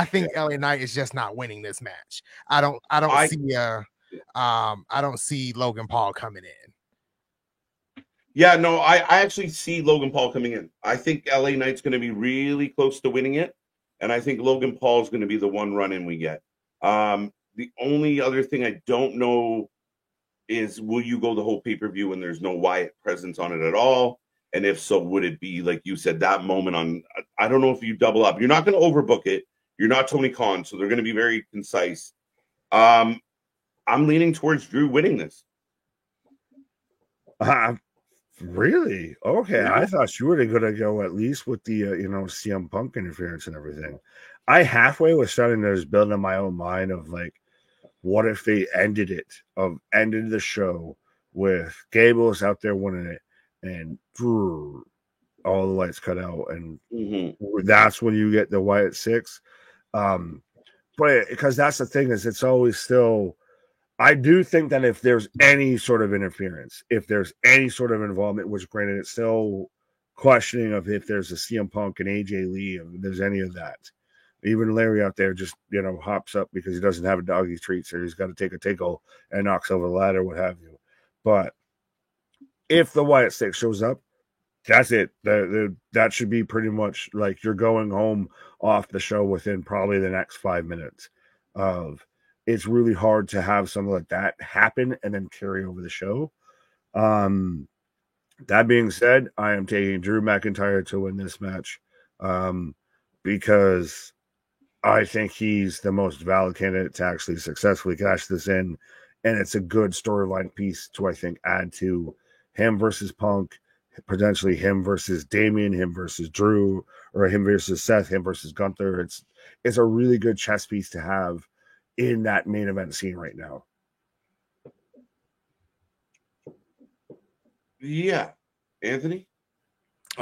think LA Knight is just not winning this match. I don't see Logan Paul coming in. Yeah, no, I actually see Logan Paul coming in. I think LA Knight's going to be really close to winning it, and I think Logan Paul is going to be the one run-in we get. The only other thing I don't know is will you go the whole pay-per-view when there's no Wyatt presence on it at all? And if so, would it be, like you said, that moment on, I don't know if you double up. You're not going to overbook it. You're not Tony Khan, so they're going to be very concise. I'm leaning towards Drew winning this. Really? Okay. Yeah. I thought you were going to go at least with the, CM Punk interference and everything. I halfway was starting to just build in my own mind of like, what if they ended the show with Gable's out there winning it and all the lights cut out, and that's when you get the Wyatt Six. But because that's the thing is it's always still, I do think that if there's any sort of interference, if there's any sort of involvement, which granted it's still questioning of if there's a CM Punk and AJ Lee, if there's any of that. Even Larry out there just, hops up because he doesn't have a doggy treat, so he's got to take a tickle and knocks over the ladder, what have you. But if the Wyatt Six shows up, that's it. That should be pretty much like you're going home off the show within probably the next 5 minutes. It's really hard to have something like that happen and then carry over the show. That being said, I am taking Drew McIntyre to win this match because I think he's the most valid candidate to actually successfully cash this in. And it's a good storyline piece to, I think, add to him versus Punk, potentially him versus Damian, him versus Drew, or him versus Seth, him versus Gunther. It's a really good chess piece to have in that main event scene right now. Yeah. Anthony?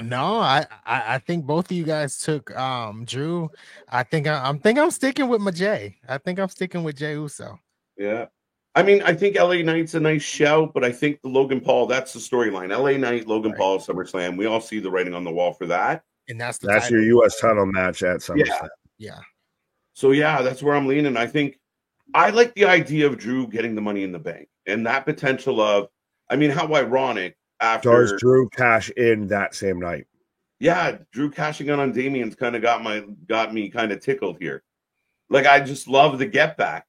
No, I think both of you guys took Drew. I'm sticking with my Jay. I think I'm sticking with Jay Uso. Yeah. I mean, I think LA Knight's a nice shout, but I think the Logan Paul, that's the storyline. LA Knight, Logan Right. Paul, SummerSlam. We all see the writing on the wall for that. And that's the That's your title. U.S. title match at SummerSlam. Yeah. So yeah, that's where I'm leaning. I think I like the idea of Drew getting the money in the bank and that potential of, I mean, how ironic Does after Drew cash in that same night? yeah, Drew cashing in on Damien's kind of got me kind of tickled here. Like I just love the get back.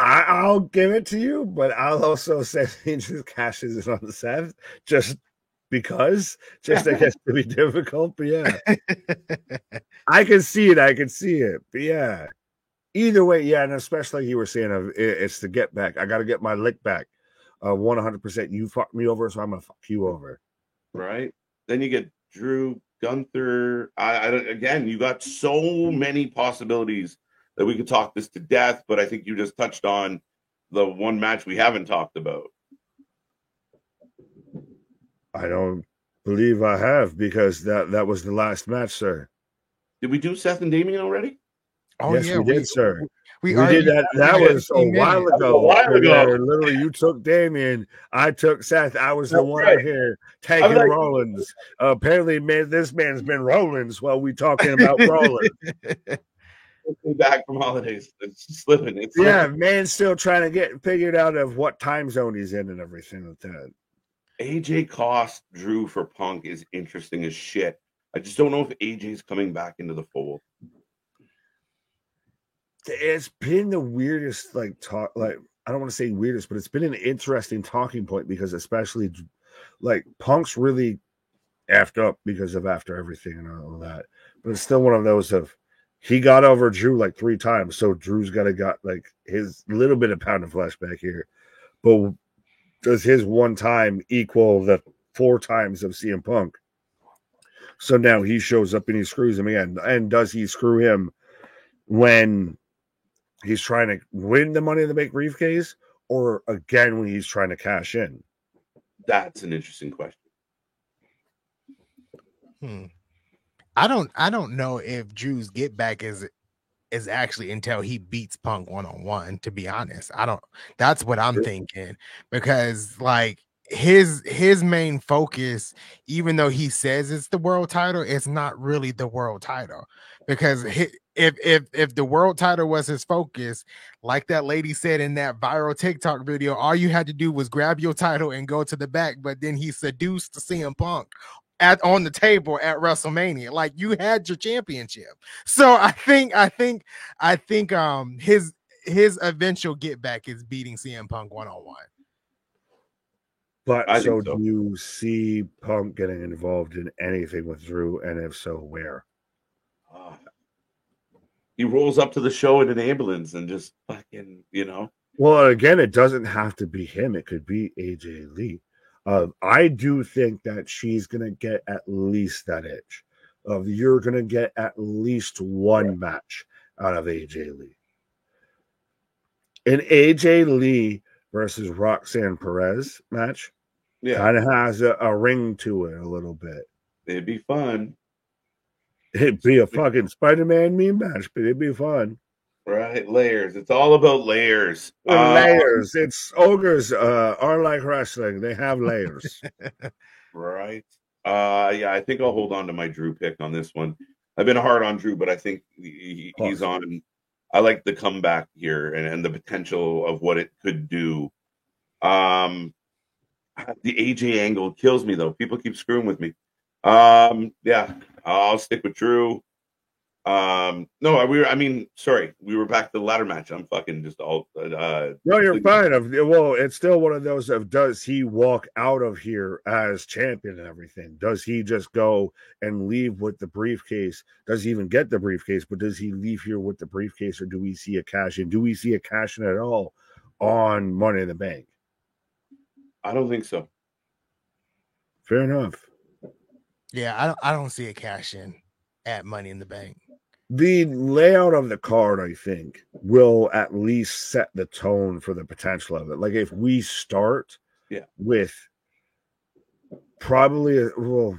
I'll give it to you, but I'll also say he just cashes in on the 7th just because, just I guess to be difficult. But yeah, I can see it. I can see it. But yeah, either way, yeah, and especially like you were saying, it's the get back. I got to get my lick back. 100%. You fucked me over, so I'm gonna fuck you over. Right. Then you get Drew, Gunther. Again, you got so many possibilities that we could talk this to death, but I think you just touched on the one match we haven't talked about. I don't believe I have, because that was the last match, sir. Did we do Seth and Damien already? Oh yes, yeah, we did, sir. We did that. That was a while ago. Literally, you took Damien, I took Seth. I was the one out here taking Rollins. Apparently, this man's been Rollins while we talking about Rollins. Back from holidays, it's slipping. It's man's still trying to get figured out of what time zone he's in and everything like that. AJ cost Drew for Punk is interesting as shit. I just don't know if AJ's coming back into the fold. It's been the weirdest talk. I don't want to say weirdest, but it's been an interesting talking point, because especially Punk's really effed up because of after everything and all that. But it's still one of those of he got over Drew 3 times, so Drew's got his little bit of pound of flesh back here. But does his one time equal the 4 times of CM Punk? So now he shows up and he screws him again. And does he screw him when he's trying to win the Money in the Bank briefcase, or again when he's trying to cash in? That's an interesting question. I don't know if Drew's get back is actually until he beats Punk 1-on-1, to be honest. That's what I'm thinking, because his main focus, even though he says it's the world title, it's not really the world title, because if the world title was his focus, like that lady said in that viral TikTok video, all you had to do was grab your title and go to the back. But then he seduced CM Punk on the table at WrestleMania. You had your championship. So I think his eventual get back is beating CM Punk 1-on-1. But so do you see Punk getting involved in anything with Drew, and if so, where? He rolls up to the show in an ambulance and just fucking, Well, again, it doesn't have to be him. It could be AJ Lee. I do think that she's going to get at least that edge. You're going to get at least one match out of AJ Lee. An AJ Lee versus Roxanne Perez match kind of has a ring to it a little bit. It'd be fun. It'd be a fucking Spider-Man meme match, but it'd be fun. Right, layers. It's all about layers. Layers. It's ogres are like wrestling. They have layers. Right. Yeah, I think I'll hold on to my Drew pick on this one. I've been hard on Drew, but I think he's on. I like the comeback here and the potential of what it could do. The AJ angle kills me, though. People keep screwing with me. Yeah, I'll stick with Drew. No, we were back to the ladder match. I'm fucking just all. No, you're fine. Well, it's still one of those of, does he walk out of here as champion and everything? Does he just go and leave with the briefcase? Does he even get the briefcase? But does he leave here with the briefcase, or do we see a cash in? Do we see a cash in at all on Money in the Bank? I don't think so. Fair enough. Yeah, I don't see a cash in at Money in the Bank. The layout of the card, I think, will at least set the tone for the potential of it. If we start with probably well,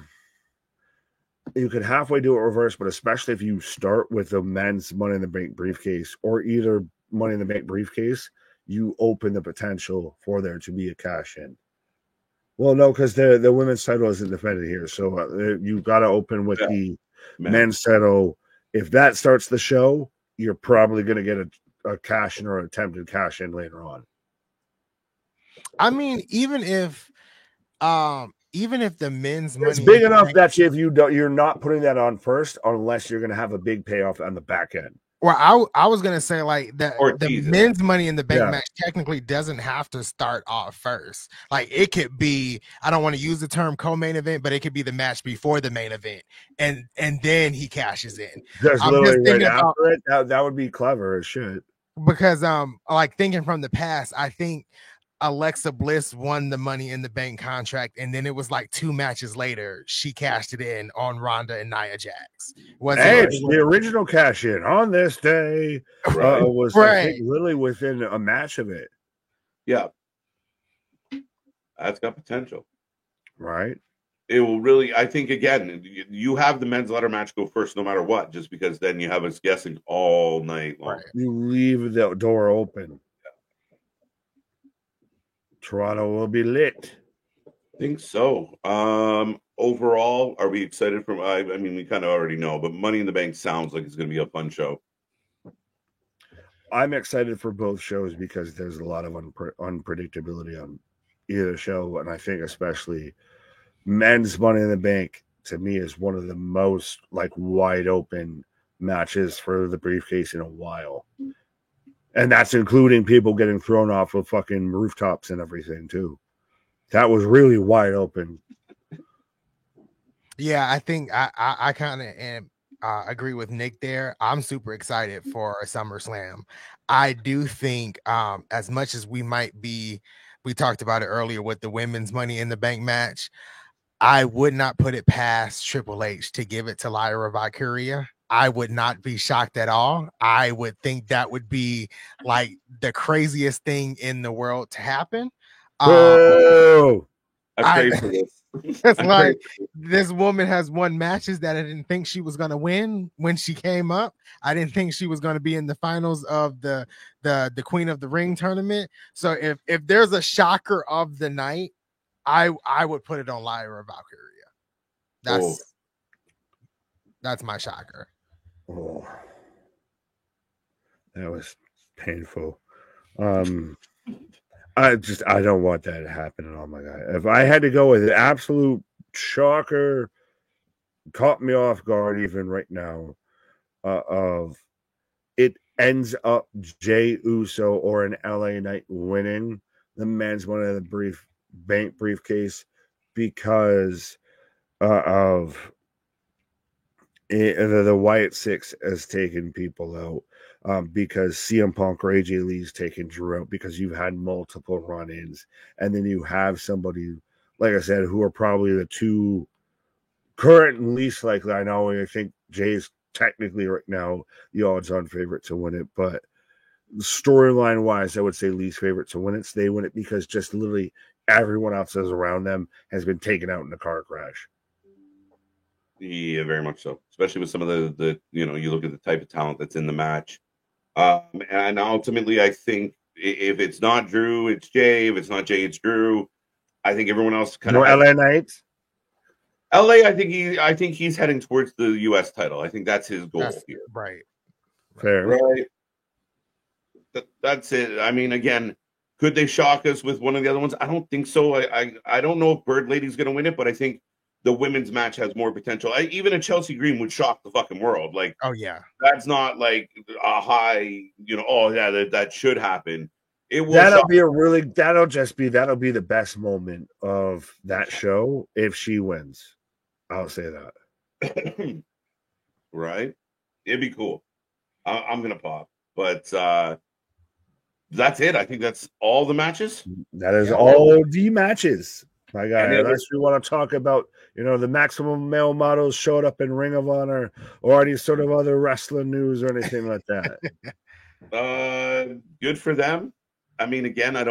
you could halfway do it reverse, but especially if you start with the men's Money in the Bank briefcase or either Money in the Bank briefcase, you open the potential for there to be a cash in. Well, no, because the women's title isn't defended here, so you got to open with the men's title. If that starts the show, you're probably going to get a cash in or attempted cash in later on. I mean, even if the men's money, it's big enough that if you're not putting that on first, unless you're going to have a big payoff on the back end. Well, I was gonna say like the men's Money in the Bank match technically doesn't have to start off first. Like it could be, I don't want to use the term co-main event, but it could be the match before the main event, and then he cashes in. Just literally right after it. That would be clever as shit. Because like thinking from the past, I think Alexa Bliss won the Money in the Bank contract, and then it was like 2 matches later she cashed it in on Ronda and Nia Jax. The original cash in on this day was I think literally within a match of it. Yeah, that's got potential, right? It will really. I think again, you have the men's ladder match go first, no matter what, just because then you have us guessing all night long. Right. You leave the door open. Toronto will be lit. I think so. Overall, are we excited from? I mean, we kind of already know, but Money in the Bank sounds like it's going to be a fun show. I'm excited for both shows because there's a lot of unpredictability on either show, and I think especially men's Money in the Bank to me is one of the most like wide open matches for the briefcase in a while. And that's including people getting thrown off of fucking rooftops and everything, too. That was really wide open. Yeah, I think I kind of agree with Nick there. I'm super excited for SummerSlam. I do think as much as we talked about it earlier with the women's Money in the Bank match, I would not put it past Triple H to give it to Lyra Valkyria. I would not be shocked at all. I would think that would be like the craziest thing in the world to happen. It's like this woman has won matches that I didn't think she was going to win when she came up. I didn't think she was going to be in the finals of the Queen of the Ring tournament. So if there's a shocker of the night, I would put it on Lyra Valkyria. That's my shocker. Oh, that was painful. I don't want that to happen. Oh my god! If I had to go with an absolute shocker, caught me off guard even right now. Of it ends up Jey Uso or an LA Knight winning the men's Money in the Bank briefcase because of the Wyatt Six has taken people out because CM Punk or AJ Lee's taken Drew out because you've had multiple run-ins, and then you have somebody, like I said, who are probably the two current and least likely. I know I think Jay's technically right now the odds-on favorite to win it, but storyline wise, I would say least favorite to win it. So they win it because just literally everyone else is around them has been taken out in a car crash. Yeah, very much so. Especially with some of the you look at the type of talent that's in the match. And ultimately, I think if it's not Drew, it's Jay. If it's not Jay, it's Drew. I think everyone else kind of LA Knights. LA, I think he's heading towards the US title. I think that's his goal here. Right. Fair. Right. That's it. I mean, again, could they shock us with one of the other ones? I don't think so. I don't know if Bird Lady's going to win it, but I think the women's match has more potential. Even a Chelsea Green would shock the fucking world. Like, oh yeah, that's not like a high. Oh yeah, that should happen. It will. That'll be that'll be the best moment of that show if she wins. I'll say that. Right, it'd be cool. I'm gonna pop, but that's it. I think that's all the matches. That is all the matches. My God, unless we want to talk about, the maximum male models showed up in Ring of Honor or any sort of other wrestling news or anything like that. Good for them. I mean, again, I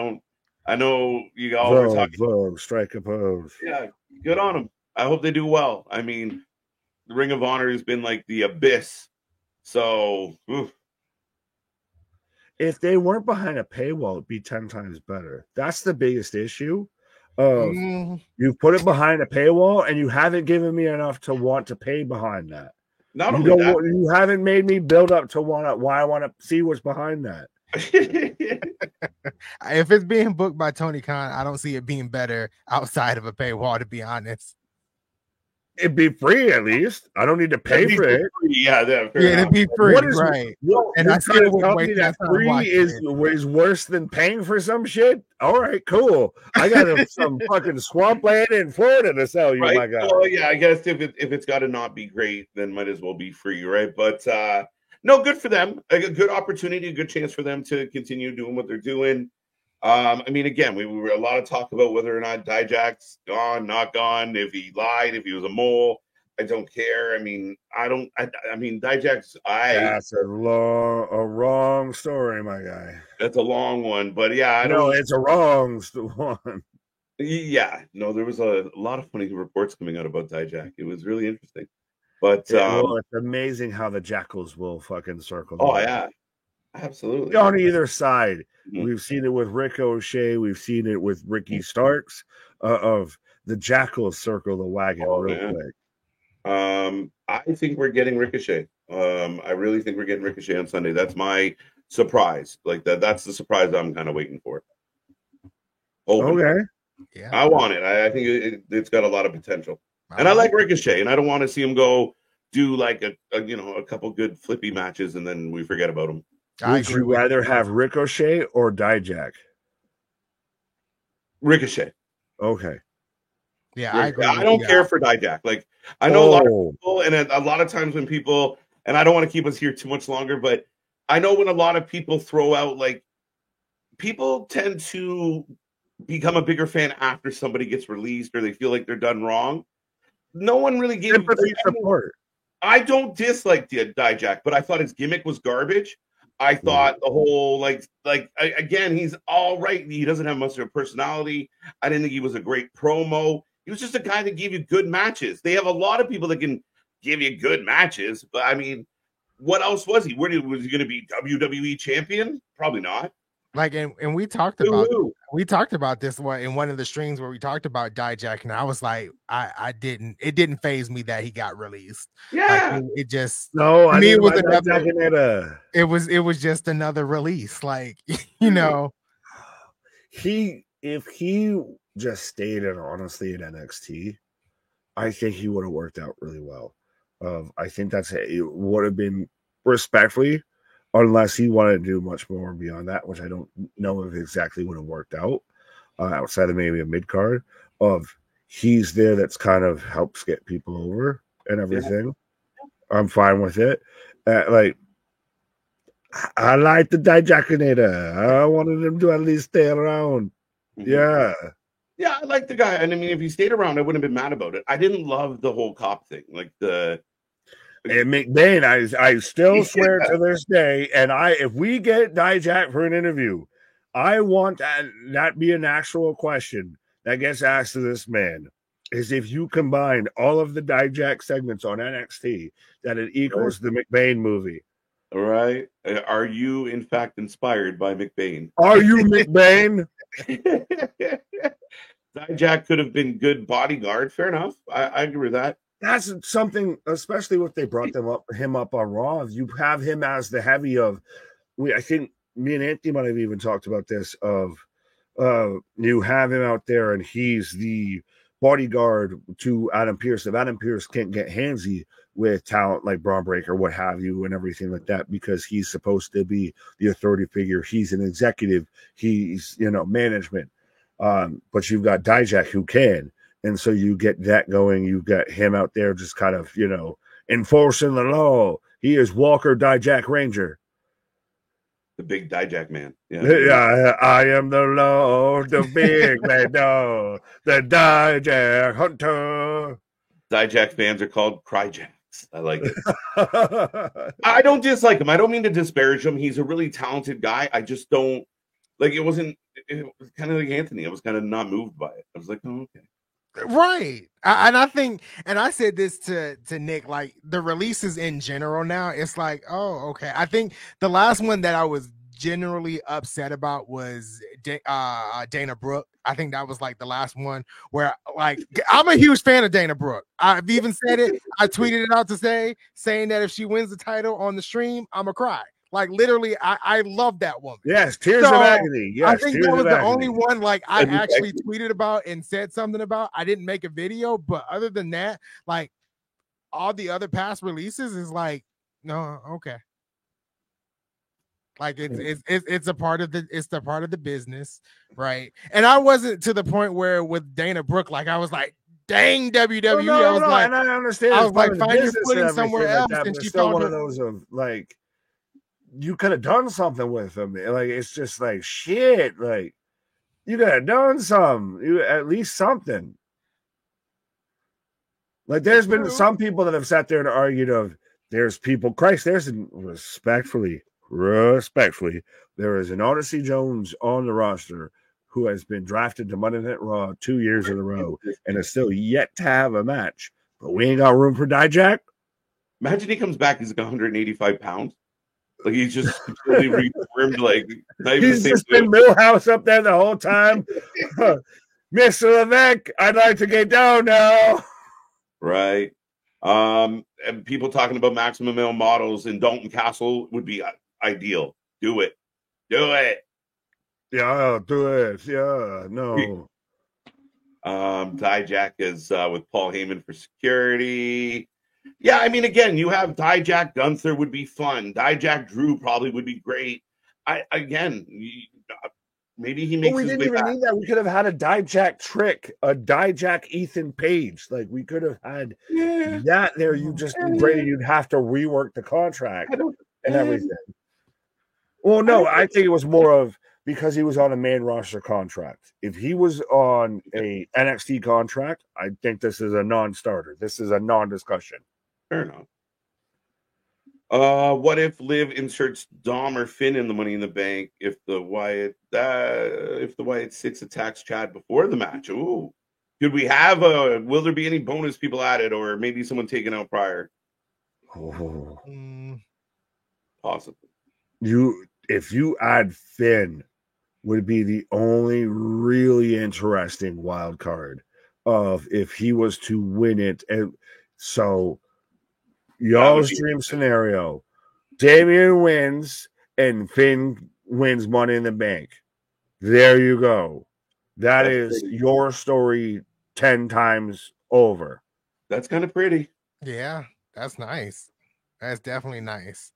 know you all were talking. Vogue, strike a pose. Yeah, Good on them. I hope they do well. I mean, the Ring of Honor has been like the abyss. So, oof. If they weren't behind a paywall, it'd be 10 times better. That's the biggest issue. Of you put it behind a paywall and you haven't given me enough to want to pay behind that. Not only that, you haven't made me build up to why I want to see what's behind that. If it's being booked by Tony Khan, I don't see it being better outside of a paywall, to be honest. It'd be free at least. I don't need to pay for it. Yeah, it'd be free, right? And I see that free is worse than paying for some shit. All right, cool. I got some fucking swampland in Florida to sell you, my guy. Well, yeah, I guess if it's got to not be great, then might as well be free, right? But no, good for them. A good opportunity, a good chance for them to continue doing what they're doing. I mean, again, we were a lot of talk about whether or not Dijak's gone, not gone, if he lied, if he was a mole. I don't care. I mean, I mean, Dijak's That's a wrong story, my guy. That's a long one, but yeah, it's a wrong one. Yeah, no, there was a lot of funny reports coming out about Dijak. It was really interesting. But it's amazing how the Jackals will fucking circle. Oh yeah. Absolutely. On either side. Mm-hmm. We've seen it with Ricochet. We've seen it with Ricky Starks of the Jackals circle the wagon real quick. I think we're getting Ricochet. I really think we're getting Ricochet on Sunday. That's my surprise. Like that's the surprise I'm kind of waiting for. Okay. Yeah. I want it. I think it's got a lot of potential. And I like Ricochet, and I don't want to see him go do like a couple good flippy matches and then we forget about him. Would you rather have Ricochet or Dijak? Ricochet. Okay. Yeah, I agree. I don't care for Dijak. Like I know a lot of people, and a lot of times when people, and I don't want to keep us here too much longer, but I know when a lot of people throw out, like, people tend to become a bigger fan after somebody gets released or they feel like they're done wrong. No one really gave sympathy support. I don't dislike Dijak, but I thought his gimmick was garbage. I thought the whole again, he's all right. He doesn't have much of a personality. I didn't think he was a great promo. He was just a guy that gave you good matches. They have a lot of people that can give you good matches, but I mean, what else was he? Was he going to be WWE champion? Probably not. Like, and we talked about this one in one of the streams where we talked about Dijak, and I was like, it didn't phase me that he got released. Yeah, like, it just I mean, it was another. It was just another release, like if he just stayed honestly at NXT, I think he would have worked out really well. I think it would have been respectfully. Unless he wanted to do much more beyond that, which I don't know if exactly would have worked out outside of maybe a mid card. He's there, that's kind of helps get people over and everything. Yeah. I'm fine with it. I like the Dijakinator. I wanted him to at least stay around. Mm-hmm. Yeah, I like the guy. And I mean, if he stayed around, I wouldn't have been mad about it. I didn't love the whole cop thing, like And McBain, I still swear to this day, and if we get Dijak for an interview, I want that be an actual question that gets asked to this man, is if you combine all of the Dijak segments on NXT, that it equals the McBain movie. All right. Are you, in fact, inspired by McBain? Are you McBain? Dijak could have been good bodyguard. Fair enough. I agree with that. That's something, especially if they brought him up on Raw. You have him as the heavy of. I think me and Anthony might have even talked about this. You have him out there, and he's the bodyguard to Adam Pearce. If Adam Pearce can't get handsy with talent like Braun Breaker, what have you, and everything like that, because he's supposed to be the authority figure. He's an executive. He's management. But you've got Dijak who can. And so you get that going. You got him out there just kind of, enforcing the law. He is Walker Dijak Ranger. The big Dijak man. Yeah, I am the law, the big man, the Dijak Hunter. Dijak fans are called Cryjacks. I like it. I don't dislike him. I don't mean to disparage him. He's a really talented guy. I just don't, it was kind of like Anthony. I was kind of not moved by it. I was like, oh, okay. Right. And I think, and I said this to Nick, like the releases in general now, it's like, oh, okay. I think the last one that I was generally upset about was Dana Brooke. I think that was like the last one where, like, I'm a huge fan of Dana Brooke. I've even said it. I tweeted it out to saying that if she wins the title on the stream, I'm a cry. Like literally, I love that woman. Yes, tears of So, agony. Yes, I think tears that was of the agony. only one like I actually tweeted about and said something about. I didn't make a video, but other than that, like all the other past releases is like, no, okay. Like it's a part of the part of the business, right? And I wasn't to the point where with Dana Brooke, like I was like, dang WWE. No, I was like, and I understand. I was like, find your footing somewhere else, like that, and but she it's still found one her. of those of like, you could have done something with them. Like it's just like shit. Like you could have done some, at least something. Like there's been some people that have sat there and argued of there's people. Christ, there's respectfully, there is an Odyssey Jones on the roster who has been drafted to Monday Night Raw 2 years in a row and is still yet to have a match. But we ain't got room for Dijak. Imagine he comes back, he's like 185 pounds. Like he's just completely reformed. Like he's just been Millhouse up there the whole time. Mr. Levesque, I'd like to get down now. Right. And people talking about maximum male models in Dalton Castle would be ideal. Do it. Yeah, do it. Yeah, no. Dijak is with Paul Heyman for security. Yeah, I mean, again, you have Dijak Gunther would be fun. Dijak Drew probably would be great. Maybe he makes. We didn't even need that. We could have had a Dijak Trick, a Dijak Ethan Page. Like we could have had that there. You just Brady, you'd have to rework the contract and everything. Well, no, I think it was more of because he was on a main roster contract. If he was on a NXT contract, I think this is a non-starter. This is a non-discussion. Fair enough. What if Liv inserts Dom or Finn in the Money in the Bank if the Wyatt Six attacks Chad before the match? Ooh, could we have will there be any bonus people added, or maybe someone taken out prior? Oh. Possibly. If you add Finn, would be the only really interesting wild card of if he was to win it, and so. Y'all's dream scenario. Damian wins and Finn wins Money in the Bank. There you go. That's is pretty. Your story 10 times over. That's kind of pretty. Yeah, that's nice. That's definitely nice.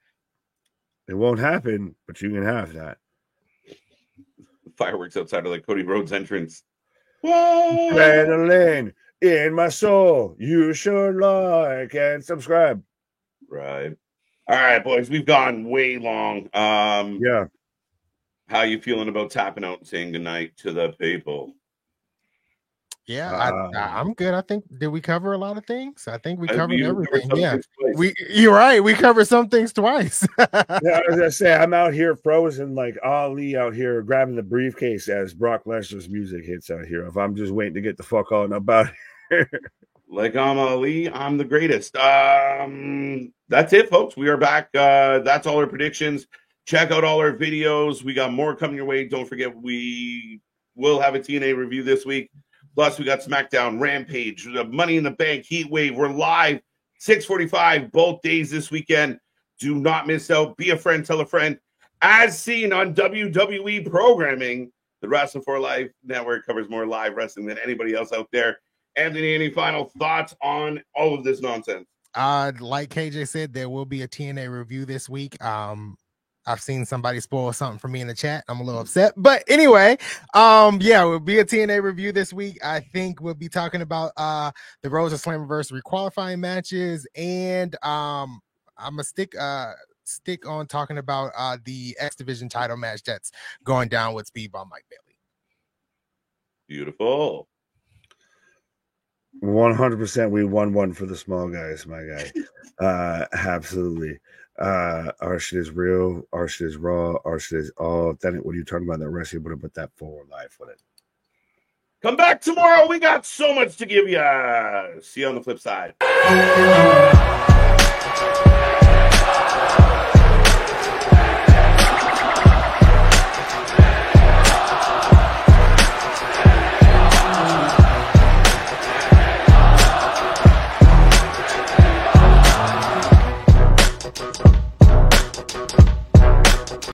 It won't happen, but you can have that. Fireworks outside of like Cody Rhodes' entrance. Adrenaline in my soul. You should like and subscribe. Right. All right, boys. We've gone way long. Yeah. How you feeling about tapping out and saying goodnight to the people? Yeah, I'm good. I think did we cover a lot of things? I think we covered everything. Yeah, you're right. We covered some things twice. Yeah, as I say, I'm out here frozen like Ali out here grabbing the briefcase as Brock Lesnar's music hits out here. If I'm just waiting to get the fuck on about it. Like I'm Ali, I'm the greatest. That's it, folks. We are back. That's all our predictions. Check out all our videos. We got more coming your way. Don't forget, we will have a TNA review this week. Plus, we got SmackDown, Rampage, Money in the Bank, Heat Wave. We're live 6:45 both days this weekend. Do not miss out. Be a friend, tell a friend. As seen on WWE programming, the Wrestling for Life Network covers more live wrestling than anybody else out there. Anthony, any final thoughts on all of this nonsense? Like KJ said, there will be a TNA review this week. I've seen somebody spoil something for me in the chat. I'm a little upset, but anyway, yeah, we'll be a TNA review this week. I think we'll be talking about the Road to Slammiversary qualifying matches, and I'm gonna stick on talking about the X Division title match that's going down with Speedball Mike Bailey. Beautiful. 100%. We won one for the small guys, my guy. Absolutely. Our shit is real. Our shit is raw. Our shit is all authentic. What are you talking about? That wrestling would have put that forward life with it. Come back tomorrow. We got so much to give you. See you on the flip side.